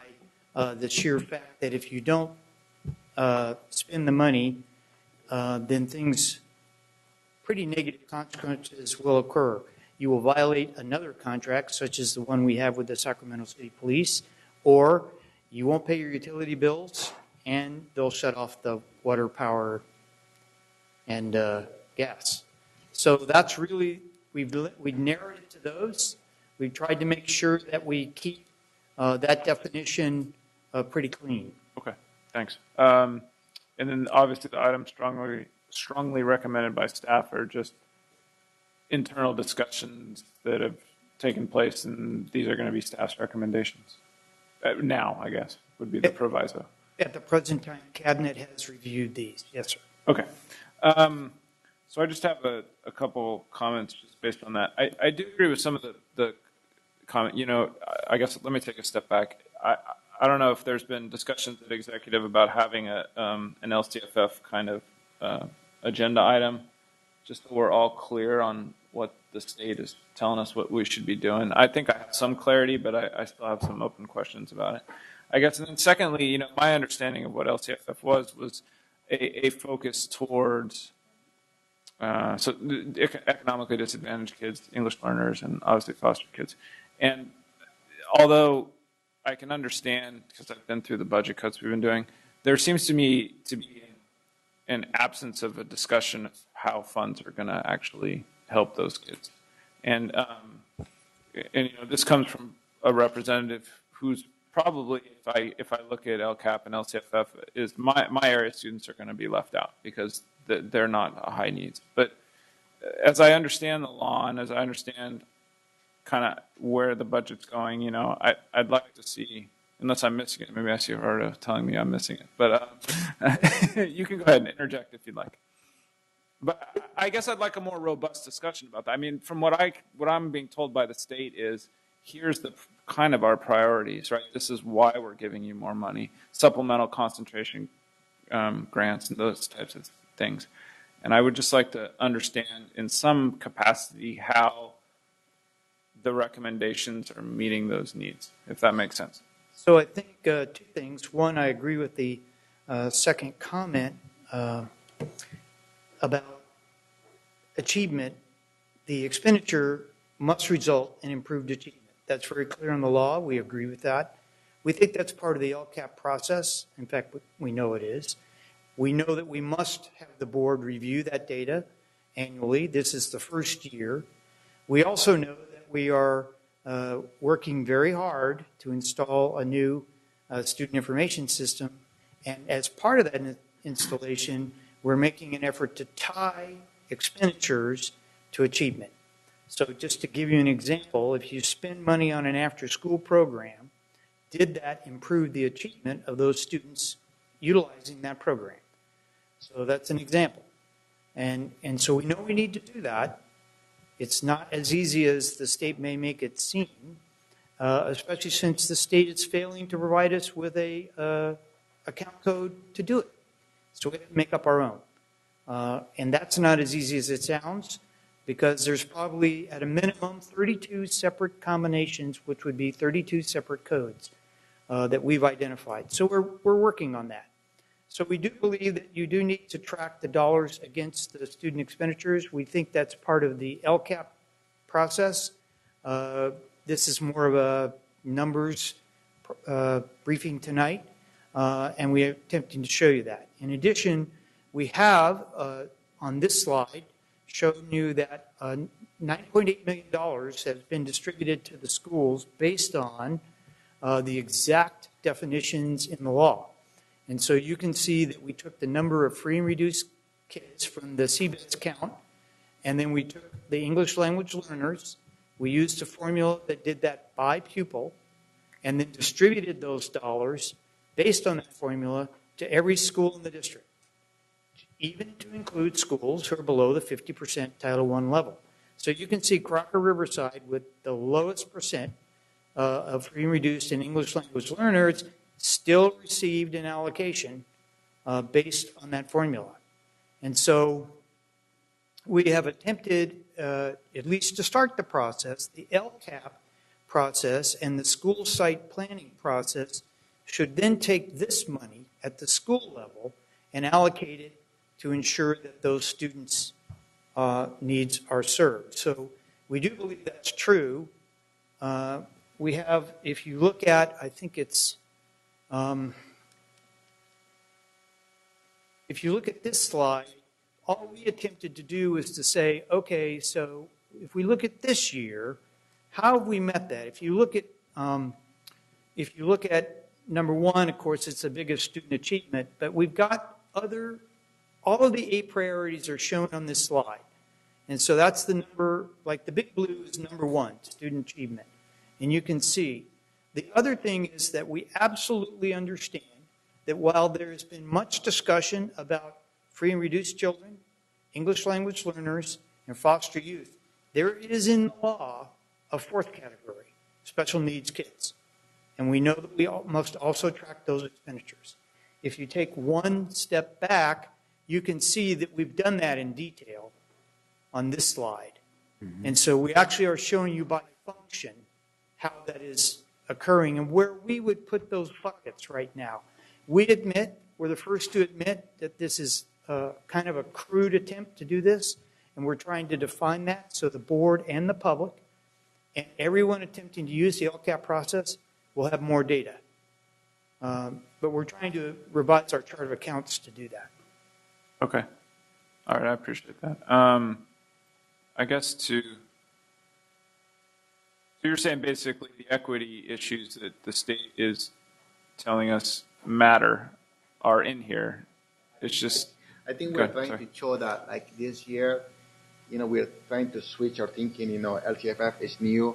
I: the sheer fact that if you don't spend the money, then pretty negative consequences will occur. you will violate another contract, such as the one we have with the Sacramento City Police, or you won't pay your utility bills, and they'll shut off the water, power, and gas. So that's really, we've narrowed it to those. We've tried to make sure that we keep that definition pretty clean.
C: Okay, thanks. And then obviously the items strongly recommended by staff are just internal discussions that have taken place, and these are going to be staff's recommendations. Now, I guess, would be the proviso.
I: At the present time, Cabinet has reviewed these. Yes, sir.
C: Okay. So I just have a couple comments just based on that. I do agree with some of the comment. You know, I guess let me take a step back. I don't know if there's been discussions at executive about having an LCFF kind of agenda item, just so we're all clear on what the state is telling us what we should be doing. I think I have some clarity, but I still have some open questions about it, I guess. And then secondly, you know, my understanding of what LCFF was a focus towards economically disadvantaged kids, English learners, and obviously foster kids. And although I can understand, because I've been through the budget cuts we've been doing, there seems to me to be an absence of a discussion of how funds are going to actually help those kids. And you know, this comes from a representative who's probably, if I look at LCAP and LCFF, is my area students are going to be left out because they're not high needs. But as I understand the law and as I understand kind of where the budget's going, you know, I'd like to see, unless I'm missing it, maybe I see Roberta telling me I'm missing it, but you can go ahead and interject if you'd like. But I guess I'd like a more robust discussion about that. I mean, from what I'm being told by the state is, here's the kind of our priorities, right? This is why we're giving you more money, supplemental concentration grants and those types of things. And I would just like to understand in some capacity how the recommendations are meeting those needs, if that makes sense.
I: So I think two things. One, I agree with the second comment about achievement. The expenditure must result in improved achievement. That's very clear in the law. We agree with that. We think that's part of the LCAP process. In fact, we know it is. We know that we must have the board review that data annually. This is the first year. We also know that we are working very hard to install a new student information system. And as part of that installation, we're making an effort to tie expenditures to achievement. So just to give you an example, if you spend money on an after-school program, did that improve the achievement of those students utilizing that program? So that's an example. And so we know we need to do that. It's not as easy as the state may make it seem, especially since the state is failing to provide us with a account code to do it. So we have to make up our own. And that's not as easy as it sounds, because there's probably, at a minimum, 32 separate combinations, which would be 32 separate codes that we've identified. So we're working on that. So we do believe that you do need to track the dollars against the student expenditures. We think that's part of the LCAP process. This is more of a numbers briefing tonight, and we are attempting to show you that. In addition, we have, on this slide, shown you that $9.8 million has been distributed to the schools based on the exact definitions in the law. And so you can see that we took the number of free and reduced kids from the CBIS count, and then we took the English language learners. We used a formula that did that by pupil, and then distributed those dollars based on that formula to every school in the district, even to include schools who are below the 50% Title I level. So you can see Crocker Riverside with the lowest percent of free and reduced and English language learners still received an allocation based on that formula. And so we have attempted, at least to start the process, the LCAP process and the school site planning process should then take this money at the school level and allocate it to ensure that those students' needs are served. So We do believe that's true. We have, if you look at, I think it's, if you look at this slide, all we attempted to do is to say, okay, so if we look at this year, how have we met that? If you look at number one, of course, it's the biggest student achievement, but we've got all of the 8 priorities are shown on this slide. And so that's the number, like the big blue is number 1, student achievement. And you can see, the other thing is that we absolutely understand that while there has been much discussion about free and reduced children, English language learners, and foster youth, there is in the law a 4th category, special needs kids. And we know that we must also track those expenditures. If you take one step back, you can see that we've done that in detail on this slide. Mm-hmm. And so we actually are showing you by function how that is occurring and where we would put those buckets right now. We admit, we're the first to admit that this is kind of a crude attempt to do this, and we're trying to define that so the board and the public and everyone attempting to use the LCAP process will have more data. But we're trying to revise our chart of accounts to do that.
C: Okay. All right, I appreciate that. I guess so you're saying basically the equity issues that the state is telling us matter are in here. It's just.
L: I think we're trying to show that, like this year, we're trying to switch our thinking. LTFF is new.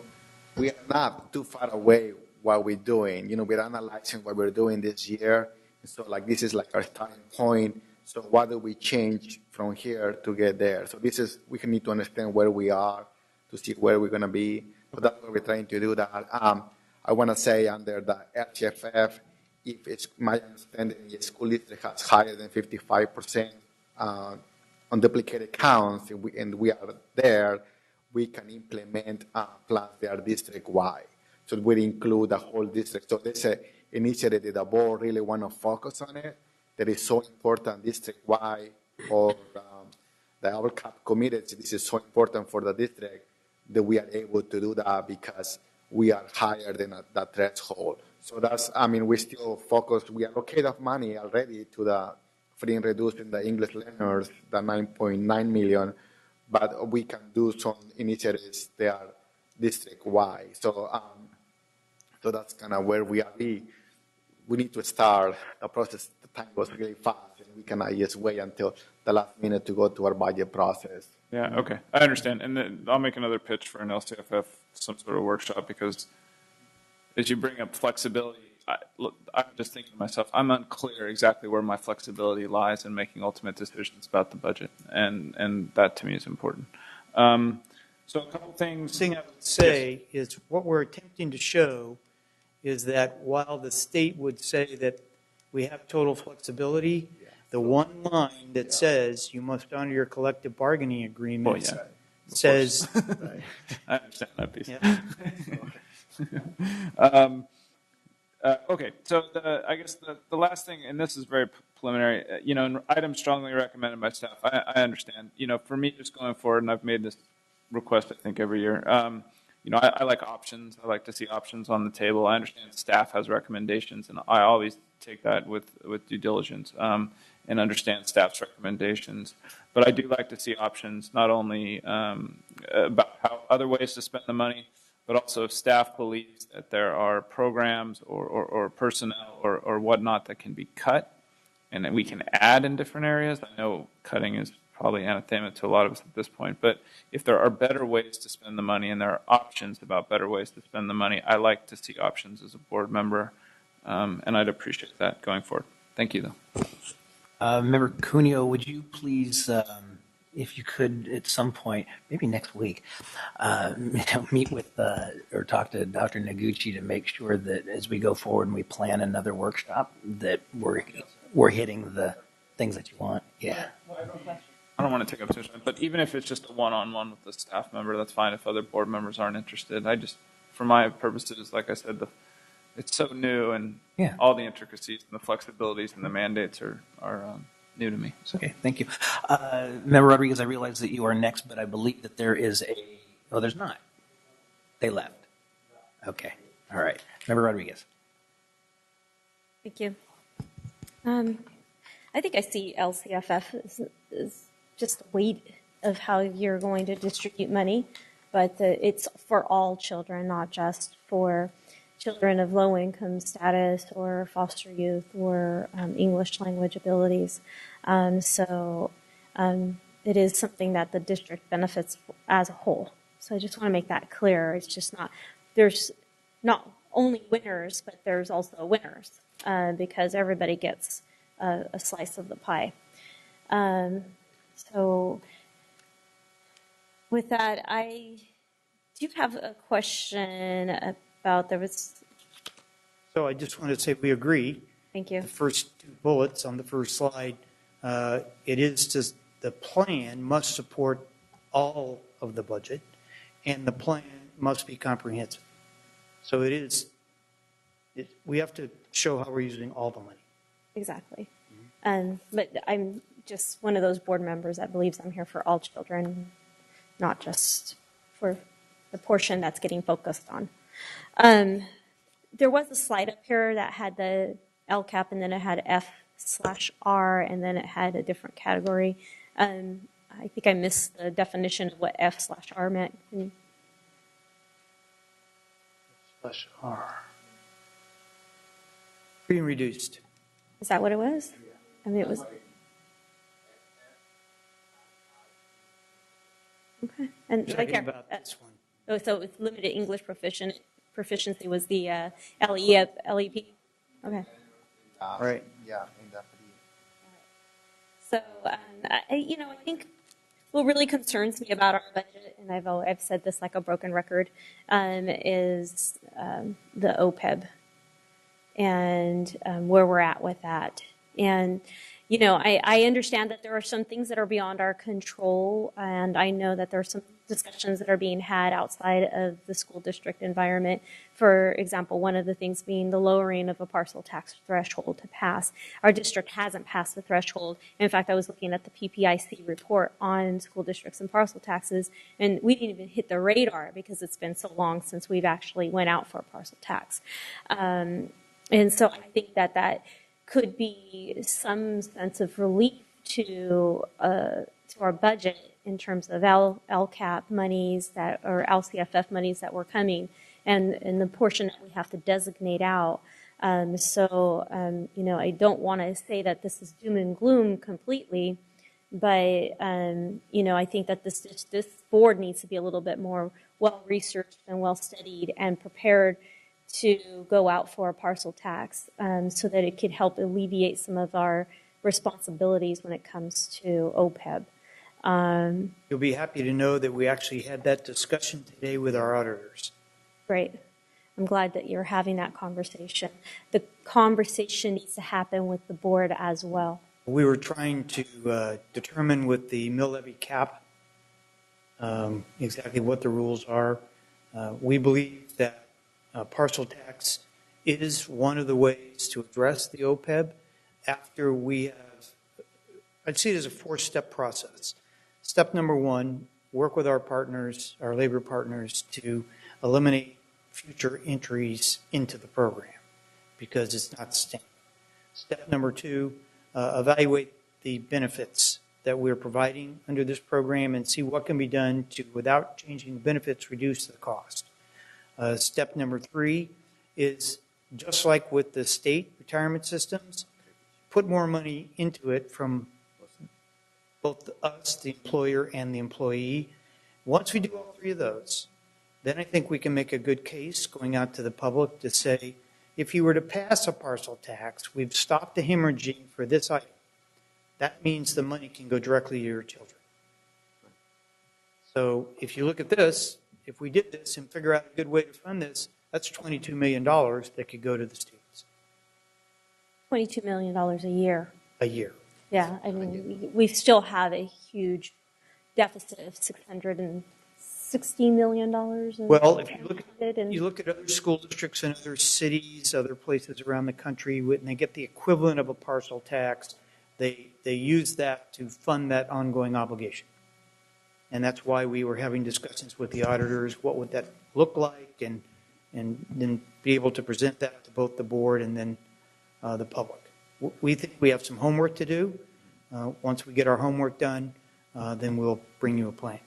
L: We are not too far away what we're doing. We're analyzing what we're doing this year. So, this is like our starting point. So, what do we change from here to get there? So, we need to understand where we are to see where we're going to be. So that's why we're trying to do that. I want to say under the LTFF, if it's my understanding, the school district has higher than 55% unduplicated counts, and we are there, we can implement plans that are district-wide. So it will include the whole district. So there's an initiative that the board really want to focus on it, that is so important district-wide, or the LCAP committed, this is so important for the district, that we are able to do that because we are higher than that threshold. So that's, we still focus, we allocate of money already to the free and reduced in the English learners, the 9.9 million, but we can do some initiatives that are district-wide. So that's kind of where we are. We need to start the process. The time goes really fast, and we cannot just wait until the last minute to go to our budget process.
C: Yeah, okay. I understand. And then I'll make another pitch for an LCFF, some sort of workshop, because as you bring up flexibility, I'm just thinking to myself, I'm unclear exactly where my flexibility lies in making ultimate decisions about the budget. And that to me is important. So a couple things.
I: The thing I would say is what we're attempting to show is that while the state would say that we have total flexibility, the one line that says you must honor your collective bargaining agreement says.
C: I understand that piece.
I: Yeah.
C: Okay, so I guess the last thing, and this is very preliminary, an item strongly recommended by staff. I understand. For me, just going forward, and I've made this request, I think, every year. I like options. I like to see options on the table. I understand staff has recommendations, and I always take that with due diligence and understand staff's recommendations. But I do like to see options, not only about how other ways to spend the money, but also if staff believes that there are programs or personnel or whatnot that can be cut and that we can add in different areas. I know cutting is probably anathema to a lot of us at this point, but if there are better ways to spend the money and there are options about better ways to spend the money, I like to see options as a board member, and I'd appreciate that going forward. Thank you, though.
A: Member Cuneo, would you please, if you could at some point, maybe next week, meet with or talk to Dr. Noguchi to make sure that as we go forward and we plan another workshop, that we're hitting the things that you want. Yeah.
C: I don't want to take up too much time, but even if it's just a one-on-one with the staff member, that's fine if other board members aren't interested. I just, for my purposes, like I said, it's so new and all the intricacies and the flexibilities and the mandates are new to me. So.
A: Okay, thank you. Member Rodriguez, I realize that you are next, but I believe that there is Oh, there's not. They left. Okay. All right. Member Rodriguez.
M: Thank you. I think I see LCFF as just the weight of how you're going to distribute money, but it's for all children, not just for children of low income status or foster youth or English language abilities. It is something that the district benefits as a whole. So I just want to make that clear. It's just not, there's not only winners, but there's also winners because everybody gets a slice of the pie. So with that, I do have a question about,
I: So I just want to say we agree.
M: Thank you.
I: The first two bullets on the first slide, it is just the plan must support all of the budget, and the plan must be comprehensive. So we have to show how we're using all the money.
M: Exactly. But I'm just one of those board members that believes I'm here for all children, not just for the portion that's getting focused on. There was a slide up here that had the LCAP, and then it had F/R, and then it had a different category. I think I missed the definition of what F/R meant.
I: F/R. Free and reduced.
M: Is that what it was? I mean, it was. Okay. And
I: Talking about this one.
M: Oh, so it's limited English proficiency was the LEP. Okay.
I: Right.
L: Yeah.
M: So, I think what really concerns me about our budget, and I've said this like a broken record, is the OPEB and where we're at with that. And, I understand that there are some things that are beyond our control, and I know that there are some discussions that are being had outside of the school district environment. For example, one of the things being the lowering of a parcel tax threshold to pass. Our district hasn't passed the threshold. In fact, I was looking at the PPIC report on school districts and parcel taxes, and we didn't even hit the radar because it's been so long since we've actually went out for a parcel tax. And so I think that could be some sense of relief to our budget in terms of LCAP monies or LCFF monies that were coming, and the portion that we have to designate out. I don't want to say that this is doom and gloom completely, but I think that this board needs to be a little bit more well researched and well studied and prepared to go out for a parcel tax so that it could help alleviate some of our responsibilities when it comes to OPEB.
I: You'll be happy to know that we actually had that discussion today with our auditors.
M: Great. I'm glad that you're having that conversation. The conversation needs to happen with the board as well.
I: We were trying to determine with the mill levy cap exactly what the rules are. We believe that parcel tax is one of the ways to address the OPEB after we have, I'd see it as a four-step process. Step number one, work with our partners, our labor partners, to eliminate future entries into the program because it's not sustainable. Step number two, evaluate the benefits that we're providing under this program and see what can be done to, without changing the benefits, reduce the cost. Step number three is, just like with the state retirement systems, put more money into it from both us, the employer, and the employee. Once we do all three of those, then I think we can make a good case going out to the public to say, if you were to pass a parcel tax, we've stopped the hemorrhaging for this item. That means the money can go directly to your children. So if you look at this, if we did this and figure out a good way to fund this, that's $22 million that could go to the students.
M: $22 million a year.
I: A year.
M: Yeah, I mean, we still have a huge deficit of $660 million.
I: Well, if you look at other school districts in other cities, other places around the country, when they get the equivalent of a parcel tax, they use that to fund that ongoing obligation. And that's why we were having discussions with the auditors. What would that look like? And then be able to present that to both the board and then the public. We think we have some homework to do. Once we get our homework done, then we'll bring you a plan.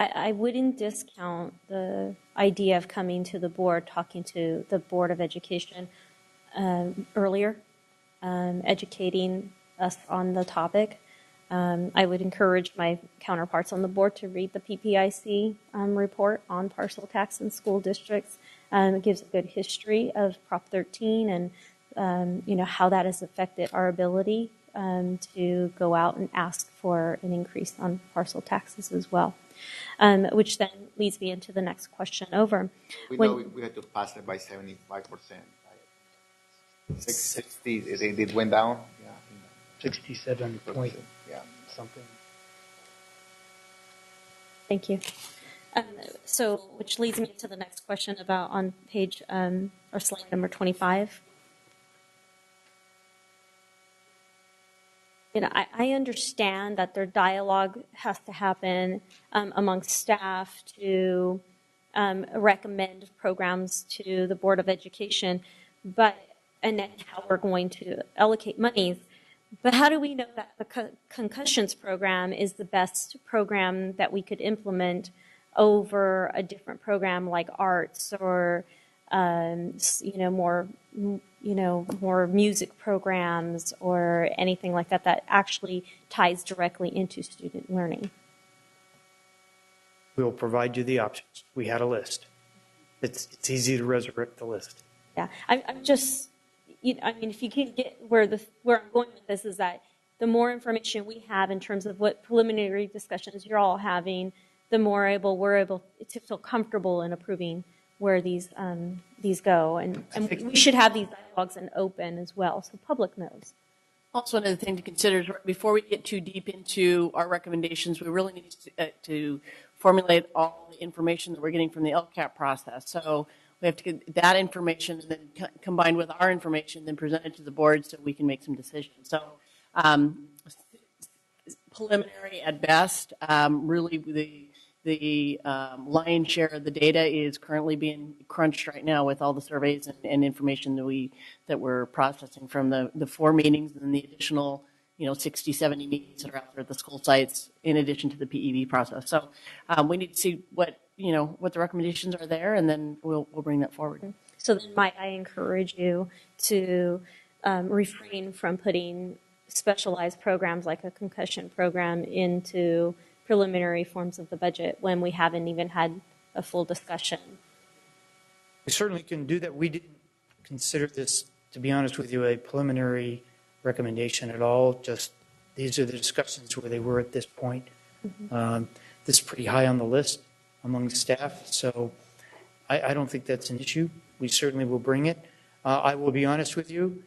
M: I wouldn't discount the idea of coming to the board, talking to the Board of Education earlier, educating us on the topic. I would encourage my counterparts on the board to read the PPIC report on parcel tax in school districts. It gives a good history of Prop 13 and how that has affected our ability to go out and ask for an increase on parcel taxes as well. Which then leads me into the next question over.
L: We know we had to pass it by 75%. 60, it went down. Yeah,
A: 67 point something.
M: Thank you. So, which leads me to the next question about on page or slide number 25. I understand that their dialogue has to happen amongst staff to recommend programs to the Board of Education, and then how we're going to allocate monies. But how do we know that the concussions program is the best program that we could implement over a different program like arts or more music programs or anything like that that actually ties directly into student learning?
I: We'll provide you the options. We had a list. It's easy to resurrect the list.
M: Yeah, I'm just, if you can get where I'm going with this is that the more information we have in terms of what preliminary discussions you're all having, the more we're able to feel comfortable in approving where these go, and we should have these dialogues and open as well, so public knows.
F: Also, another thing to consider is before we get too deep into our recommendations, we really need to formulate all the information that we're getting from the LCAP process. So we have to get that information and then combined with our information, then present it to the board so we can make some decisions. So preliminary at best. Really, the lion's share of the data is currently being crunched right now with all the surveys and information that we're processing from the 4 meetings and the additional 60, 70 meetings that are out there at the school sites in addition to the PEB process. So we need to see what the recommendations are there, and then we'll bring that forward.
M: So then might I encourage you to refrain from putting specialized programs like a concussion program into preliminary forms of the budget when we haven't even had a full discussion?
I: We certainly can do that. We didn't consider this, to be honest with you, a preliminary recommendation at all. Just these are the discussions where they were at this point.
M: Mm-hmm.
I: This is pretty high on the list among staff, so I don't think that's an issue. We certainly will bring it. I will be honest with you.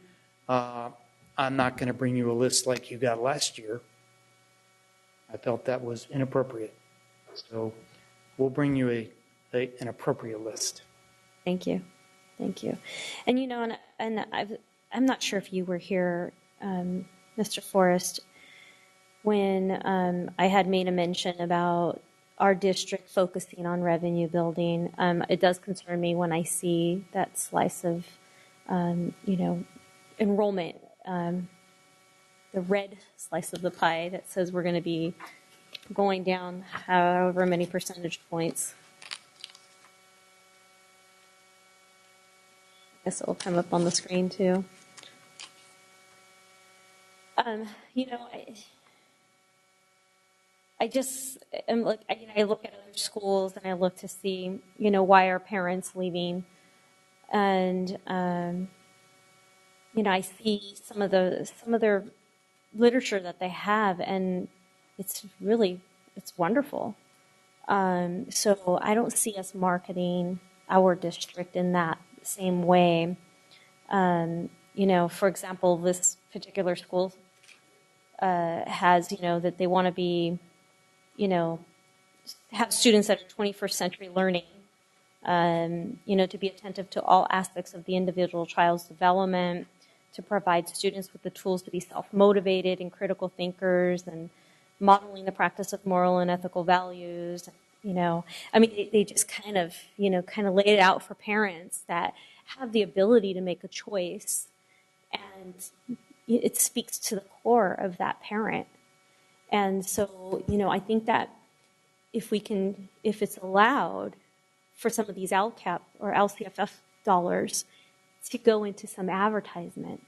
I: I'm not going to bring you a list like you got last year. I felt that was inappropriate. So we'll bring you an appropriate list.
M: Thank you. Thank you. And, I'm not sure if you were here, Mr. Forrest, when I had made a mention about our district focusing on revenue building. It does concern me when I see that slice of, enrollment, the red slice of the pie that says we're going to be going down however many percentage points. I guess it will come up on the screen too. I just am I look at other schools and I look to see, why are parents leaving, and I see some of their literature that they have, and it's wonderful. So I don't see us marketing our district in that same way. For example, this particular school has, that they want to be, have students that are 21st century learning, to be attentive to all aspects of the individual child's development, to provide students with the tools to be self-motivated and critical thinkers, and modeling the practice of moral and ethical values. I mean, they just kind of lay it out for parents that have the ability to make a choice, and it speaks to the core of that parent. And so, I think that if it's allowed for some of these LCAP or LCFF dollars to go into some advertisement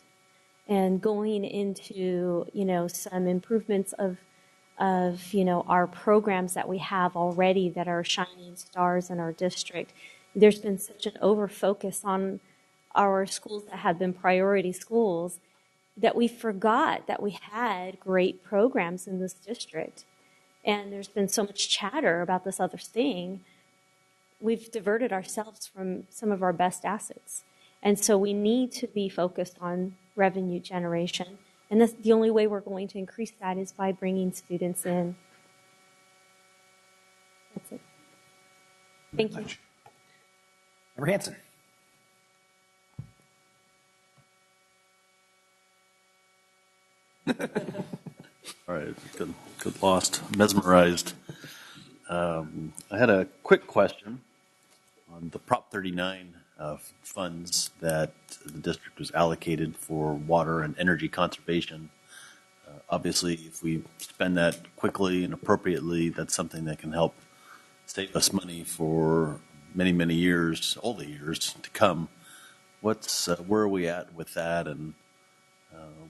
M: and going into, some improvements of our programs that we have already that are shining stars in our district. There's been such an over-focus on our schools that have been priority schools that we forgot that we had great programs in this district. And there's been so much chatter about this other thing. We've diverted ourselves from some of our best assets. And so we need to be focused on revenue generation. And that's the only way we're going to increase that is by bringing students in. That's it. Thank you.
A: Member Hanson.
D: All right, good lost, mesmerized. I had a quick question on the Prop 39 funds that the district was allocated for water and energy conservation. Obviously, if we spend that quickly and appropriately, that's something that can help save us money for many, many years, all the years to come. Where are we at with that? And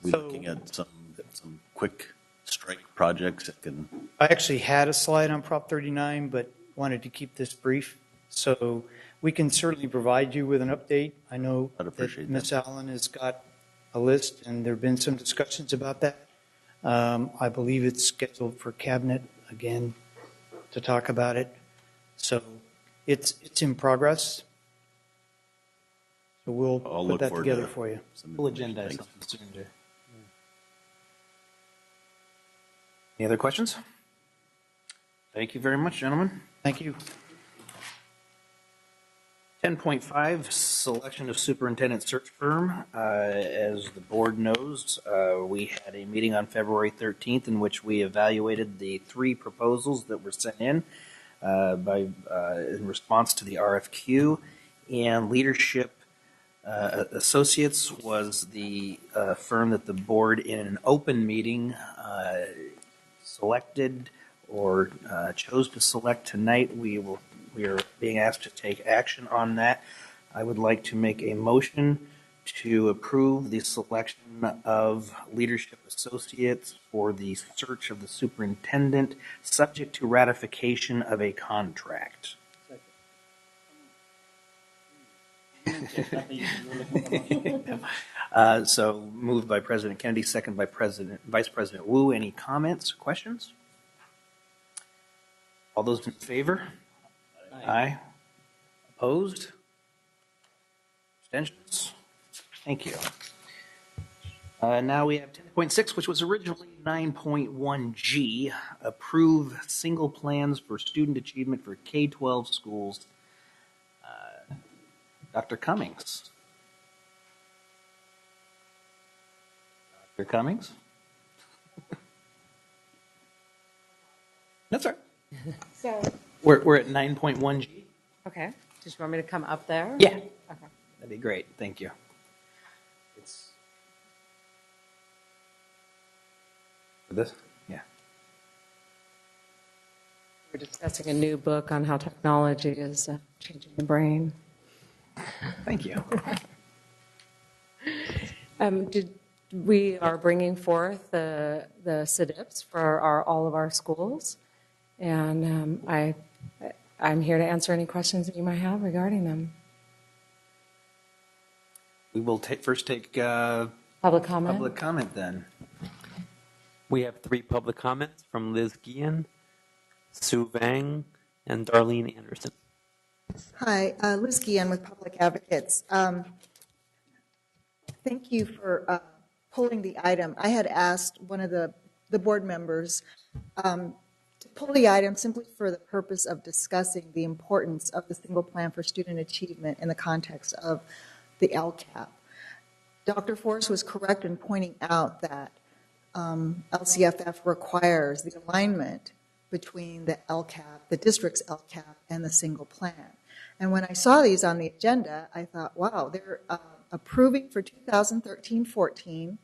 D: we're looking at some quick strike projects that can.
I: I actually had a slide on Prop 39, but wanted to keep this brief. So we can certainly provide you with an update. I know that Ms. Allen has got a list, and there have been some discussions about that. I believe it's scheduled for cabinet again to talk about it. So it's in progress. So we'll put that together for you.
A: We'll agenda something soon to. Any other questions? Thank you very much, gentlemen.
I: Thank you.
A: 10.5, selection of superintendent search firm. As the board knows, we had a meeting on February 13th in which we evaluated the 3 proposals that were sent in in response to the RFQ. And Leadership Associates was the firm that the board in an open meeting selected or chose to select tonight. We are being asked to take action on that. I would like to make a motion to approve the selection of Leadership Associates for the search of the superintendent, subject to ratification of a contract. So moved by President Kennedy, second by Vice President Wu. Any comments, questions? All those in favor? Aye. Opposed? Abstentions? Thank you. Now we have 10.6, which was originally 9.1G, approve single plans for student achievement for K-12 schools. Dr. Cummings. Dr. Cummings? That's all right.
N: So
A: We're at 9.1G.
N: okay. Did you want me to come up there?
A: Yeah.
N: Okay.
A: That'd be great. Thank you. It's for this? Yeah.
N: We're discussing a new book on how technology is changing the brain.
A: Thank you.
N: We are bringing forth the CDIPs for all of our schools, and I'm here to answer any questions that you might have regarding them.
A: We will first take
N: public comment.
A: Public comment then.
G: We have 3 public comments from Liz Guillen, Sue Vang, and Darlene Anderson.
K: Hi, Liz Guillen with Public Advocates. Thank you for pulling the item. I had asked one of the board members to pull the item simply for the purpose of discussing the importance of the single plan for student achievement in the context of the LCAP. Dr. Forrest was correct in pointing out that LCFF requires the alignment between the LCAP, the district's LCAP, and the single plan. And when I saw these on the agenda, I thought, wow, they're approving for 2013-14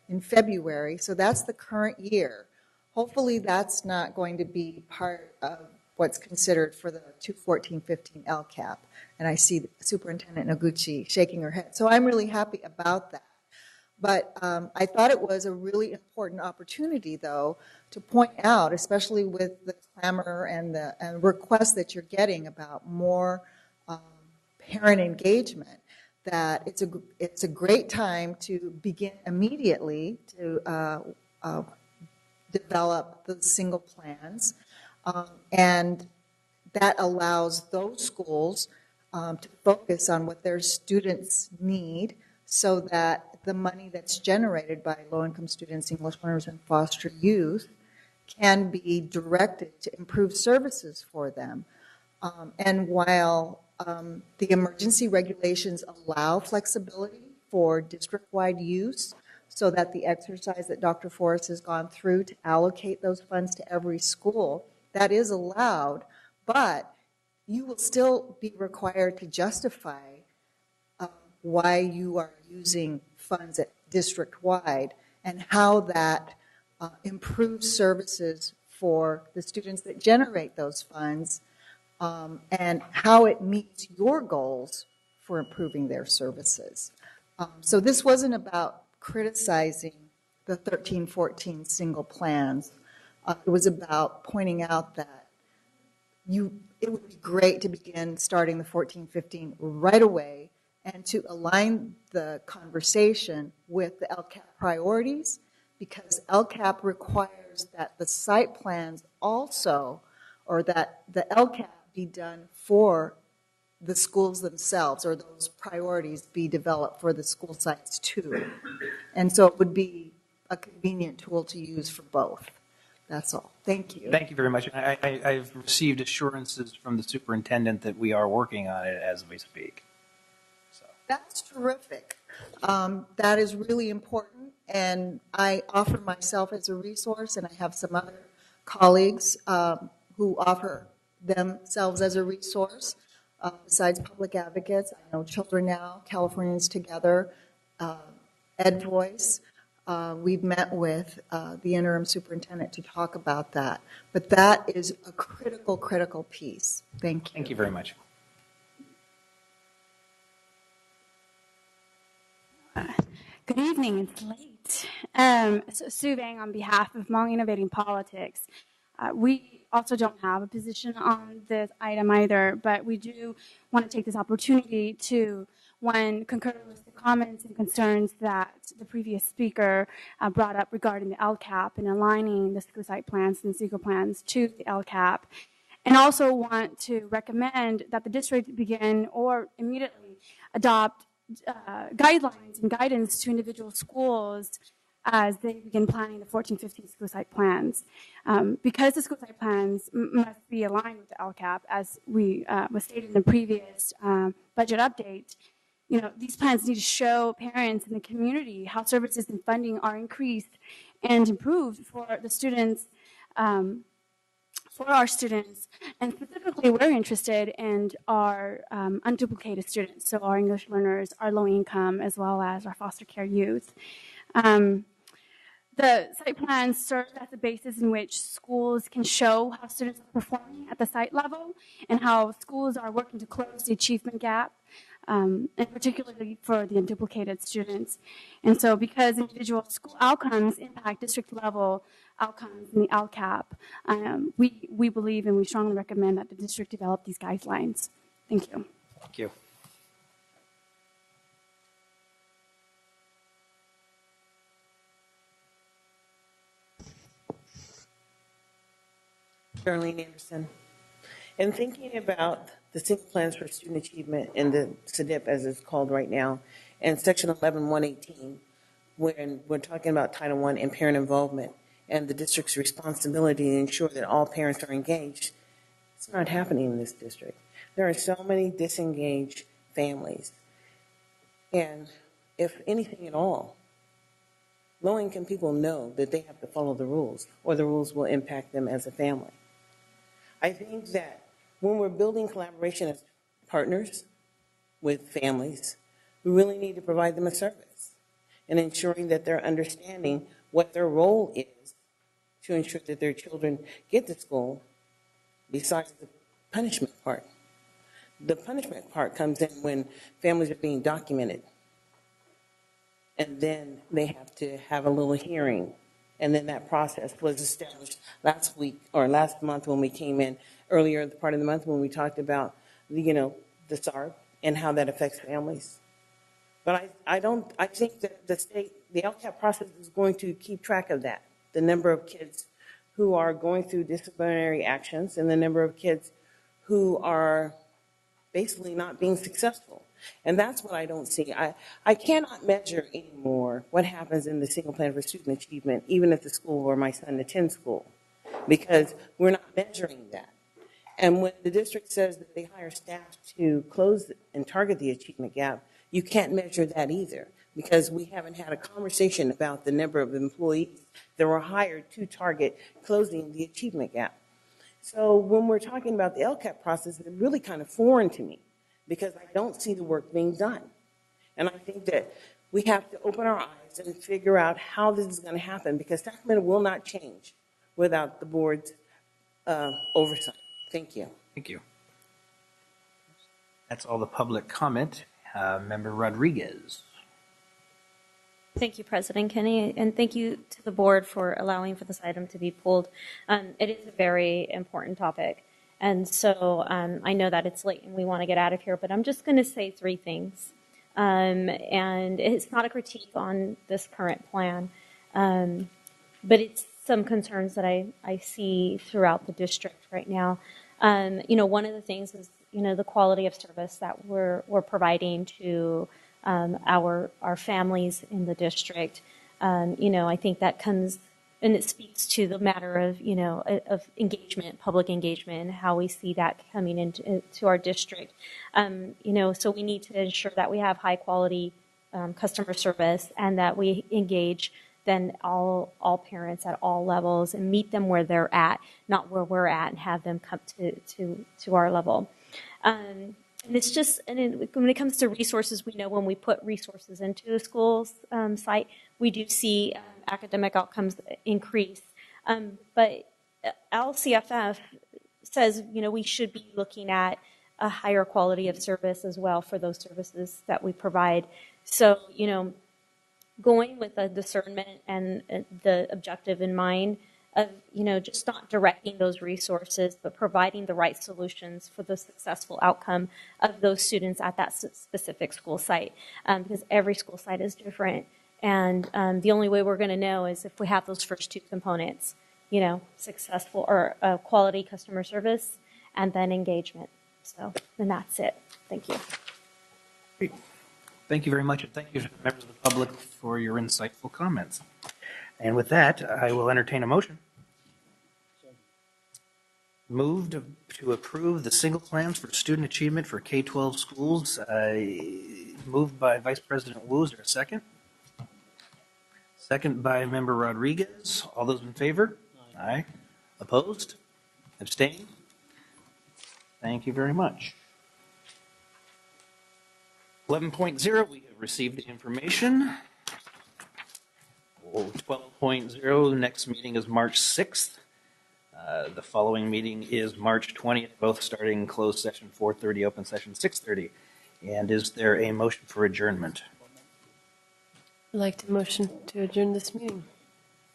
K: in February, so that's the current year. Hopefully that's not going to be part of what's considered for the 2014-15 LCAP. And I see Superintendent Noguchi shaking her head. So I'm really happy about that. But I thought it was a really important opportunity, though, to point out, especially with the clamor and the requests that you're getting about more parent engagement, that it's a great time to begin immediately to develop the single plans. And that allows those schools to focus on what their students need, so that the money that's generated by low-income students, English learners, and foster youth can be directed to improve services for them. And while the emergency regulations allow flexibility for district-wide use, so that the exercise that Dr. Forrest has gone through to allocate those funds to every school, that is allowed, but you will still be required to justify why you are using funds at district-wide and how that improves services for the students that generate those funds, and how it meets your goals for improving their services. So this wasn't about criticizing the 13-14 single plans. It was about pointing out that it would be great to begin starting the 14-15 right away, and to align the conversation with the LCAP priorities, because LCAP requires that the site plans also, or that the LCAP be done for the schools themselves, or those priorities be developed for the school sites too. And so it would be a convenient tool to use for both. That's all. Thank you.
A: Thank you very much. I've received assurances from the superintendent that we are working on it as we speak.
K: That's terrific. That is really important, and I offer myself as a resource, and I have some other colleagues who offer themselves as a resource. Besides public advocates, I know Children Now, Californians Together, Ed Voice. We've met with the interim superintendent to talk about that. But that is a critical, critical piece. Thank you.
A: Thank you very much.
O: Good evening, it's late. So Sue Vang on behalf of Hmong Innovating Politics. We also don't have a position on this item either, but we do want to take this opportunity to, one, concur with the comments and concerns that the previous speaker brought up regarding the LCAP and aligning the school site plans and SEQA plans to the LCAP, and also want to recommend that the district begin or immediately adopt guidelines and guidance to individual schools as they begin planning the 14-15 school site plans. Because the school site plans must be aligned with the LCAP, as was stated in the previous budget update, these plans need to show parents in the community how services and funding are increased and improved for the students, for our students, and specifically we're interested in our unduplicated students, so our English learners, our low income, as well as our foster care youth. The site plans serve as a basis in which schools can show how students are performing at the site level and how schools are working to close the achievement gap, and particularly for the unduplicated students. And so because individual school outcomes impact district level outcomes in the LCAP, we believe and we strongly recommend that the district develop these guidelines. Thank you.
A: Thank you.
E: Darlene Anderson. And thinking about the single plans for student achievement in the SEDIP, as it's called right now, and Section 11-118, when we're talking about Title I and parent involvement and the district's responsibility to ensure that all parents are engaged, it's not happening in this district. There are so many disengaged families. And if anything at all, Low-income people know that they have to follow the rules, or the rules will impact them as a family. I think that when we're building collaboration as partners with families, we really need to provide them a service and ensuring that they're understanding what their role is to ensure that their children get to school besides the punishment part. The punishment part comes in when families are being documented. And then they have to have a little hearing. And then that process was established last week or last month when we came in, earlier the part of the month when we talked about the SARB and how that affects families. But I think that the LCAP process is going to keep track of that. The number of kids who are going through disciplinary actions and the number of kids who are basically not being successful. And that's what I don't see. I cannot measure anymore what happens in the single plan for student achievement, even at the school where my son attends school, because we're not measuring that. And when the district says that they hire staff to close and target the achievement gap, you can't measure that either, because we haven't had a conversation about the number of employees that were hired to target closing the achievement gap. So when we're talking about the LCAP process, it's really kind of foreign to me because I don't see the work being done. And I think that we have to open our eyes and figure out how this is going to happen, because Sacramento will not change without the board's oversight. Thank you.
A: Thank you. That's all the public comment. Member Rodriguez.
M: Thank you, President Kenny, and thank you to the board for allowing for this item to be pulled. It is a very important topic, and so I know that it's late and we want to get out of here, but I'm just going to say three things. And it's not a critique on this current plan, but it's some concerns that I see throughout the district right now. One of the things is, the quality of service that we're providing to our families in the district. I think that comes, and it speaks to the matter of, of engagement, public engagement, and how we see that coming into our district. So we need to ensure that we have high quality customer service and that we engage then all parents at all levels and meet them where they're at, not where we're at, and have them come to our level. And it's just, when it comes to resources, we know when we put resources into a school's site, we do see academic outcomes increase. But LCFF says, we should be looking at a higher quality of service as well for those services that we provide. So, going with the discernment and the objective in mind of, just not directing those resources, but providing the right solutions for the successful outcome of those students at that specific school site. Because every school site is different. And the only way we're going to know is if we have those first two components, successful or quality customer service and then engagement. So, and that's it. Thank you.
A: Great. Thank you very much, and thank you to the members of the public for your insightful comments. And with that, I will entertain a motion. Moved to approve the single plans for student achievement for K-12 schools. Moved by Vice President Wu. Is there a second? Second by Member Rodriguez. All those in favor? Aye. Opposed? Abstained? Thank you very much. 11.0, we have received information. 12.0, next meeting is March 6th. The following meeting is March 20th, both starting closed session 4:30, open session 6:30. And is there a motion for adjournment?
V: I'd like to motion to adjourn this meeting.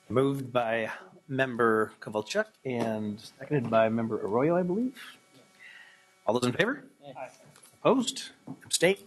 A: Moved by Member Kovalchuk and seconded by Member Arroyo, I believe. All those in favor? Aye. Opposed? Abstained?